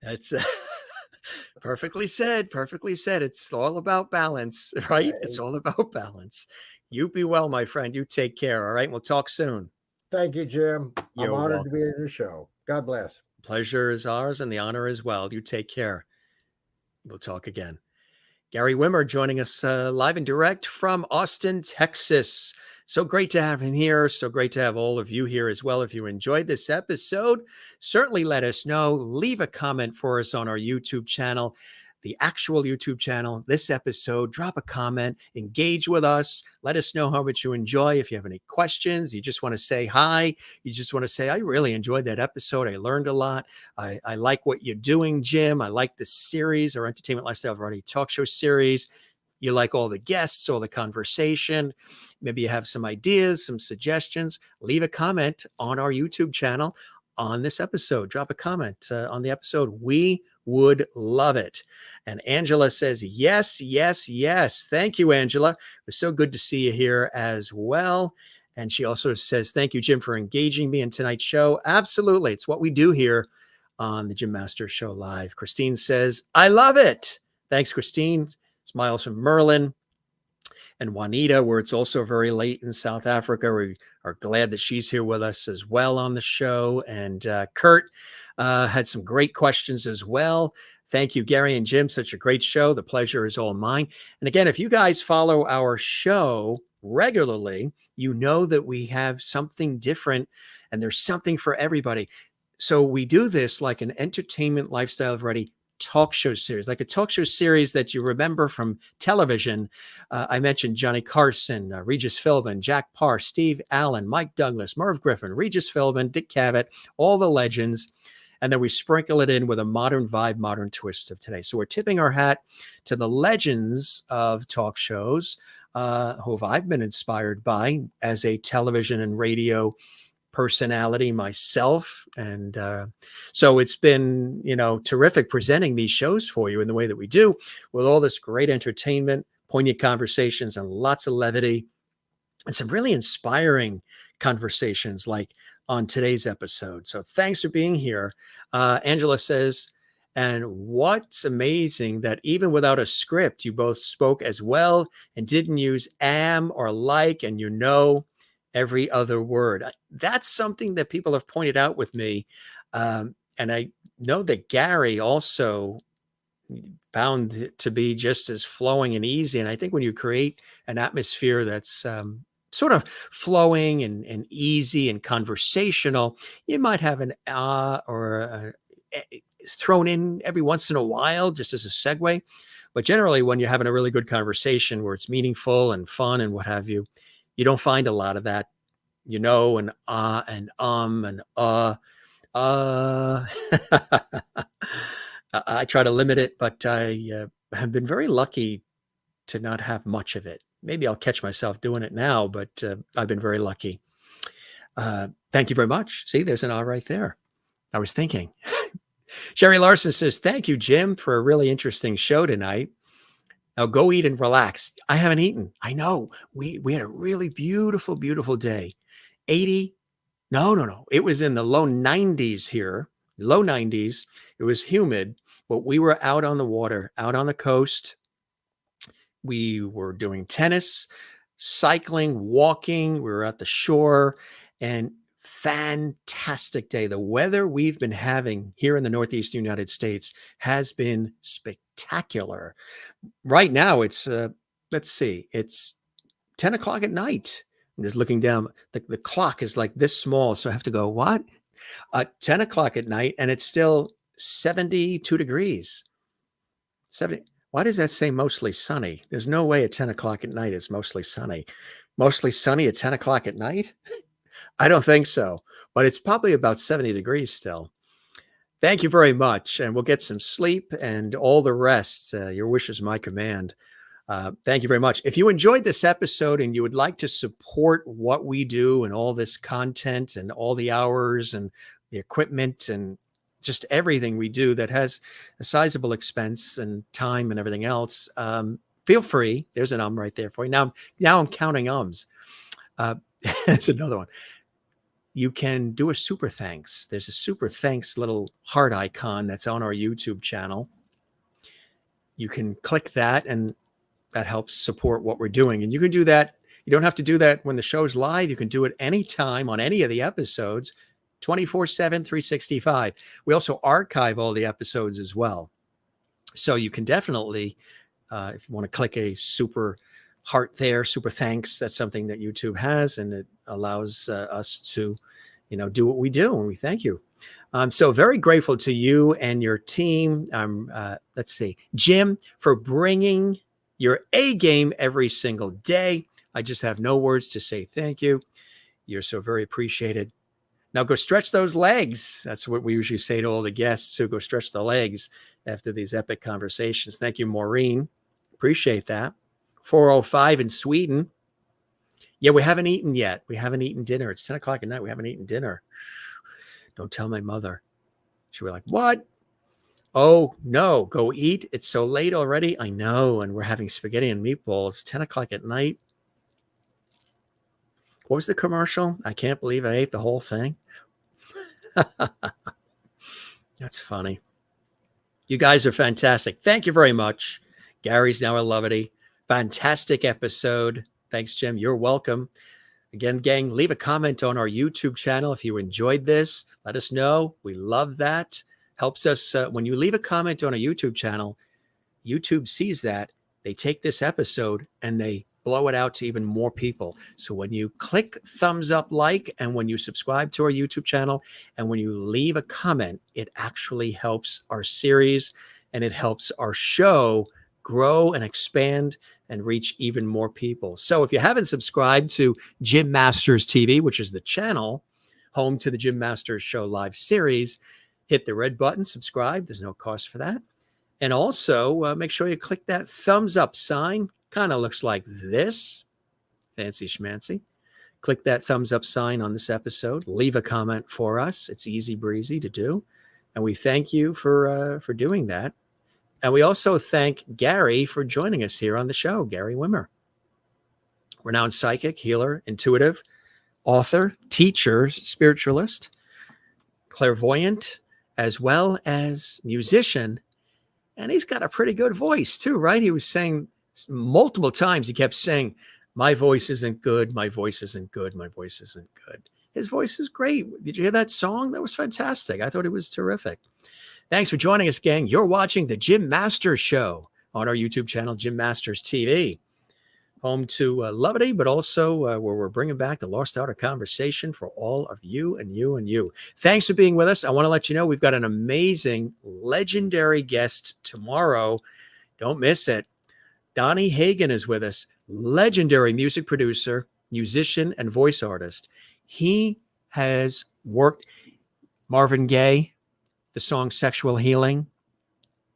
That's perfectly said. Perfectly said. It's all about balance, right? It's all about balance. You be well, my friend. You take care. All right. We'll talk soon. Thank you, Jim. I'm You're honored to be welcome. in your show. God bless. Pleasure is ours and the honor as well. You take care. We'll talk again. Gary Wimmer joining us live and direct from Austin, Texas. So great to have him here. So great to have all of you here as well. If you enjoyed this episode, certainly let us know. Leave a comment for us on our YouTube channel, the actual YouTube channel, this episode. Drop a comment, engage with us. Let us know how much you enjoy. If you have any questions, you just want to say hi, you just want to say, I really enjoyed that episode. I learned a lot. I like what you're doing, Jim. I like the series, our Entertainment Lifestyle Variety Talk Show series. You like all the guests, all the conversation. Maybe you have some ideas, some suggestions. Leave a comment on our YouTube channel on this episode. Drop a comment on the episode. We would love it. And Angela says, yes, yes, yes. Thank you, Angela. It was so good to see you here as well. And she also says, thank you, Jim, for engaging me in tonight's show. Absolutely. It's what we do here on the Jim Masters Show Live. Christine says, I love it. Thanks, Christine. Smiles from Merlin. And Juanita, where it's also very late in South Africa. We are glad that she's here with us as well on the show. And Kurt had some great questions as well. Thank you, Gary and Jim. Such a great show. The pleasure is all mine. And again, if you guys follow our show regularly, you know that we have something different and there's something for everybody. So we do this like an entertainment lifestyle variety talk show series, like a talk show series that you remember from television. I mentioned Johnny Carson, Regis Philbin, Jack Parr, Steve Allen, Mike Douglas, Merv Griffin, Regis Philbin, Dick Cavett, all the legends. And then we sprinkle it in with a modern vibe, modern twist of today. So we're tipping our hat to the legends of talk shows, who I've been inspired by as a television and radio personality myself. And so it's been, terrific presenting these shows for you in the way that we do, with all this great entertainment, poignant conversations, and lots of levity, and some really inspiring conversations like on today's episode. So thanks for being here. Angela says, and what's amazing that even without a script, you both spoke as well and didn't use am or like, and every other word. That's something that people have pointed out with me. And I know that Gary also found it to be just as flowing and easy. And I think when you create an atmosphere that's sort of flowing and easy and conversational, you might have an or thrown in every once in a while, just as a segue. But generally, when you're having a really good conversation where it's meaningful and fun and what have you, you don't find a lot of that, and and I try to limit it, but I have been very lucky to not have much of it. Maybe I'll catch myself doing it now, but I've been very lucky. Thank you very much. See, there's an R right there. I was thinking. Sherry Larson says, thank you, Jim, for a really interesting show tonight. Now go eat and relax. I haven't eaten. I know. We had a really beautiful, beautiful day. 80. No. It was in the low 90s here. Low 90s. It was humid, but we were out on the water, out on the coast. We were doing tennis, cycling, walking. We were at the shore, and fantastic day. The weather we've been having here in the Northeast United States has been spectacular. Right now, it's, it's 10 o'clock at night. I'm just looking down. The clock is like this small, so I have to go, what? 10 o'clock at night, and it's still 72 degrees. 70. Why does that say mostly sunny? There's no way at 10 o'clock at night it's mostly sunny. Mostly sunny at 10 o'clock at night? I don't think so, but it's probably about 70 degrees still. Thank you very much, and we'll get some sleep and all the rest. Your wish is my command. Thank you very much. If you enjoyed this episode and you would like to support what we do and all this content and all the hours and the equipment and just everything we do that has a sizable expense and time and everything else, feel free. There's an right there for you. Now I'm counting ums. That's another one. you can do a super thanks. There's a super thanks little heart icon that's on our YouTube channel. You can click that, and that helps support what we're doing. And you can do that. You don't have to do that when the show's live. You can do it anytime on any of the episodes, 24/7, 365. We also archive all the episodes as well. So you can definitely, if you want to click a super heart there, super thanks, that's something that YouTube has, and it allows us to, do what we do, and we thank you. I'm so very grateful to you and your team. Let's see, Jim, for bringing your A game every single day. I just have no words to say thank you. You're so very appreciated. Now go stretch those legs. That's what we usually say to all the guests, who go stretch the legs after these epic conversations. Thank you, Maureen. Appreciate that. 4:05 in Sweden. Yeah, we haven't eaten yet. We haven't eaten dinner. It's 10 o'clock at night. We haven't eaten dinner. Don't tell my mother. She'll be like, what? Oh, no, go eat. It's so late already. I know. And we're having spaghetti and meatballs. 10 o'clock at night. What was the commercial? I can't believe I ate the whole thing. That's funny. You guys are fantastic. Thank you very much. Gary's now a Lubbock. Fantastic episode. Thanks, Jim. You're welcome. Again, gang, leave a comment on our YouTube channel if you enjoyed this. Let us know. We love that. Helps us. When you leave a comment on a YouTube channel, YouTube sees that. They take this episode and they blow it out to even more people. So when you click thumbs up, like, and when you subscribe to our YouTube channel, and when you leave a comment, it actually helps our series, and it helps our show grow and expand and reach even more people. So if you haven't subscribed to Jim Masters TV, which is the channel home to the Jim Masters Show live series, hit the red button, subscribe. There's no cost for that. And also make sure you click that thumbs up sign. Kind of looks like this. Fancy schmancy. Click that thumbs up sign on this episode. Leave a comment for us. It's easy breezy to do. And we thank you for doing that. And we also thank Gary for joining us here on the show, Gary Wimmer. Renowned psychic, healer, intuitive, author, teacher, spiritualist, clairvoyant, as well as musician. And he's got a pretty good voice too, right? He was saying multiple times, he kept saying, my voice isn't good, my voice isn't good, my voice isn't good. His voice is great. Did you hear that song? That was fantastic. I thought it was terrific. Thanks for joining us, gang. You're watching the Jim Masters Show on our YouTube channel, Jim Masters TV. Home to Lubbock, but also where we're bringing back the Lost Art of Conversation for all of you and you and you. Thanks for being with us. I want to let you know we've got an amazing, legendary guest tomorrow. Don't miss it. Donnie Hagen is with us, legendary music producer, musician, and voice artist. He has worked Marvin Gaye, the song Sexual Healing.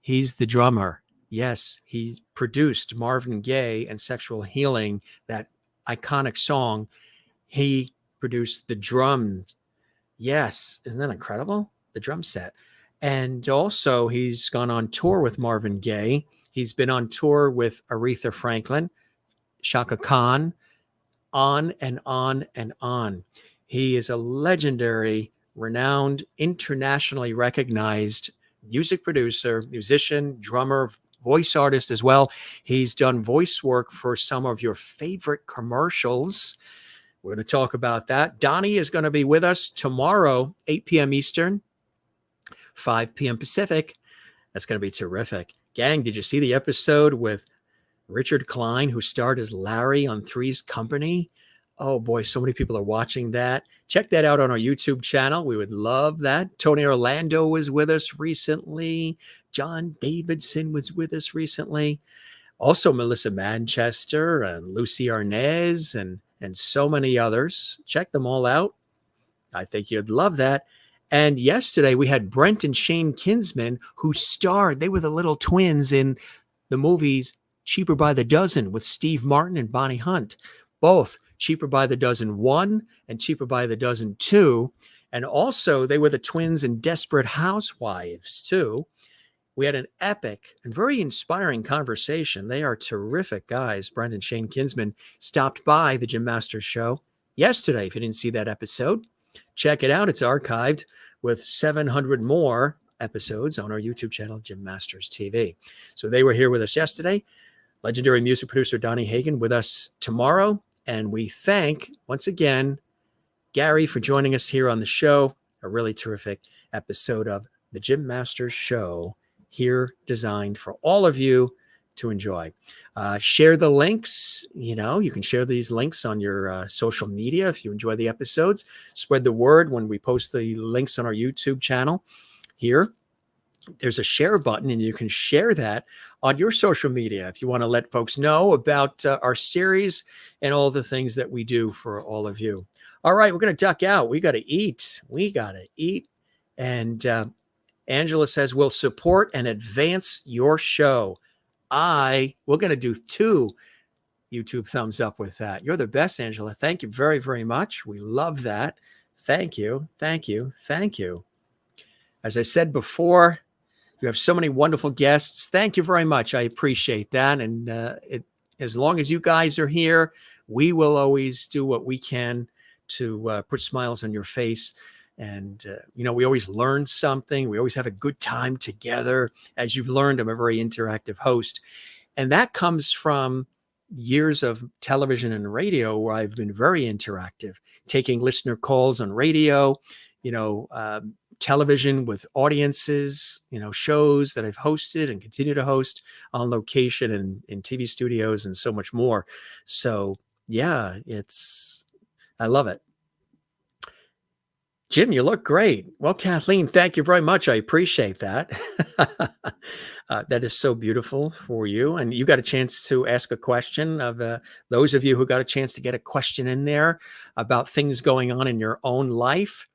He's the drummer. Yes, he produced Marvin Gaye and Sexual Healing, that iconic song. He produced the drums. Yes, isn't that incredible? The drum set. And also he's gone on tour with Marvin Gaye. He's been on tour with Aretha Franklin, Shaka Khan, on and on and on. He is a legendary, renowned, internationally recognized music producer, musician, drummer, voice artist as well. He's done voice work for some of your favorite commercials. We're going to talk about that. Donnie is going to be with us tomorrow, 8 p.m. Eastern, 5 p.m. Pacific. That's going to be terrific. Gang, did you see the episode with Richard Klein, who starred as Larry on Three's Company? Oh boy, so many people are watching that. Check that out on our YouTube channel. We would love that. Tony Orlando was with us recently. John Davidson was with us recently. Also Melissa Manchester and Lucy Arnaz and so many others. Check them all out. I think you'd love that. And yesterday we had Brent and Shane Kinsman, who starred. They were the little twins in the movies Cheaper by the Dozen with Steve Martin and Bonnie Hunt. Both Cheaper by the Dozen 1 and Cheaper by the Dozen 2. And also they were the twins in Desperate Housewives too. We had an epic and very inspiring conversation. They are terrific guys. Brent and Shane Kinsman stopped by the Jim Masters Show yesterday. If you didn't see that episode, check it out. It's archived with 700 more episodes on our YouTube channel, Jim Masters TV. So they were here with us yesterday. Legendary music producer Donnie Hagen with us tomorrow. And we thank, once again, Gary for joining us here on the show. A really terrific episode of the Jim Masters Show, here designed for all of you to enjoy. Share the links. You can share these links on your social media if you enjoy the episodes. Spread the word when we post the links on our YouTube channel here. There's a share button, and you can share that on your social media if you want to let folks know about our series and all the things that we do for all of you. All right, we're going to duck out. We got to eat. And Angela says, we'll support and advance your show. We're going to do 2 YouTube thumbs up with that. You're the best, Angela. Thank you very, very much. We love that. Thank you. As I said before, you have so many wonderful guests. Thank you very much. I appreciate that. And as long as you guys are here, we will always do what we can to put smiles on your face. And, we always learn something. We always have a good time together. As you've learned, I'm a very interactive host. And that comes from years of television and radio where I've been very interactive, taking listener calls on radio, television with audiences, shows that I've hosted and continue to host on location and in TV studios and so much more. So, yeah, I love it. Jim, you look great. Well, Kathleen, thank you very much. I appreciate that. That is so beautiful for you. And you got a chance to ask a question of those of you who got a chance to get a question in there about things going on in your own life.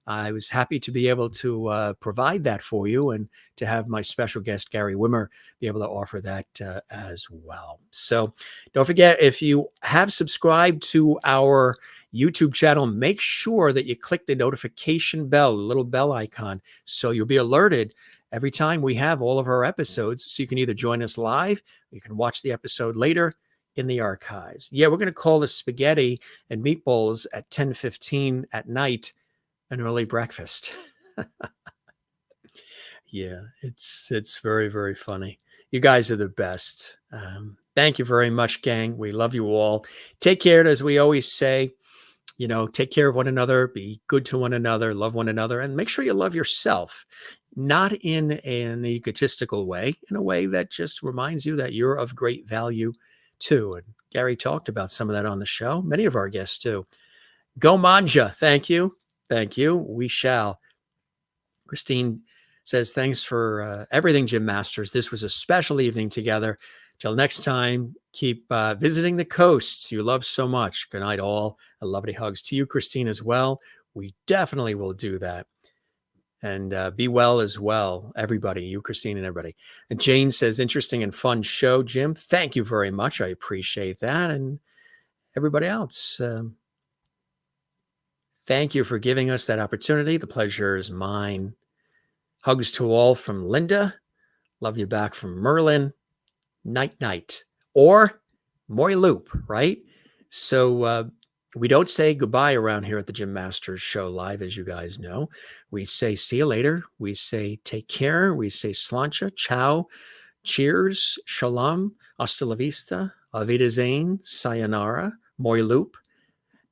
I was happy to be able to provide that for you and to have my special guest, Gary Wimmer, be able to offer that as well. So don't forget, if you have subscribed to our YouTube channel, make sure that you click the notification bell, the little bell icon, so you'll be alerted every time we have all of our episodes. So you can either join us live, or you can watch the episode later in the archives. Yeah, we're going to call the spaghetti and meatballs at 10:15 at night an early breakfast. Yeah, it's very, very funny. You guys are the best. Thank you very much, gang. We love you all. Take care, as we always say. Take care of one another, be good to one another, love one another, and make sure you love yourself, not in an egotistical way, in a way that just reminds you that you're of great value too. And Gary talked about some of that on the show, many of our guests too. Go Manja. Thank you. We shall. Christine says, thanks for everything, Jim Masters. This was a special evening together. Till next time, keep visiting the coasts you love so much. Good night, all. A lovely hugs to you, Christine, as well. We definitely will do that. And be well as well, everybody, you, Christine, and everybody. And Jane says, interesting and fun show, Jim. Thank you very much. I appreciate that. And everybody else, thank you for giving us that opportunity. The pleasure is mine. Hugs to all from Linda. Love you back from Merlin. Night, night. Or Moy Loop, right? So we don't say goodbye around here at the Jim Masters Show live, as you guys know. We say see you later. We say take care. We say slancha, ciao, cheers, shalom, hasta la vista, auf Wiedersehen, sayonara, Moy Loop.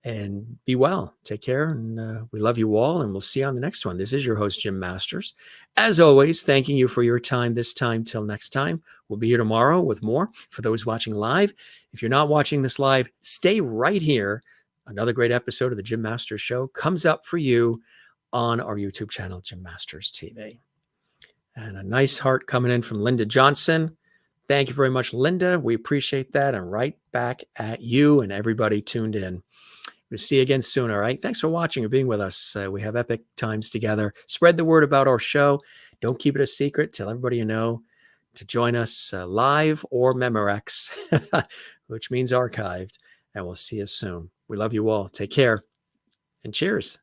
And be well. Take care. And we love you all. And we'll see you on the next one. This is your host, Jim Masters. As always, thanking you for your time this time. Till next time. We'll be here tomorrow with more. For those watching live, if you're not watching this live, stay right here. Another great episode of the Jim Masters Show comes up for you on our YouTube channel, Jim Masters TV. And a nice heart coming in from Linda Johnson. Thank you very much, Linda. We appreciate that. And right back at you and everybody tuned in. We'll see you again soon, all right? Thanks for watching and being with us. We have epic times together. Spread the word about our show. Don't keep it a secret. Tell everybody you know to join us live or Memorex, which means archived. And we'll see you soon. We love you all. Take care and cheers.